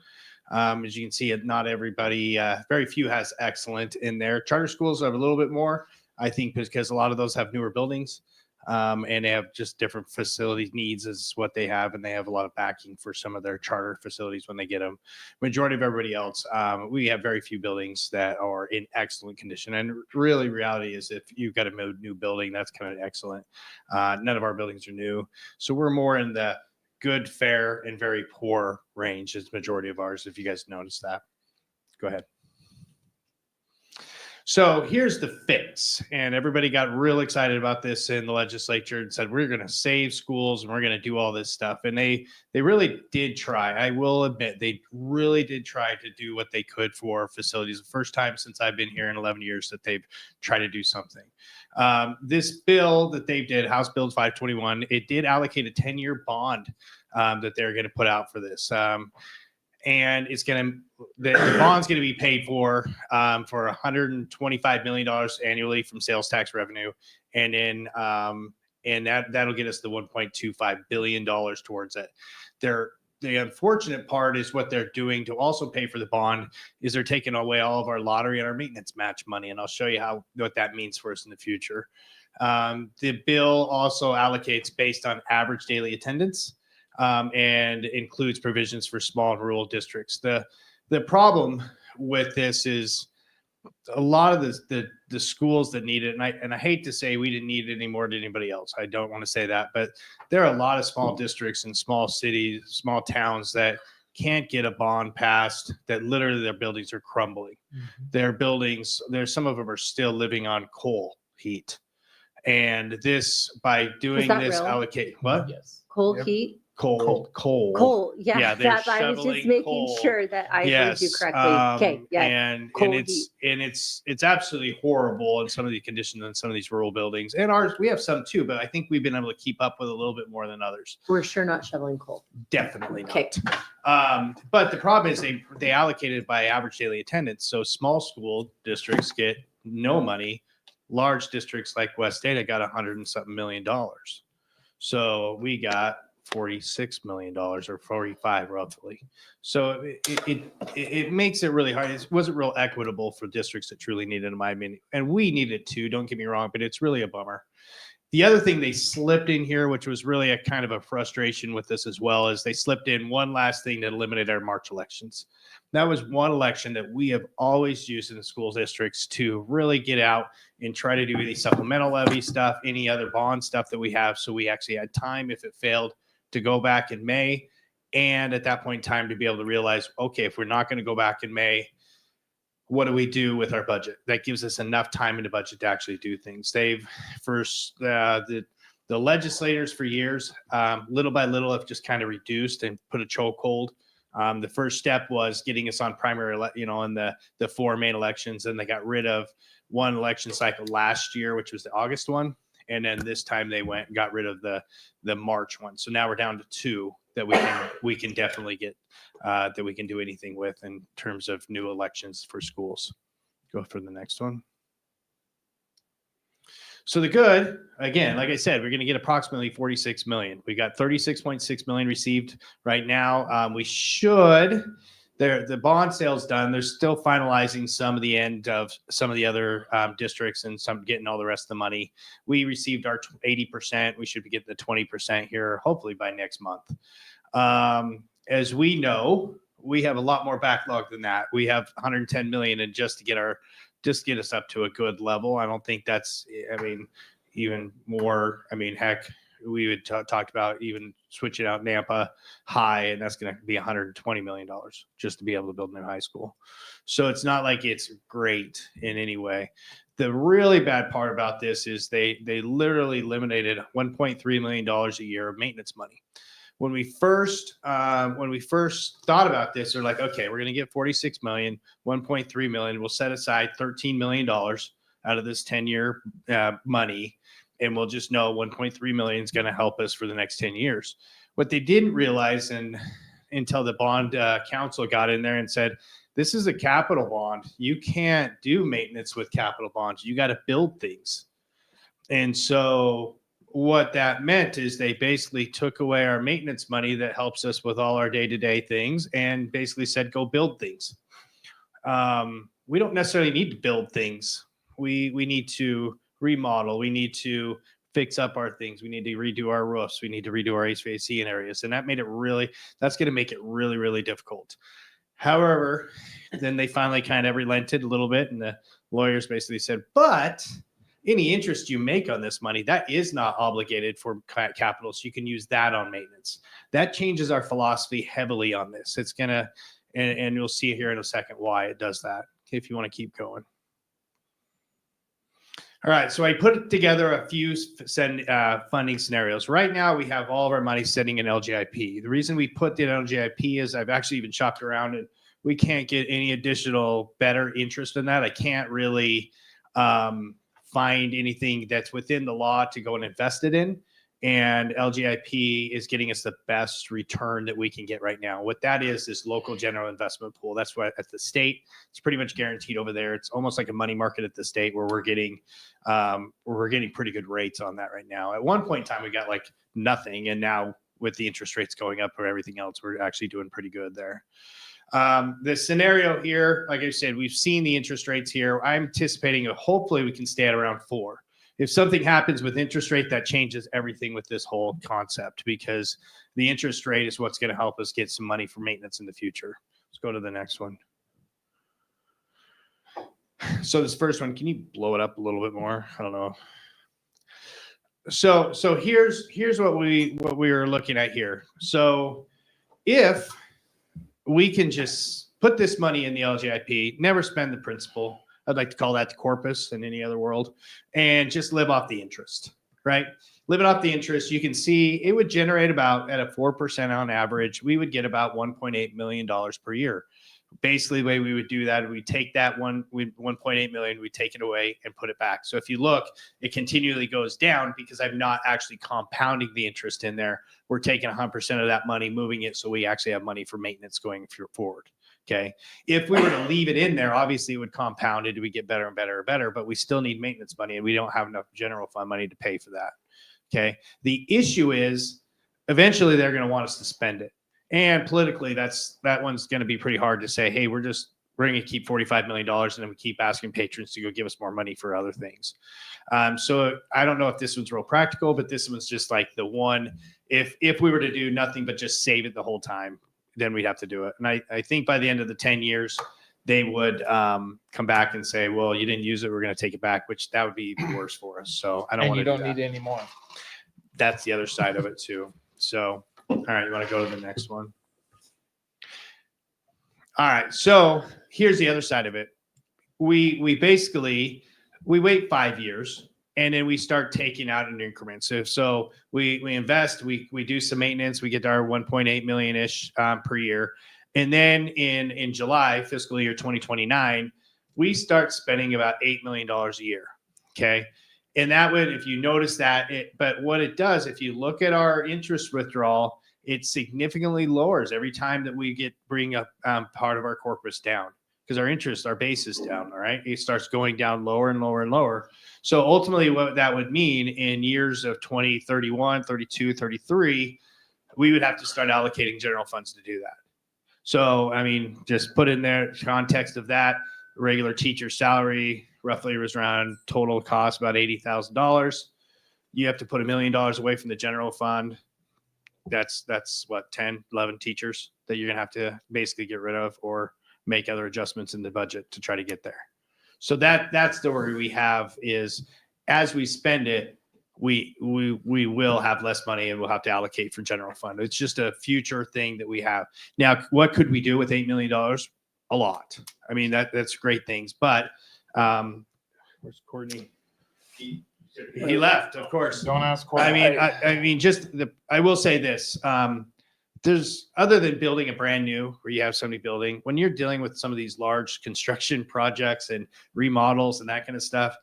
As you can see, not everybody, very few has excellent in there. Charter schools have a little bit more, I think, because a lot of those have newer buildings. And they have just different facility needs is what they have. And they have a lot of backing for some of their charter facilities when they get them. Majority of everybody else, we have very few buildings that are in excellent condition. And really reality is if you've got a new building, that's kind of excellent. None of our buildings are new. So we're more in the good, fair, and very poor range is the majority of ours, if you guys notice that. Go ahead. So here's the fix. And everybody got real excited about this in the legislature and said, we're going to save schools and we're going to do all this stuff. And they really did try. I will admit, they really did try to do what they could for facilities. The first time since I've been here in 11 years that they've tried to do something. This bill that they did, House Bill 521, it did allocate a 10-year bond that they're going to put out for this. And it's the bond's going to be paid for $125 million annually from sales tax revenue. And then, and that'll get us the $1.25 billion towards it. The unfortunate part is what they're doing to also pay for the bond is they're taking away all of our lottery and our maintenance match money. And I'll show you what that means for us in the future. The bill also allocates based on average daily attendance. And includes provisions for small and rural districts. The problem with this is a lot of the schools that need it, and I hate to say we didn't need it any more than anybody else. I don't want to say that, but there are a lot of small districts and small cities, small towns that can't get a bond passed, that literally their buildings are crumbling. Their buildings, some of them are still living on coal heat. And this, by doing this, real? allocate, what? Yes. Cold Yep. heat? Coal. Yeah, Yeah, they're I was just shoveling making coal. sure that I heard you correctly. Okay, yeah. And cold it's absolutely horrible in some of the conditions in some of these rural buildings. And ours, we have some too, but I think we've been able to keep up with a little bit more than others. We're sure not shoveling coal. Definitely not. Okay. But the problem is they allocated by average daily attendance. So small school districts get no money. Large districts like West Data got $100 and something million. So we got $46 million or 45 roughly. So it makes it really hard. It wasn't real equitable for districts that truly needed it, in my opinion. And we need it too, don't get me wrong, but it's really a bummer. The other thing they slipped in here, which was really a kind of a frustration with this as well, is they slipped in one last thing that eliminated our March elections. That was one election that we have always used in the school districts to really get out and try to do any supplemental levy stuff, any other bond stuff that we have. So we actually had time, if it failed, to go back in May. And at that point in time, to be able to realize, okay, if we're not going to go back in May, what do we do with our budget? That gives us enough time in the budget to actually do things. They've first, the legislators for years, little by little, have just kind of reduced and put a chokehold. The first step was getting us on primary, in the four main elections. And they got rid of one election cycle last year, which was the August one. And then this time they went and got rid of the March one. So now we're down to two that we can definitely get, that we can do anything with in terms of new elections for schools. Go for the next one. So the good, again, like I said, we're going to get approximately 46 million. We got 36.6 million received right now. We should, the bond sale's done. They're still finalizing some of the end of some of the other districts and some getting all the rest of the money. We received our 80%. We should be getting the 20% here, hopefully by next month. As we know, we have a lot more backlog than that. We have 110 million and just to get us up to a good level. I don't think that's, even more, heck, we would talked about even switching out Nampa high, and that's going to be $120 million just to be able to build a new high school. So it's not like it's great in any way. The really bad part about this is they literally eliminated $1.3 million a year of maintenance money. When we first thought about this, they're like, okay, we're going to get 46 million, 1.3 million. We'll set aside $13 million out of this 10-year money. And we'll just know 1.3 million is going to help us for the next 10 years. What they didn't realize until the bond council got in there and said, this is a capital bond. You can't do maintenance with capital bonds. You got to build things. And so what that meant is they basically took away our maintenance money that helps us with all our day-to-day things and basically said, go build things. We don't necessarily need to build things. We need to remodel. We need to fix up our things. We need to redo our roofs. We need to redo our HVAC in areas. And that made it really, that's going to make it really, really difficult. However, then they finally kind of relented a little bit, and the lawyers basically said, but any interest you make on this money, that is not obligated for capital. So you can use that on maintenance. That changes our philosophy heavily on this. It's going to, and you'll see here in a second why it does that, if you want to keep going. All right, so I put together a few funding scenarios. Right now, we have all of our money sitting in LGIP. The reason we put it in LGIP is I've actually even shopped around, and we can't get any additional better interest in that. I can't really find anything that's within the law to go and invest it in. And LGIP is getting us the best return that we can get right now. What that is local general investment pool. That's what at the state, it's pretty much guaranteed over there. It's almost like a money market at the state where we're getting pretty good rates on that right now. At one point in time, we got like nothing. And now with the interest rates going up or everything else, we're actually doing pretty good there. The scenario here, like I said, we've seen the interest rates here. I'm anticipating hopefully we can stay at around 4. If something happens with interest rate, that changes everything with this whole concept, because the interest rate is what's going to help us get some money for maintenance in the future. Let's go to the next one. So this first one, can you blow it up a little bit more? I don't know. So here's what we are looking at here. So if we can just put this money in the LGIP, never spend the principal. I'd like to call that the corpus in any other world, and just live off the interest, right? Living off the interest, you can see it would generate about at a 4% on average. We would get about $1.8 million per year. Basically, the way we would do that, we take that 1.8 million, we take it away and put it back. So if you look, it continually goes down because I'm not actually compounding the interest in there. We're taking 100% of that money, moving it so we actually have money for maintenance going forward. Okay. If we were to leave it in there, obviously it would compound it. We get better and better and better, but we still need maintenance money, and we don't have enough general fund money to pay for that. Okay. The issue is eventually they're going to want us to spend it. And politically, that one's going to be pretty hard to say, hey, we're going to keep $45 million and then we keep asking patrons to go give us more money for other things. So I don't know if this one's real practical, but this one's just like the one, if we were to do nothing but just save it the whole time, then we'd have to do it. And I think by the end of the 10 years, they would come back and say, well, you didn't use it, we're going to take it back, which that would be worse for us. So I don't want to do that. And you don't need any more. That's the other side of it too. So, all right, you want to go to the next one? All right, so here's the other side of it. We wait 5 years, and then we start taking out in increments. So we invest, we do some maintenance, we get our 1.8 million-ish per year. And then in July, fiscal year 2029, we start spending about $8 million a year, okay? And that would, if you notice that, but what it does, if you look at our interest withdrawal, it significantly lowers every time that we bring up part of our corpus down, because our base is down, all right? It starts going down lower and lower and lower. So ultimately what that would mean in years of 2031, 32, 33, we would have to start allocating general funds to do that. So, I mean, just put in there context of that, regular teacher salary roughly was around total cost about $80,000. You have to put $1 million away from the general fund. That's what, 10, 11 teachers that you're going to have to basically get rid of or make other adjustments in the budget to try to get there. So that's the worry we have is as we spend it, we will have less money and we'll have to allocate for general fund. It's just a future thing that we have. Now, what could we do with $8 million? A lot. I mean, that's great things, but where's Courtney? He left, of course. Don't ask Courtney. I mean, I will say this. There's, other than building a brand new where you have somebody building, when you're dealing with some of these large construction projects and remodels and that kind of stuff,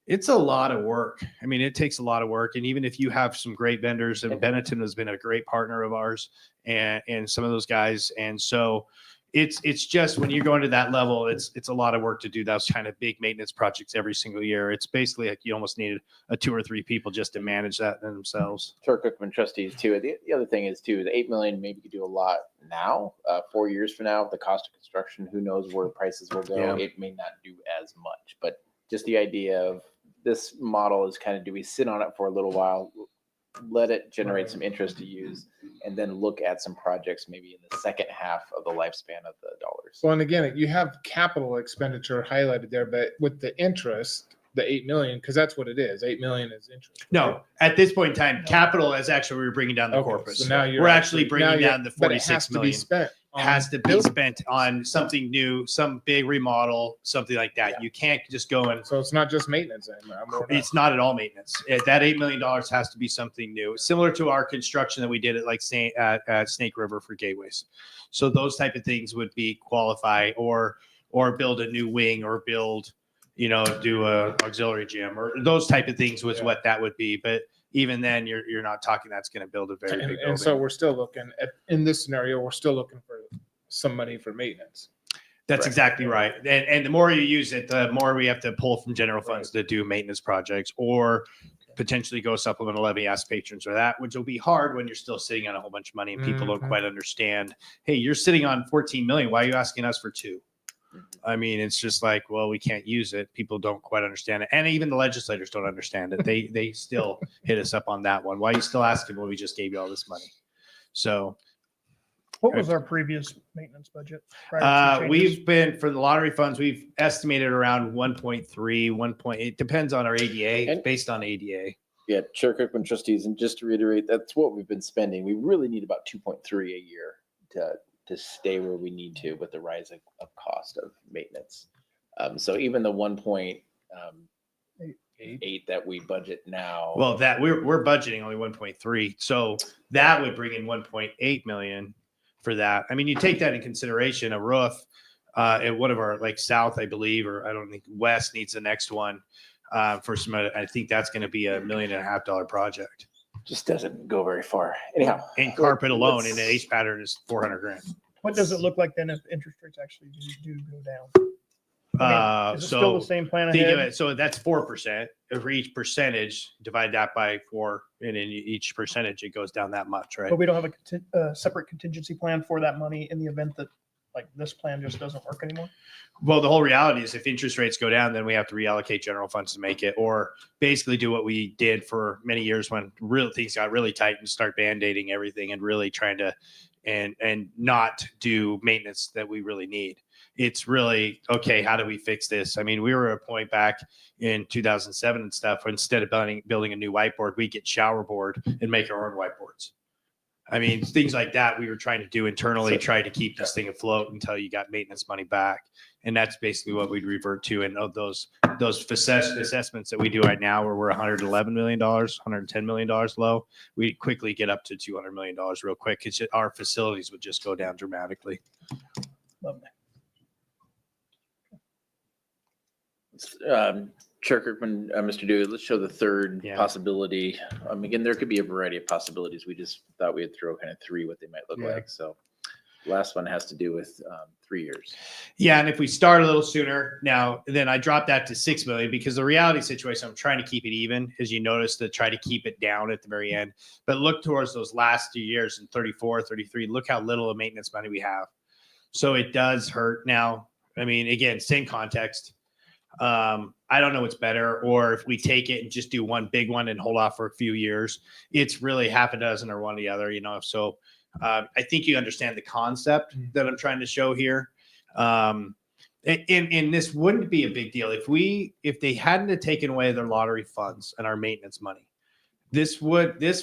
it's a lot of work. I mean, it takes a lot of work. And even if you have some great vendors, and Benetton has been a great partner of ours and some of those guys. And so it's just when you're going to that level, it's a lot of work to do those kind of big maintenance projects every single year. It's basically like you almost need a 2 or 3 people just to manage that themselves. Chair Cookman, trustees too. The other thing is too, the 8 million maybe could do a lot now. 4 years from now, the cost of construction, who knows where prices will go? Yeah. It may not do as much, but just the idea of this model is kind of, do we sit on it for a little while, let it generate some interest to use, and then look at some projects maybe in the second half of the lifespan of the dollars. Well, and again, you have capital expenditure highlighted there, but with the interest, the 8 million, because that's what it is. 8 million is interest. No, at this point in time, capital is actually, we're bringing down the Okay, corpus. so now you're we're actually now bringing you're- down the but it has 46 to be million. spent on Has to be building. spent on something new, some big remodel, something like that. You can't just go and. So it's not just maintenance anymore. It's not at all maintenance. That $8 million has to be something new, similar to our construction that we did at Snake River for gateways. So those type of things would be qualify, or build a new wing, or build, do a auxiliary gym, or those type of things was what that would be. But even then, you're not talking that's going to build a very big building. And so we're still looking at, in this scenario, we're still looking for some money for maintenance. That's exactly right. And the more you use it, the more we have to pull from general funds to do maintenance projects, or potentially go supplemental levy, ask patrons or that, which will be hard when you're still sitting on a whole bunch of money and people don't quite understand. Hey, you're sitting on 14 million. Why are you asking us for 2? I mean, it's just like, well, we can't use it. People don't quite understand it. And even the legislators don't understand it. They still hit us up on that one. Why are you still asking when we just gave you all this money? So What was our previous maintenance budget? prior to changes? we've been, for the lottery funds, we've estimated around 1.3, 1. It depends on our ADA. It's based on ADA. Yeah, Chair Cookman, trustees, and just to reiterate, that's what we've been spending. We really need about 2.3 a year to stay where we need to with the rise of cost of maintenance. So even the 1.8 that we budget now. Well, that we're budgeting only 1.3, so that would bring in 1.8 million for that. I mean, you take that in consideration. A roof at one of our, like South, I believe, or I don't think West needs the next one for some. I think that's going to be $1.5 million project. Just doesn't go very far. Anyhow, and carpet alone in the H pattern is $400,000. What does it look like then if interest rates actually do go down? I mean, is it still the same plan think of ahead? it, so that's 4%. For each percentage, divide that by 4, and in each percentage, it goes down that much, right? But we don't have a separate contingency plan for that money in the event that like this plan just doesn't work anymore? Well, the whole reality is if interest rates go down, then we have to reallocate general funds to make it, or basically do what we did for many years when real things got really tight and start band-aiding everything and really trying to and not do maintenance that we really need. It's really, okay, how do we fix this? I mean, we were at a point back in 2007 and stuff, where instead of building a new whiteboard, we get shower board and make our own whiteboards. I mean, things like that we were trying to do internally, try to keep this thing afloat until you got maintenance money back. And that's basically what we'd revert to. And of those assessments that we do right now, where we're $111 million, $110 million low, we quickly get up to $200 million real quick. It's just, our facilities would just go down dramatically. Lovely. Chair Kirkman, Mr. Dewey, let's show the third possibility. Again, there could be a variety of possibilities. We just thought we'd throw kind of 3 what they might look like. So last one has to do with 3 years. Yeah, and if we start a little sooner now, then I dropped that to 6 million, because the reality situation, I'm trying to keep it even, as you notice, to try to keep it down at the very end. But look towards those last 2 years in 34, 33, look how little of maintenance money we have. So it does hurt now. I mean, again, same context. I don't know what's better, or if we take it and just do one big one and hold off for a few years. It's really half a dozen or one or the other, you know. So I think you understand the concept that I'm trying to show here. And this wouldn't be a big deal if they hadn't have taken away their lottery funds and our maintenance money. This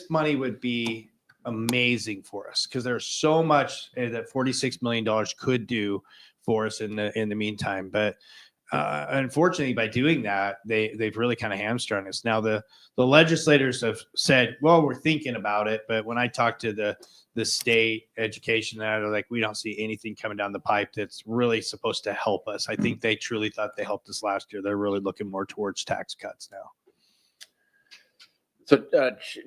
money would be amazing for us, because there's so much that $46 million could do for us in the meantime. But unfortunately, by doing that, they've really kind of hamstrung us. Now, the legislators have said, well, we're thinking about it. But when I talk to the state education, they're like, we don't see anything coming down the pipe that's really supposed to help us. I think they truly thought they helped us last year. They're really looking more towards tax cuts now. So,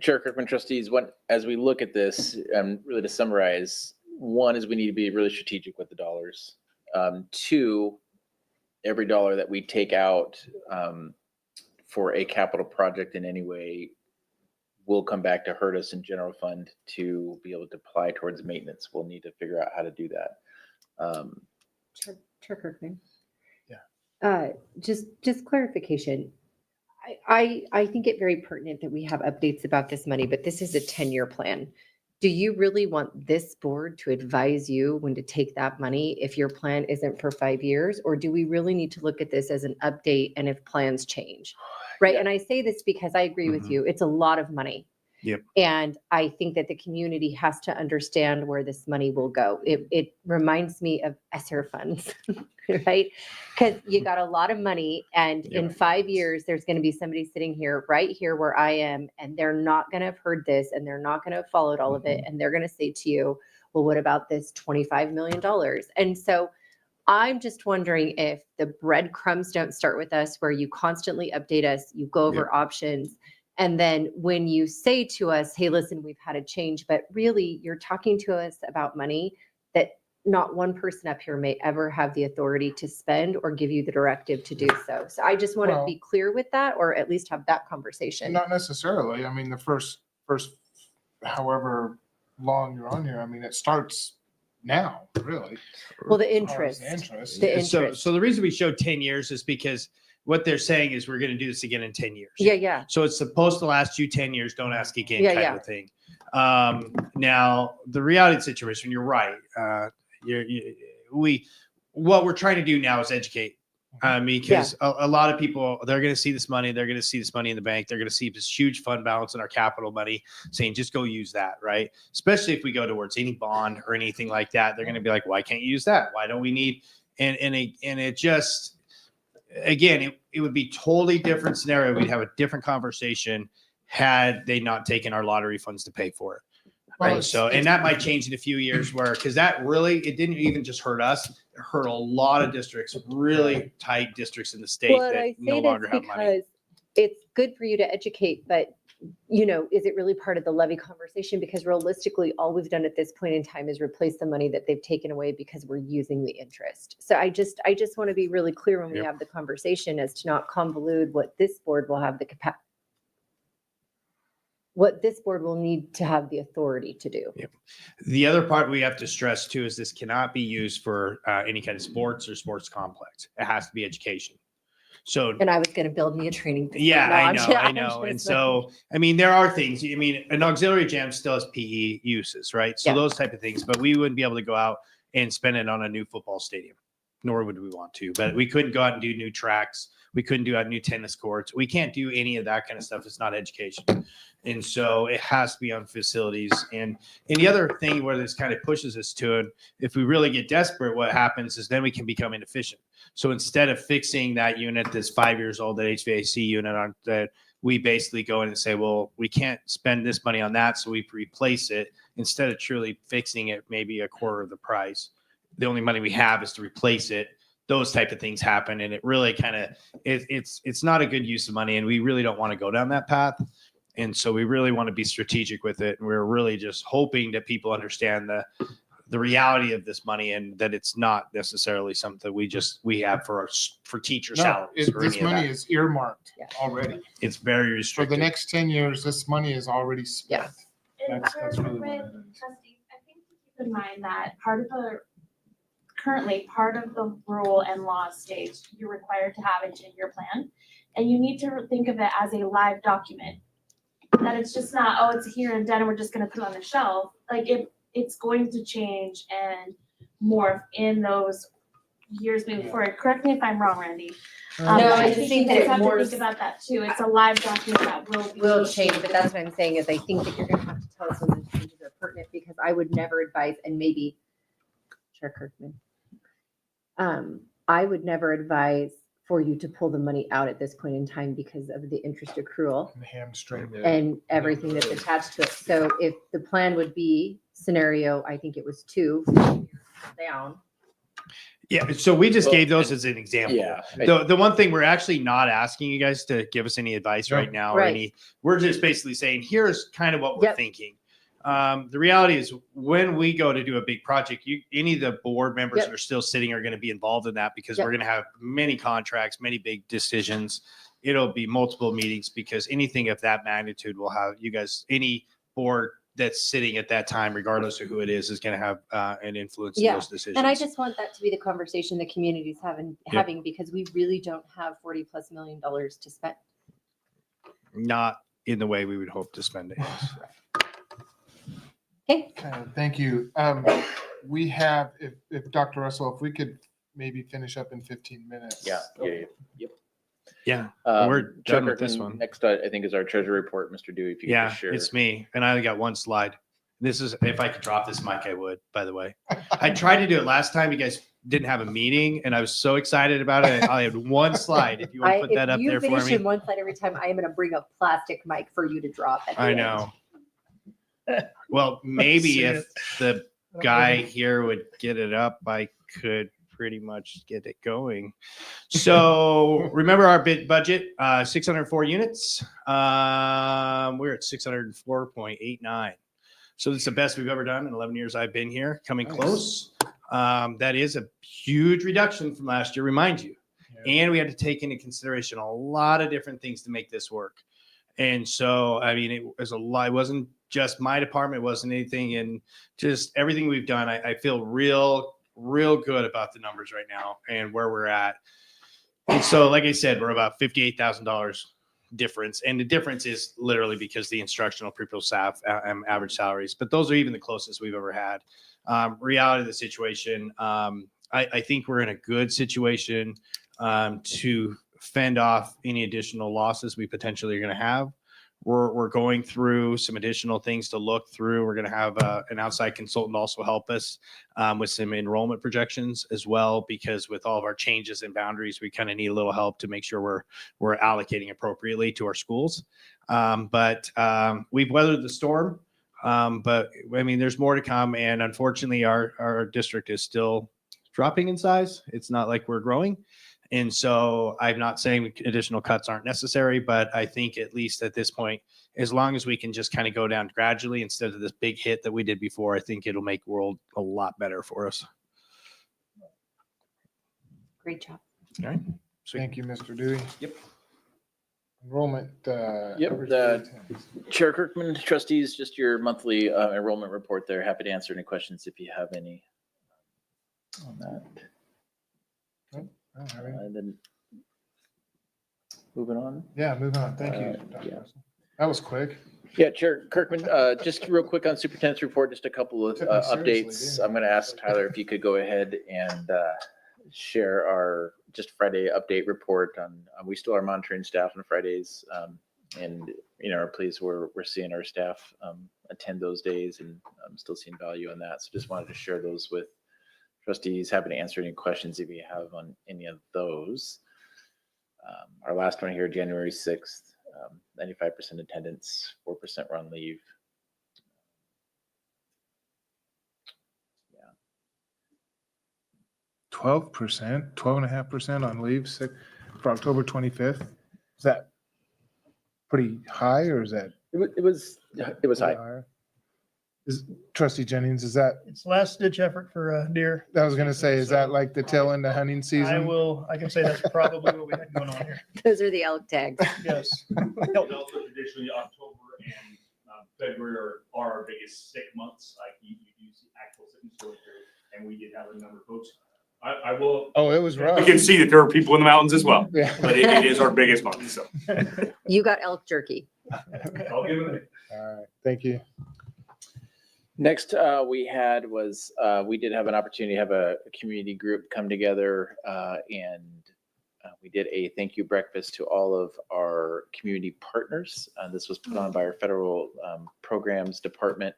Chair Kirkman, trustees, as we look at this, really to summarize, one is we need to be really strategic with the dollars. Two, every dollar that we take out for a capital project in any way will come back to hurt us in general fund to be able to apply towards maintenance. We'll need to figure out how to do that. Chair Kirkman. Yeah. Just clarification. I think it very pertinent that we have updates about this money, but this is a 10-year plan. Do you really want this board to advise you when to take that money if your plan isn't for 5 years? Or do we really need to look at this as an update and if plans change? Right. Yeah. And I say this because I agree with you. It's a lot of money. Yep. And I think that the community has to understand where this money will go. It reminds me of ESSER funds, right? Because you got a lot of money, and in 5 years, there's going to be somebody sitting here, right here where I am, and they're not going to have heard this, and they're not going to have followed all of it, and they're going to say to you, well, what about this $25 million? And so I'm just wondering if the breadcrumbs don't start with us, where you constantly update us, you go over options. And then when you say to us, hey, listen, we've had a change, but really you're talking to us about money that not one person up here may ever have the authority to spend or give you the directive to do so. So I just want to be clear with that, or at least have that conversation. Not necessarily. I mean, the first however long you're on here, I mean, it starts now, really. Well, the As far as interest. the interest. So the reason we showed 10 years is because what they're saying is we're going to do this again in 10 years. Yeah. So it's supposed to last you 10 years. Don't ask again kind of thing. Now, the reality of the situation, you're right. What we're trying to do now is educate. Because a lot of people, they're going to see this money. They're going to see this money in the bank. They're going to see this huge fund balance in our capital money saying, just go use that, right? Especially if we go towards any bond or anything like that. They're going to be like, why can't you use that? Why don't we need? And it just, again, it would be totally different scenario. We'd have a different conversation had they not taken our lottery funds to pay for it. Right. Well, So, and that might change in a few years because that really, it didn't even just hurt us. It hurt a lot of districts, really tight districts in the state that no longer have money. It's good for you to educate, but is it really part of the levy conversation? Because realistically, all we've done at this point in time is replace the money that they've taken away because we're using the interest. So I just want to be really clear when we have the conversation as to not convolute what this board will have the capacity, what this board will need to have the authority to do. Yep. The other part we have to stress too is this cannot be used for any kind of sports or sports complex. It has to be education. So, and I was going to build me a training. Yeah, I know. And so, I mean, there are things, an auxiliary gym still has PE uses, right? So those type of things, but we wouldn't be able to go out and spend it on a new football stadium, nor would we want to, but we couldn't go out and do new tracks. We couldn't do new tennis courts. We can't do any of that kind of stuff. It's not education. And so it has to be on facilities. And the other thing where this kind of pushes us to it, if we really get desperate, what happens is then we can become inefficient. So instead of fixing that unit that's 5 years old, that HVAC unit, that we basically go in and say, well, we can't spend this money on that, so we replace it instead of truly fixing it maybe a quarter of the price. The only money we have is to replace it. Those type of things happen, and it really kind of it's not a good use of money, and we really don't want to go down that path. And so we really want to be strategic with it, and we're really just hoping that people understand the reality of this money and that it's not necessarily something we have for teacher salaries. This money is earmarked already. It's very restricted. For the next 10 years, this money is already spent. That's really what it is. Trustees, I think to keep in mind that currently part of the rule and law states you're required to have a 10-year plan, and you need to think of it as a live document. That it's just not, it's here and done and we're just going to put it on the shelf. Like it's going to change and morph in those years moving forward. Correct me if I'm wrong, Randy. No, I just think that you it have to morphs. think about that too. It's a live document that will change, but that's what I'm saying is I think that you're going to have to tell us when the changes are pertinent, because I would never advise, and maybe Chair Kirkman, I would never advise for you to pull the money out at this point in time because of the interest accrual and everything that's attached to it. So if the plan would be scenario, I think it was 2 down. Yeah, so we just gave those as an example. Yeah. The one thing we're actually not asking you guys to give us any advice right now or we're just basically saying, here's kind of what we're thinking. The reality is when we go to do a big project, any of the board members Yep. that are still sitting are going to be involved in that because Yep. we're going to have many contracts, many big decisions. It'll be multiple meetings because anything of that magnitude will have you guys, any board that's sitting at that time, regardless of who it is going to have an influence in Yeah, those decisions. And I just want that to be the conversation the community's having because we really don't have $40+ million to spend. Not in the way we would hope to spend it. Okay. Thank you. We have, if Dr. Russell, if we could maybe finish up in 15 minutes. Yeah. Yep. Yeah. Um, We're Chuck done with this Kirkman, one. Next, I think, is our treasury report, Mr. Dewey. If you could Yeah, just share. it's me. And I only got one slide. This is, if I could drop this mic, I would, by the way. I tried to do it last time. You guys didn't have a meeting and I was so excited about it. I had one slide. If you want to put that up there for If you finish me. in one slide every time, I am going to bring a plastic mic for you to drop. At the I end. know. Well, maybe if the guy here would get it up, I could pretty much get it going. So remember our bid budget, 604 units. We're at 604.89. So it's the best we've ever done in 11 years I've been here, coming close. That is a huge reduction from last year, remind you. And we had to take into consideration a lot of different things to make this work. And so, I mean, it was a lot. It wasn't just my department. It wasn't anything. And just everything we've done, I feel real good about the numbers right now and where we're at. And so, like I said, we're about $58,000 difference. And the difference is literally because the instructional people staff average salaries, but those are even the closest we've ever had. Reality of the situation, I think we're in a good situation to fend off any additional losses we potentially are going to have. We're going through some additional things to look through. We're going to have an outside consultant also help us with some enrollment projections as well, because with all of our changes and boundaries, we kind of need a little help to make sure we're allocating appropriately to our schools. But we've weathered the storm. But I mean, there's more to come. And unfortunately, our district is still dropping in size. It's not like we're growing. And so I'm not saying additional cuts aren't necessary, but I think at least at this point, as long as we can just kind of go down gradually instead of this big hit that we did before, I think it'll make the world a lot better for us. Great job. All right. Thank you, Mr. Dewey. Yep. Enrollment. Yep. Chair Kirkman, trustees, just your monthly enrollment report there. Happy to answer any questions if you have any on that. And then moving on. Yeah, moving on. Thank you. Dr. Yeah. Russell. That was quick. Yeah, Chair Kirkman, just real quick on superintendent's report, just a couple of Took me seriously, updates. didn't I'm going to ask Tyler if you could go ahead and share our just Friday update report on, we still are monitoring staff on Fridays. And, you know, are pleased we're seeing our staff attend those days, and I'm still seeing value in that. So just wanted to share those with trustees. Happy to answer any questions if you have on any of those. Our last one here, January 6th, 95% attendance, 4% were on leave. 12%, 12.5% on leave for October 25th. Is that pretty high, or is that? It was high. Higher? Is Trustee Jennings, is that, It's last ditch effort for deer. I was gonna say, is that like the tail end of hunting I season? I can say that's probably what we had going on here. Those are the elk tags. Yes. Also, traditionally, October and February are our biggest sick months. Like you do see actual sickness going through, and we did have a number of folks. I will. Oh, it was rough. We can see that there are people in the mountains as well, Yeah. but it is our biggest month. So You got elk jerky. I'll give it. All right, thank you. Next we had was we did have an opportunity to have a community group come together and we did a thank you breakfast to all of our community partners. This was put on by our federal programs department.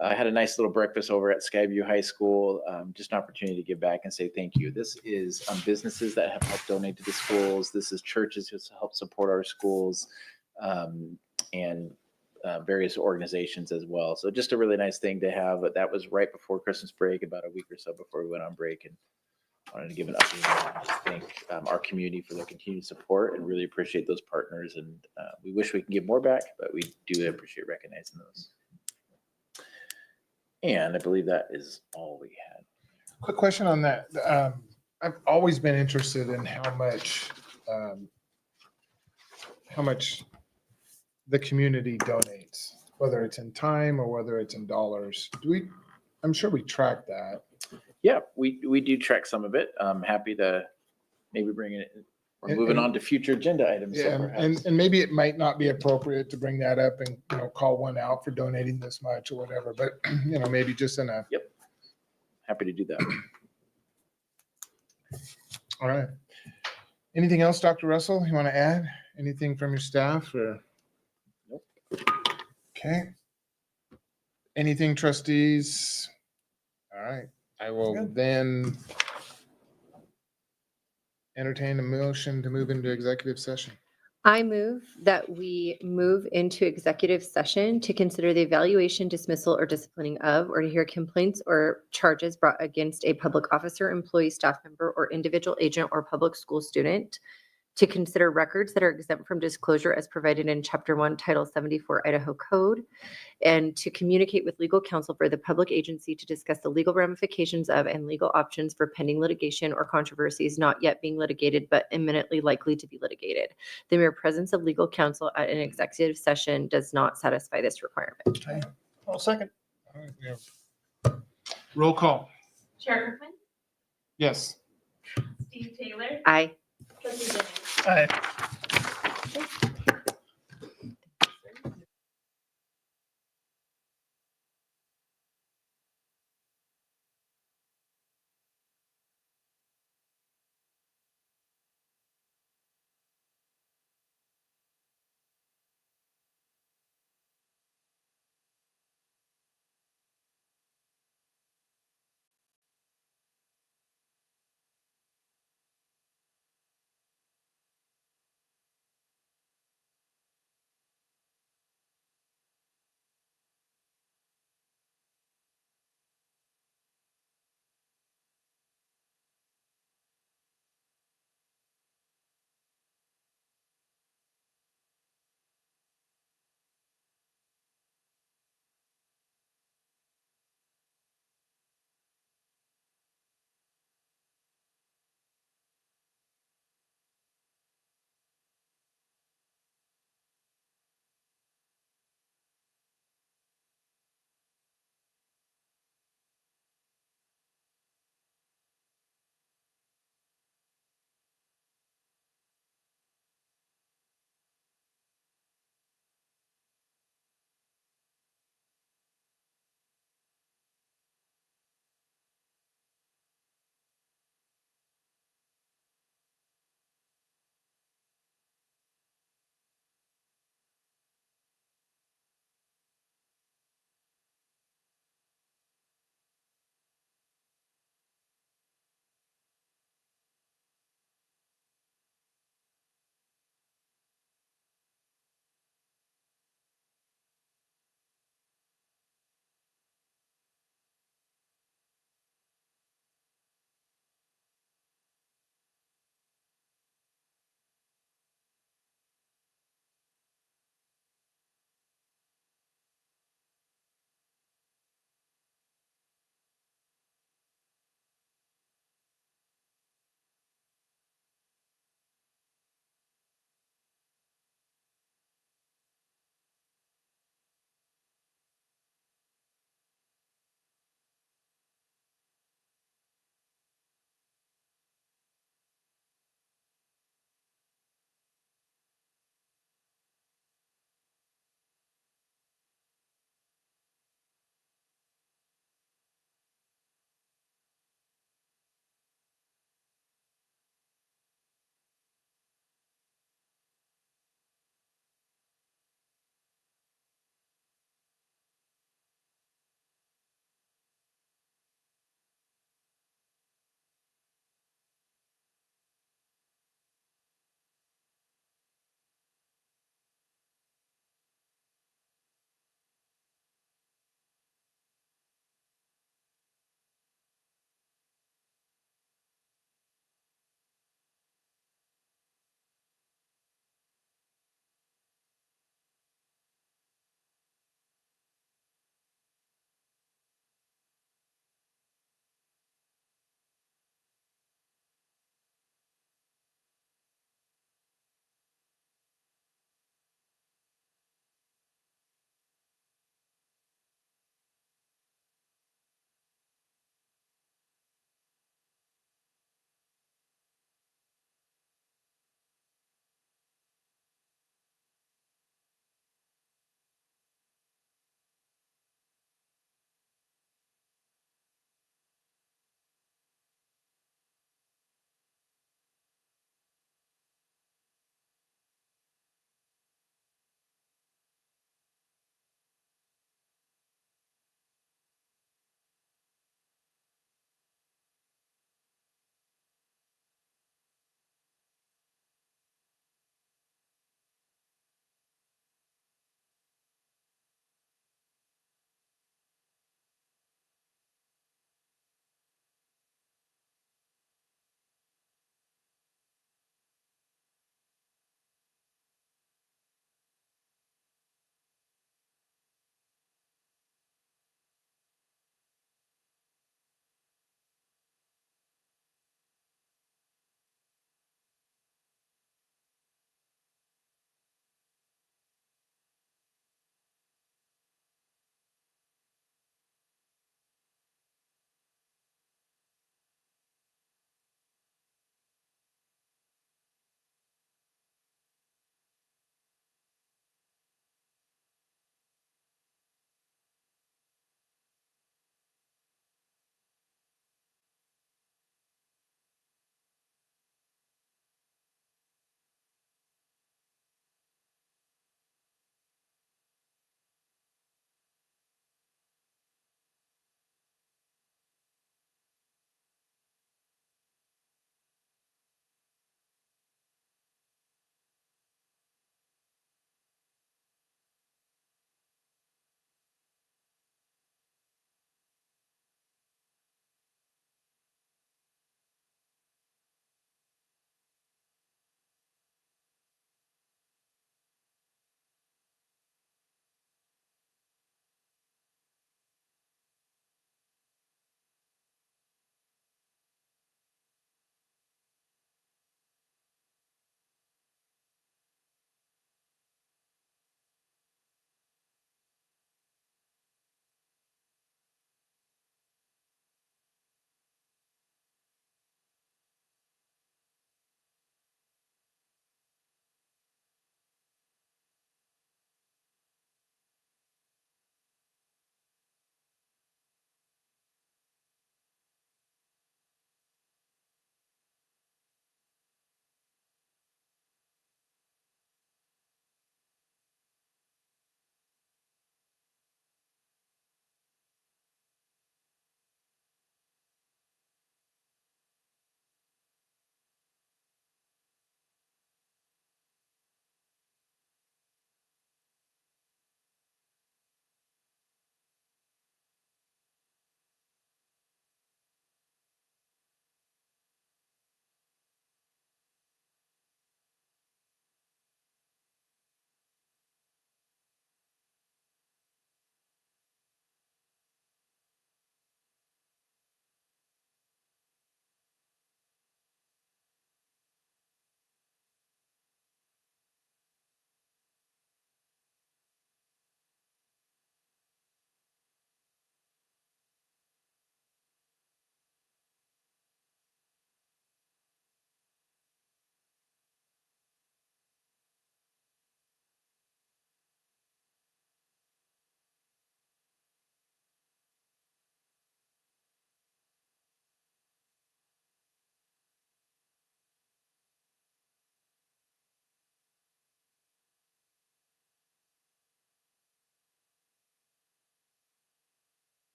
I had a nice little breakfast over at Skyview High School, just an opportunity to give back and say thank you. This is businesses that have helped donate to the schools. This is churches who help support our schools and various organizations as well. So just a really nice thing to have. But that was right before Christmas break, about a week or so before we went on break, and wanted to give an update and just thank our community for their continued support and really appreciate those partners. And we wish we can give more back, but we do appreciate recognizing those. And I believe that is all we had. Quick question on that. I've always been interested in how much the community donates, whether it's in time or whether it's in dollars. I'm sure we track that. Yeah, we do track some of it. I'm happy to maybe bring it. We're moving on to future agenda items. so Yeah, perhaps- and maybe it might not be appropriate to bring that up and, call one out for donating this much or whatever, but, maybe just in a. Yep. Happy to do that. All right. Anything else, Dr. Russell, you want to add? Anything from your staff or? Nope. Okay. Anything, trustees? All right, I will then entertain a motion to move into executive session. I move that we move into executive session to consider the evaluation, dismissal, or disciplining of, or to hear complaints or charges brought against a public officer, employee, staff member, or individual agent or public school student, to consider records that are exempt from disclosure as provided in Chapter 1, Title 74 Idaho Code, and to communicate with legal counsel for the public agency to discuss the legal ramifications of and legal options for pending litigation or controversies not yet being litigated but imminently likely to be litigated. The mere presence of legal counsel at an executive session does not satisfy this requirement. I'll second. All right, we have roll call. Chair Griffin, Yes. Steve Taylor, Aye. Trustee Jennings. Aye.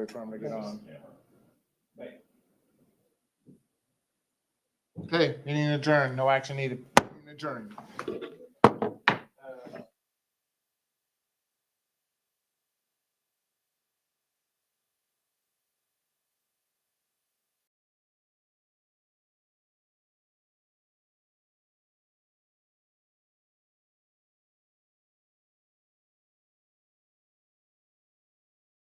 wait for him to get on. Okay, meeting adjourned. No action needed. Adjourned.